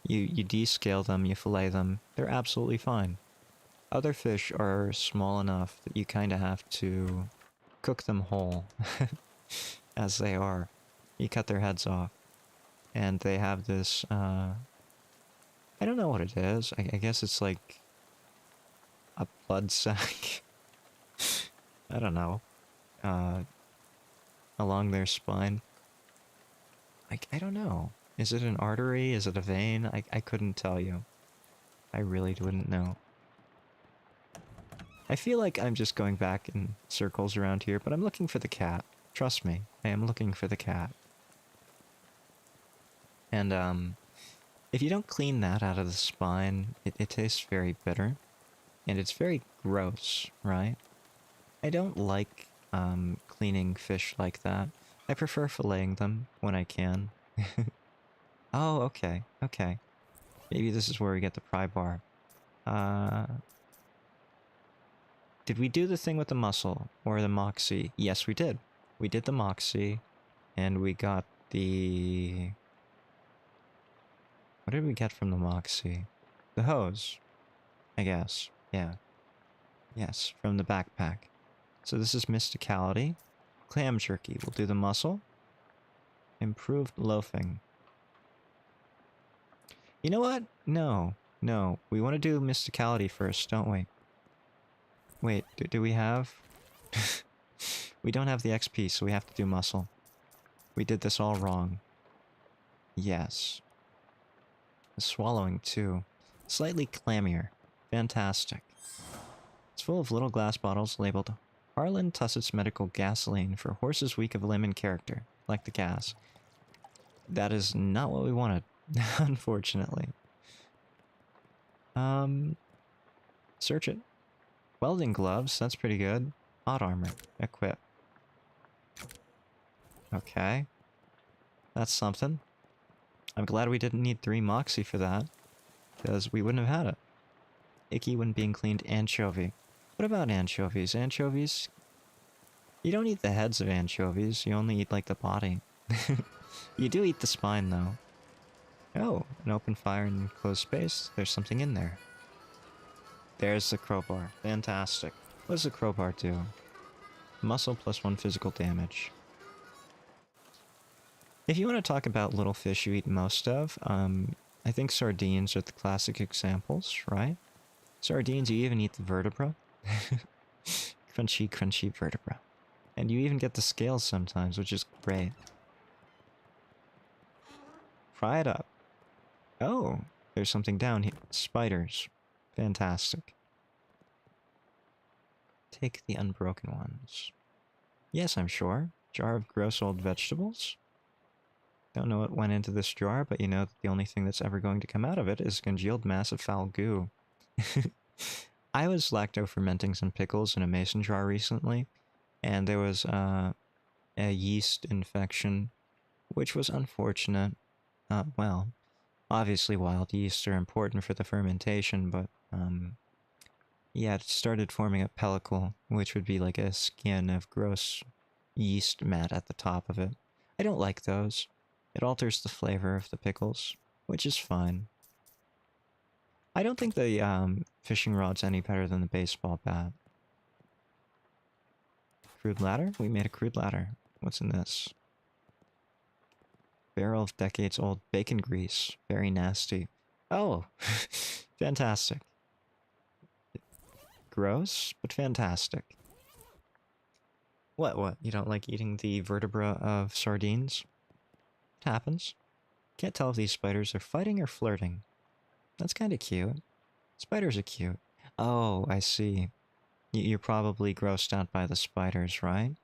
You descale them, you fillet them, they're absolutely fine. Other fish are small enough that you kind of have to cook them whole, as they are. You cut their heads off, and they have this, I don't know what it is. I guess it's like a blood sac. I don't know. Along their spine. I don't know. Is it an artery? Is it a vein? I couldn't tell you. I really wouldn't know. I feel like I'm just going back in circles around here, but I'm looking for the cat. Trust me, I am looking for the cat. And, if you don't clean that out of the spine, it tastes very bitter. And it's very gross, right? I don't like, cleaning fish like that. I prefer filleting them when I can. Oh, okay, okay. Maybe this is where we get the pry bar. Did we do the thing with the muscle? Or the moxie? Yes, we did. We did the moxie. And we got the... What did we get from the moxie? The hose. I guess. Yeah. Yes, from the backpack. So this is mysticality. Clam jerky. We'll do the muscle. Improved loafing. You know what? No. No. We want to do mysticality first, don't we? Wait, do we have... We don't have the XP, so we have to do muscle. We did this all wrong. Yes. The swallowing, too. Slightly clammier. Fantastic. It's full of little glass bottles labeled Harlan Tussett's Medical Gasoline for horses weak of limb and character. Like the gas. That is not what we wanted, unfortunately. Search it. Welding gloves, that's pretty good. Hot armor. Equip. Okay. That's something. I'm glad we didn't need 3 moxie for that, because we wouldn't have had it. Icky when being cleaned anchovy. What about anchovies? Anchovies? You don't eat the heads of anchovies, you only eat like the body. You do eat the spine though. Oh, an open fire in enclosed space. There's something in there. There's the crowbar. Fantastic. What does the crowbar do? Muscle plus 1 physical damage. If you want to talk about little fish you eat most of, I think sardines are the classic examples, right? Sardines, you even eat the vertebra. Crunchy, crunchy vertebra. And you even get the scales sometimes, which is great. Fry it up. Oh, there's something down here. Spiders. Fantastic. Take the unbroken ones. Yes, I'm sure. Jar of gross old vegetables? Don't know what went into this jar, but you know that the only thing that's ever going to come out of it is congealed mass of foul goo. I was lacto-fermenting some pickles in a mason jar recently, and there was a yeast infection, which was unfortunate. Well, obviously wild yeasts are important for the fermentation, but yeah, it started forming a pellicle, which would be like a skin of gross yeast mat at the top of it. I don't like those. It alters the flavor of the pickles, which is fine. I don't think the fishing rod's any better than the baseball bat. Crude ladder? We made a crude ladder. What's in this? Barrel of decades old bacon grease. Very nasty. Oh! Fantastic. Gross, but fantastic. What? You don't like eating the vertebra of sardines? It happens. Can't tell if these spiders are fighting or flirting. That's kind of cute. Spiders are cute. Oh, I see. You're probably grossed out by the spiders, right?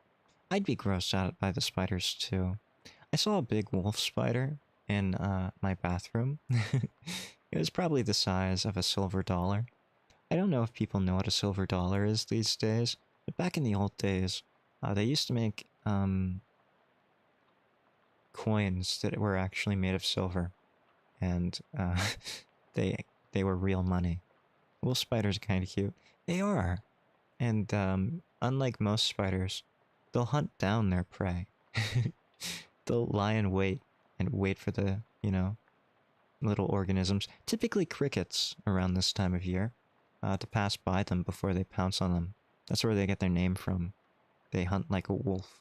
I'd be grossed out by the spiders too. I saw a big wolf spider in my bathroom. It was probably the size of a silver dollar. I don't know if people know what a silver dollar is these days, but back in the old days, they used to make coins that were actually made of silver, and they were real money. Wolf spiders are kind of cute. They are, and unlike most spiders, they'll hunt down their prey. They'll lie in wait and wait for the, you know, little organisms, typically crickets around this time of year, to pass by them before they pounce on them. That's where they get their name from. They hunt like a wolf.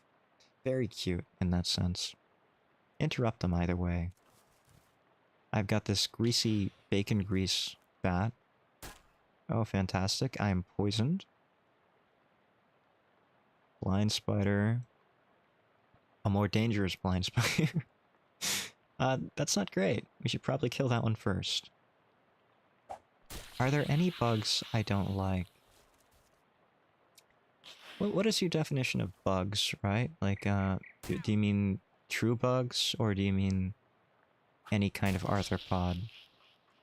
Very cute in that sense. Interrupt them either way. I've got this greasy bacon grease bat. Oh, fantastic. I am poisoned. Blind spider. A more dangerous blind spider. That's not great. We should probably kill that one first. Are there any bugs I don't like? What is your definition of bugs, right? Like, do you mean true bugs, or do you mean any kind of arthropod?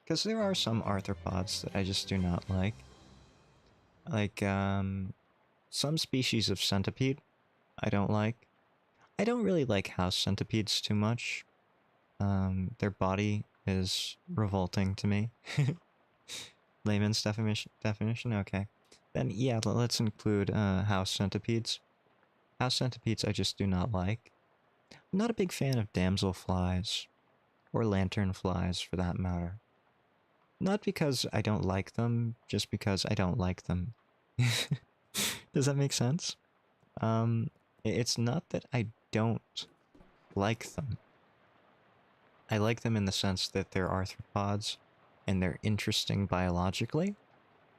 Because there are some arthropods that I just do not like. Like, some species of centipede I don't like. I don't really like house centipedes too much. Their body is revolting to me. Layman's definition? Okay. Then, yeah, let's include house centipedes. House centipedes I just do not like. I'm not a big fan of damselflies, or lanternflies for that matter. Not because I don't like them, just because I don't like them. Does that make sense? It's not that I don't like them. I like them in the sense that they're arthropods and they're interesting biologically.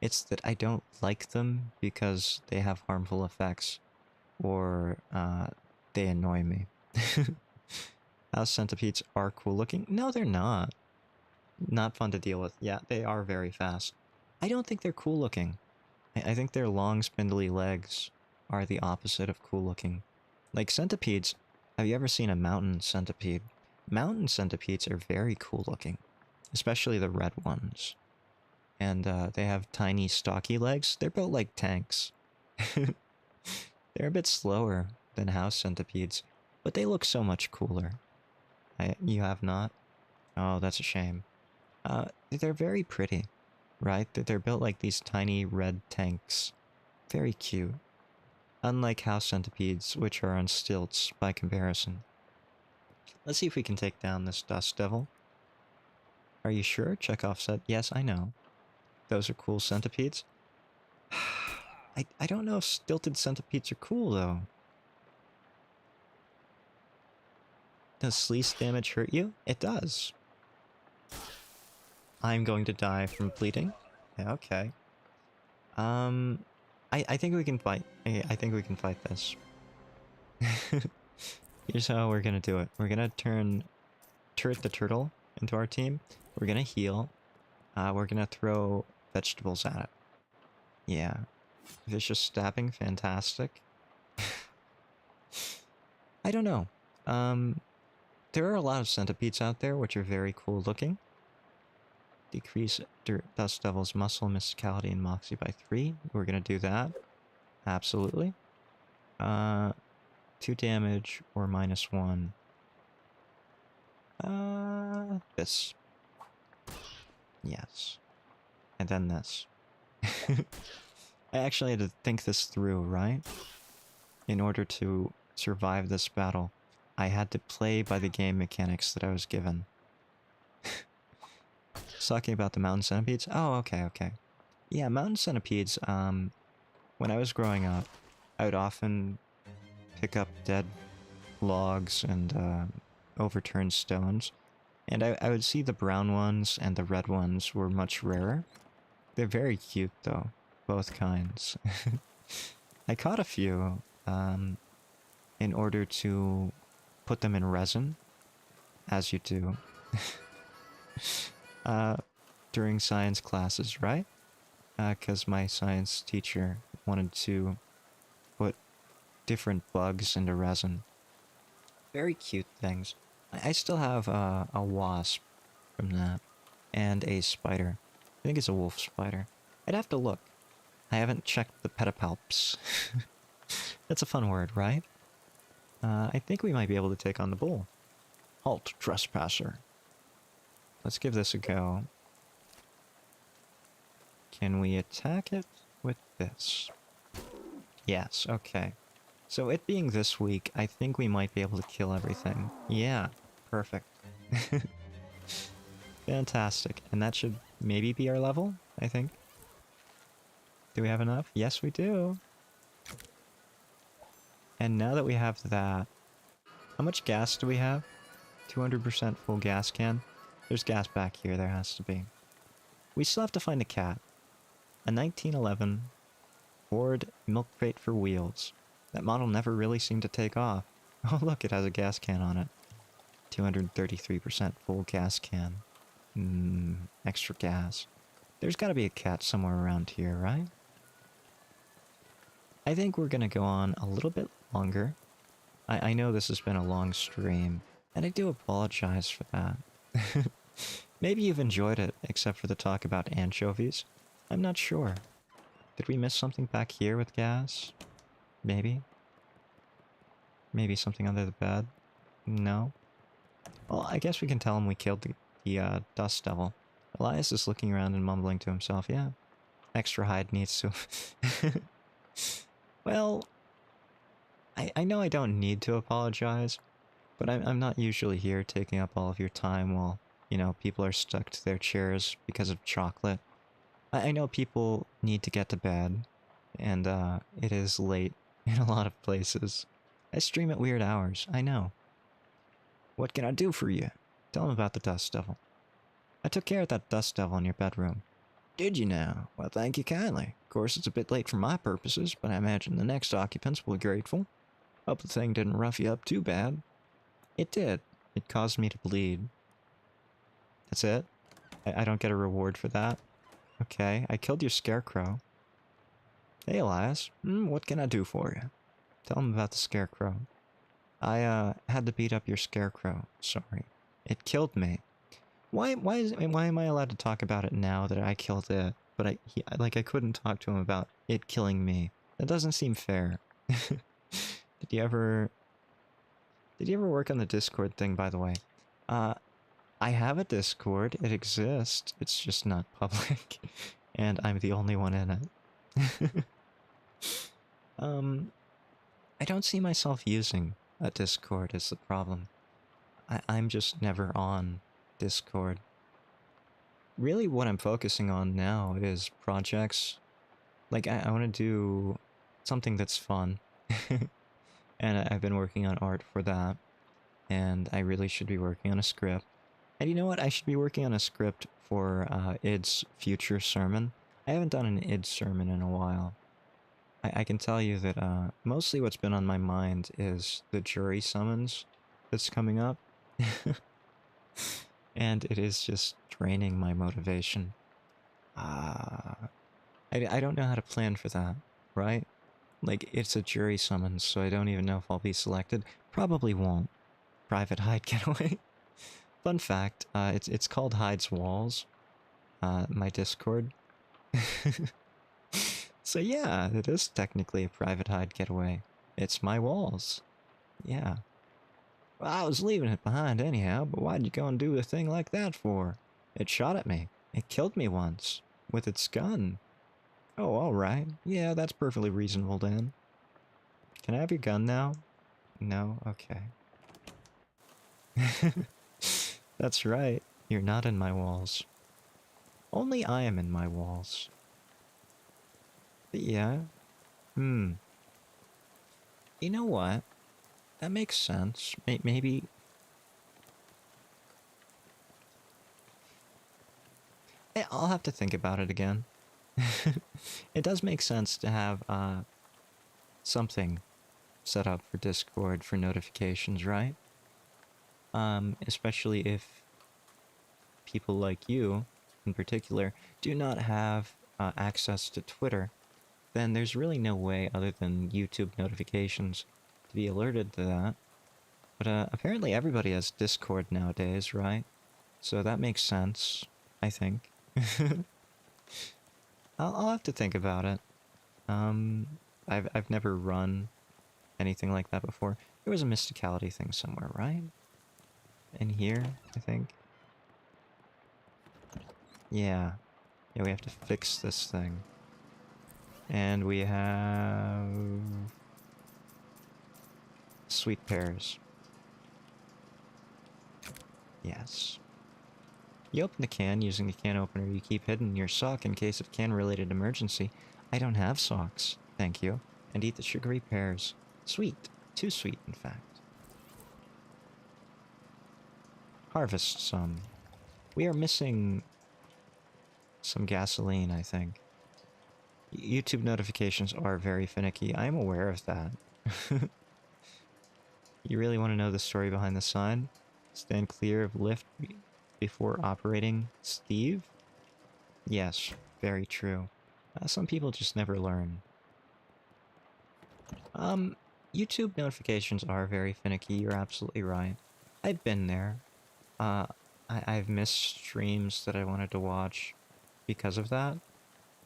It's that I don't like them because they have harmful effects or they annoy me. House centipedes are cool looking. No, they're not. Not fun to deal with. Yeah, they are very fast. I don't think they're cool looking. I think their long, spindly legs are the opposite of cool looking. Like centipedes, have you ever seen a mountain centipede? Mountain centipedes are very cool looking, especially the red ones. And they have tiny, stocky legs. They're built like tanks. They're a bit slower than house centipedes, but they look so much cooler. You have not? Oh, that's a shame. They're very pretty, right? They're built like these tiny red tanks. Very cute. Unlike house centipedes, which are on stilts by comparison. Let's see if we can take down this dust devil. Are you sure? Chekhov said, yes, I know. Those are cool centipedes. I don't know if stilted centipedes are cool, though. Does sleaze damage hurt you? It does. I'm going to die from bleeding. Yeah, okay. I think we can fight. I think we can fight this. Here's how we're gonna do it. We're gonna turn Turret the Turtle into our team. We're gonna heal. We're gonna throw vegetables at it. Yeah. Vicious stabbing, fantastic. I don't know. There are a lot of centipedes out there which are very cool looking. Decrease Dust Devil's muscle, mysticality, and moxie by 3. We're gonna do that. Absolutely. 2 damage or -1. This. Yes. And then this. I actually had to think this through, right? In order to survive this battle, I had to play by the game mechanics that I was given. Talking about the mountain centipedes? Oh, okay. Yeah, mountain centipedes, when I was growing up, I would often pick up dead logs and overturned stones, and I would see the brown ones and the red ones were much rarer. They're very cute, though, both kinds. I caught a few, in order to put them in resin, as you do. During science classes, right? Because my science teacher wanted to put different bugs into resin. Very cute things. I still have a wasp from that, and a spider. I think it's a wolf spider. I'd have to look. I haven't checked the pedipalps. That's a fun word, right? I think we might be able to take on the bull. Halt, trespasser. Let's give this a go. Can we attack it with this? Yes, okay. So it being this week, I think we might be able to kill everything. Yeah, perfect. Fantastic. And that should maybe be our level, I think. Do we have enough? Yes, we do. And now that we have that, how much gas do we have? 200% full gas can. There's gas back here, there has to be. We still have to find a cat. A 1911 Ford milk crate for wheels. That model never really seemed to take off. Oh look, it has a gas can on it. 233% full gas can. Extra gas. There's gotta be a cat somewhere around here, right? I think we're gonna go on a little bit longer. I know this has been a long stream, and I do apologize for that. Maybe you've enjoyed it, except for the talk about anchovies. I'm not sure. Did we miss something back here with gas? Maybe? Maybe something under the bed? No? Well, I guess we can tell him we killed the dust devil. Elias is looking around and mumbling to himself, yeah. Extra hide needs to... Well... I know I don't need to apologize, but I'm not usually here taking up all of your time while, you know, people are stuck to their chairs because of chocolate. I know people need to get to bed, and it is late in a lot of places. I stream at weird hours, I know. What can I do for you? Tell him about the dust devil. I took care of that dust devil in your bedroom. Did you now? Well, thank you kindly. Of course, it's a bit late for my purposes, but I imagine the next occupants will be grateful. Hope the thing didn't rough you up too bad. It did. It caused me to bleed. That's it? I don't get a reward for that? Okay, I killed your scarecrow. Hey, Elias. What can I do for you? Tell him about the scarecrow. I had to beat up your scarecrow. Sorry. It killed me. Why am I allowed to talk about it now that I killed it, but I couldn't talk to him about it killing me? That doesn't seem fair. Did you ever work on the Discord thing, by the way? I have a Discord. It exists. It's just not public. And I'm the only one in it. I don't see myself using a Discord is the problem. I'm just never on Discord. Really what I'm focusing on now is projects. Like, I want to do something that's fun. And I've been working on art for that. And I really should be working on a script. And you know what? I should be working on a script for id's future sermon. I haven't done an id sermon in a while. I can tell you that mostly what's been on my mind is the jury summons that's coming up. And it is just draining my motivation. I don't know how to plan for that, right? Like, it's a jury summons, so I don't even know if I'll be selected. Probably won't. Private Hyde getaway. Fun fact, it's called Hyde's Walls. My Discord. So yeah, it is technically a Private Hyde getaway. It's my walls. Yeah. Well, I was leaving it behind anyhow, but why'd you go and do a thing like that for? It shot at me. It killed me once. With its gun. Oh, alright. Yeah, that's perfectly reasonable, Dan. Can I have your gun now? No? Okay. That's right. You're not in my walls. Only I am in my walls. But yeah. You know what? That makes sense. Maybe... I'll have to think about it again. It does make sense to have something set up for Discord for notifications, right? Especially if people like you, in particular, do not have access to Twitter, then there's really no way other than YouTube notifications to be alerted to that. But apparently everybody has Discord nowadays, right? So that makes sense, I think. I'll have to think about it. I've never run anything like that before. There was a mysticality thing somewhere, right? In here, I think. Yeah. Yeah, we have to fix this thing. And we have... sweet pears. Yes. You open the can using the can opener you keep hidden in your sock in case of can-related emergency. I don't have socks, thank you. And eat the sugary pears. Sweet. Too sweet, in fact. Harvest some. We are missing some gasoline, I think. YouTube notifications are very finicky. I am aware of that. You really want to know the story behind the sign? Stand clear of lift before operating, Steve? Yes, very true. Some people just never learn. YouTube notifications are very finicky, you're absolutely right. I've been there. I've missed streams that I wanted to watch because of that.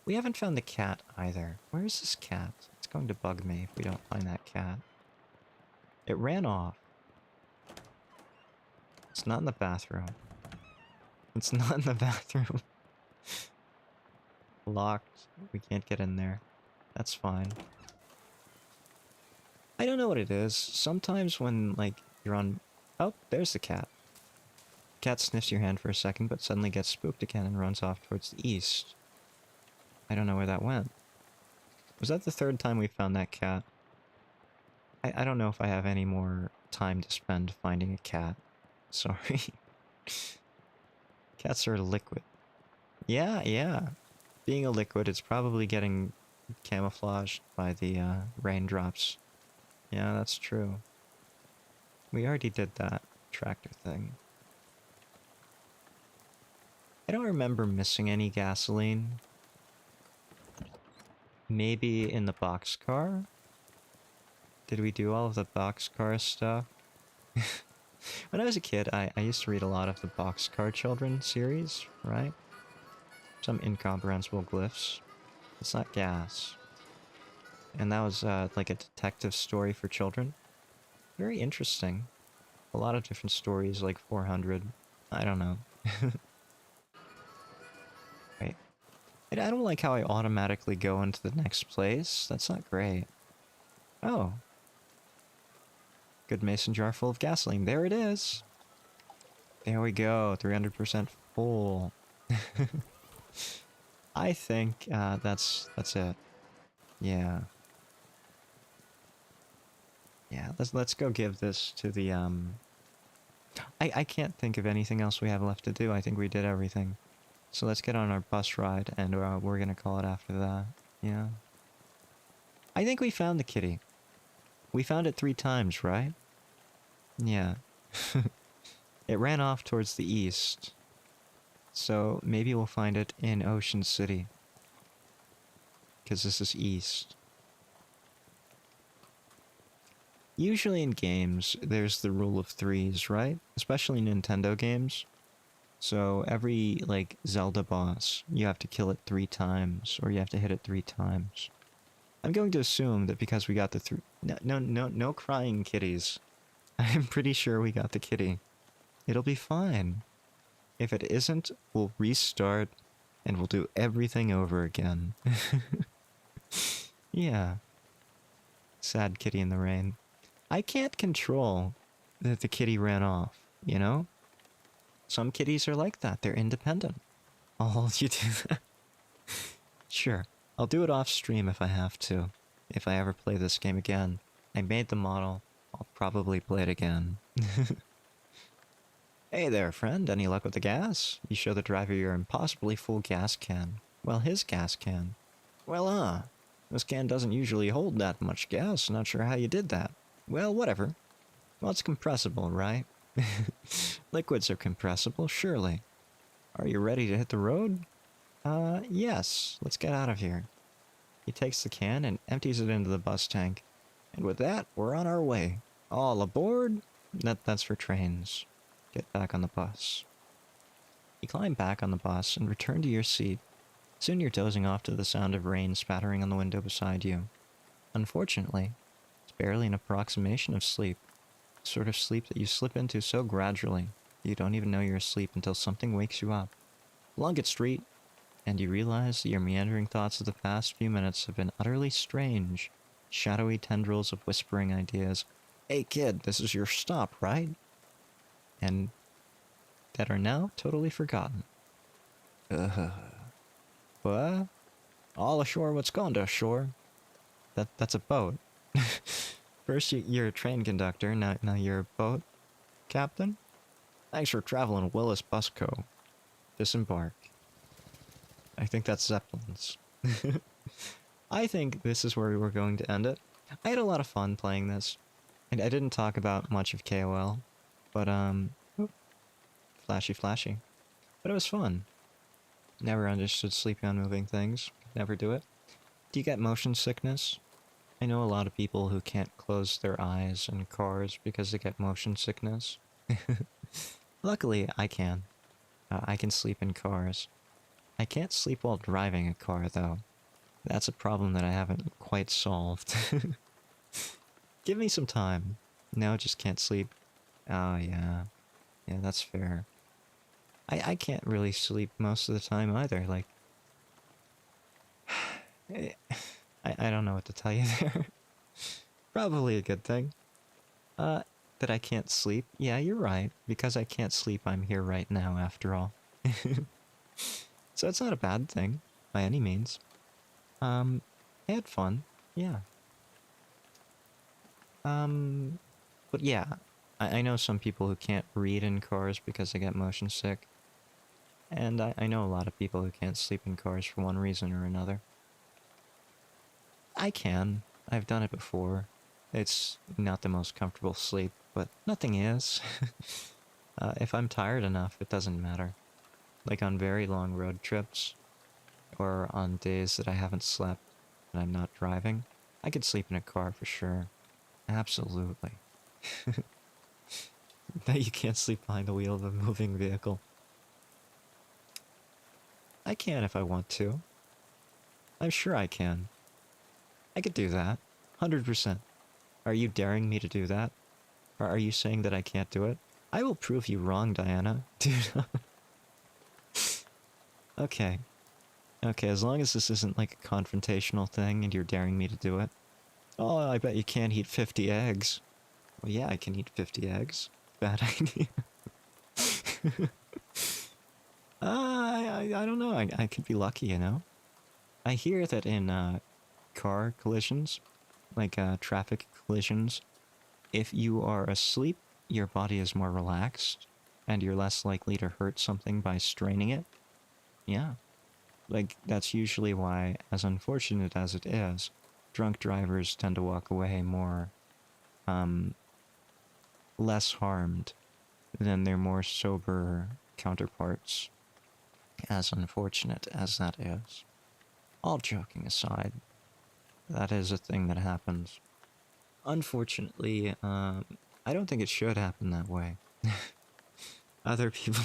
We haven't found the cat either. Where is this cat? It's going to bug me if we don't find that cat. It ran off. It's not in the bathroom. It's not in the bathroom. Locked. We can't get in there. That's fine. I don't know what it is. Sometimes when, like, you're on... Oh, there's the cat. Cat sniffs your hand for a second, but suddenly gets spooked again and runs off towards the east. I don't know where that went. Was that the third time we found that cat? I don't know if I have any more time to spend finding a cat. Sorry. Cats are liquid. Yeah, yeah. Being a liquid, it's probably getting camouflaged by the raindrops. Yeah, that's true. We already did that tractor thing. I don't remember missing any gasoline. Maybe in the boxcar? Did we do all of the boxcar stuff? When I was a kid, I used to read a lot of the Boxcar Children series, right? Some incomprehensible glyphs. It's not gas. And that was like a detective story for children. Very interesting. A lot of different stories, like 400. I don't know. Wait. I don't like how I automatically go into the next place. That's not great. Oh. Good mason jar full of gasoline. There it is. There we go. 300% full. I think that's it. Yeah. Yeah, let's go give this to the I can't think of anything else we have left to do. I think we did everything. So let's get on our bus ride and we're gonna call it after that. Yeah. I think we found the kitty. We found it 3 times, right? Yeah. It ran off towards the east. So maybe we'll find it in Ocean City. Because this is east. Usually in games, there's the rule of 3s, right? Especially Nintendo games. So every, like, Zelda boss, you have to kill it 3 times, or you have to hit it 3 times. I'm going to assume that because we got the no crying kitties. I'm pretty sure we got the kitty. It'll be fine. If it isn't, we'll restart, and we'll do everything over again. Yeah. Sad kitty in the rain. I can't control that the kitty ran off, you know? Some kitties are like that. They're independent. I'll hold you to that. Sure. I'll do it off stream if I have to. If I ever play this game again. I made the model. I'll probably play it again. Hey there, friend. Any luck with the gas? You show the driver your impossibly full gas can. Well, his gas can. Well, this can doesn't usually hold that much gas. Not sure how you did that. Well, whatever. Well, it's compressible, right? Liquids are compressible, surely. Are you ready to hit the road? Yes. Let's get out of here. He takes the can and empties it into the bus tank. And with that, we're on our way. All aboard? That's for trains. Get back on the bus. You climb back on the bus and return to your seat. Soon you're dozing off to the sound of rain spattering on the window beside you. Unfortunately, it's barely an approximation of sleep. The sort of sleep that you slip into so gradually that you don't even know you're asleep until something wakes you up. Along street, and you realize that your meandering thoughts of the past few minutes have been utterly strange, shadowy tendrils of whispering ideas. Hey kid, this is your stop, right? And that are now totally forgotten. What? All ashore what's gone to ashore? That's a boat. First you're a train conductor, now you're a boat captain? Thanks for traveling Willis Bus Co. Disembark. I think that's Zeppelin's. I think this is where we were going to end it. I had a lot of fun playing this. And I didn't talk about much of KOL. But, flashy. But it was fun. Never understood sleeping on moving things. Never do it. Do you get motion sickness? I know a lot of people who can't close their eyes in cars because they get motion sickness. Luckily, I can. I can sleep in cars. I can't sleep while driving a car, though. That's a problem that I haven't quite solved. Give me some time. No, just can't sleep. Oh, yeah. Yeah, that's fair. I can't really sleep most of the time either, like... I don't know what to tell you there. Probably a good thing. That I can't sleep. Yeah, you're right. Because I can't sleep, I'm here right now, after all. So it's not a bad thing, by any means. I had fun. Yeah. But yeah. I know some people who can't read in cars because they get motion sick. And I know a lot of people who can't sleep in cars for one reason or another. I can. I've done it before. It's not the most comfortable sleep, but nothing is. If I'm tired enough, it doesn't matter. Like on very long road trips, or on days that I haven't slept and I'm not driving, I could sleep in a car for sure. Absolutely. That you can't sleep behind the wheel of a moving vehicle. I can if I want to. I'm sure I can. I could do that. 100%. Are you daring me to do that? Or are you saying that I can't do it? I will prove you wrong, Diana. Dude. Okay. Okay, as long as this isn't like a confrontational thing and you're daring me to do it. Oh, I bet you can't eat 50 eggs. Well, yeah, I can eat 50 eggs. Bad idea. I don't know. I could be lucky, you know? I hear that in car collisions, like traffic collisions, if you are asleep, your body is more relaxed, and you're less likely to hurt something by straining it. Yeah. Like, that's usually why, as unfortunate as it is, drunk drivers tend to walk away more, less harmed than their more sober counterparts, as unfortunate as that is. All joking aside, that is a thing that happens. Unfortunately, I don't think it should happen that way. Other people...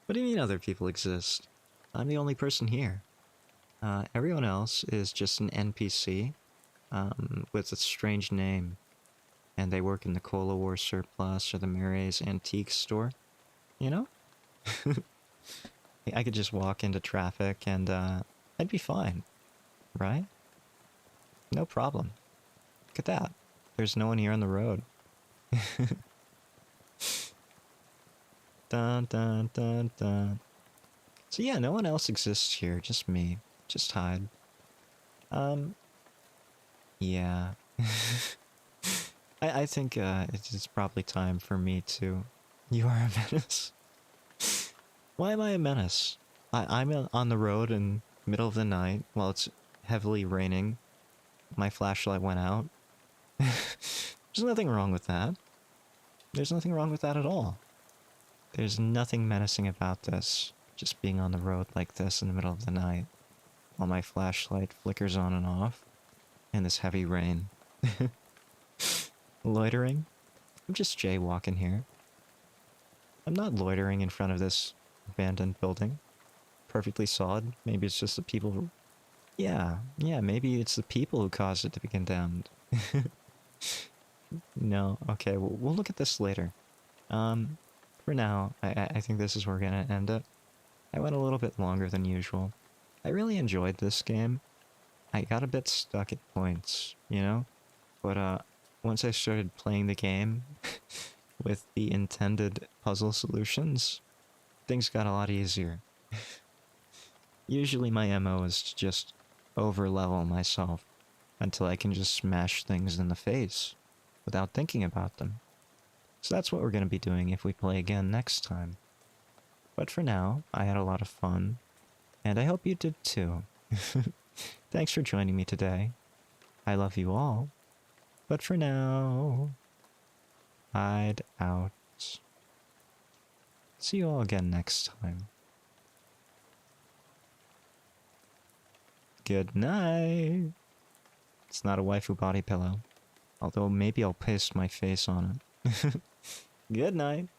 What do you mean other people exist? I'm the only person here. Everyone else is just an NPC, with a strange name. And they work in the Cola War Surplus or the Mary's Antique Store. You know? I could just walk into traffic and, I'd be fine. Right? No problem. Look at that. There's no one here on the road. Dun dun dun dun. So yeah, no one else exists here, just me. Just Hyde. Yeah. I think, it's probably time for me to... You are a menace. Why am I a menace? I'm on the road in the middle of the night while it's heavily raining. My flashlight went out. There's nothing wrong with that. There's nothing wrong with that at all. There's nothing menacing about this. Just being on the road like this in the middle of the night while my flashlight flickers on and off in this heavy rain. Loitering? I'm just jaywalking here. I'm not loitering in front of this abandoned building. Perfectly solid. Maybe it's just the people who... Yeah, maybe it's the people who caused it to be condemned. No, okay, we'll look at this later. For now, I think this is where we're gonna end it. I went a little bit longer than usual. I really enjoyed this game. I got a bit stuck at points, you know? But, once I started playing the game with the intended puzzle solutions, things got a lot easier. Usually my MO is to just over-level myself until I can just smash things in the face without thinking about them. So that's what we're going to be doing if we play again next time. But for now, I had a lot of fun, and I hope you did too. Thanks for joining me today. I love you all. But for now, Hyde out. See you all again next time. Good night. It's not a waifu body pillow. Although maybe I'll paste my face on it. Good night.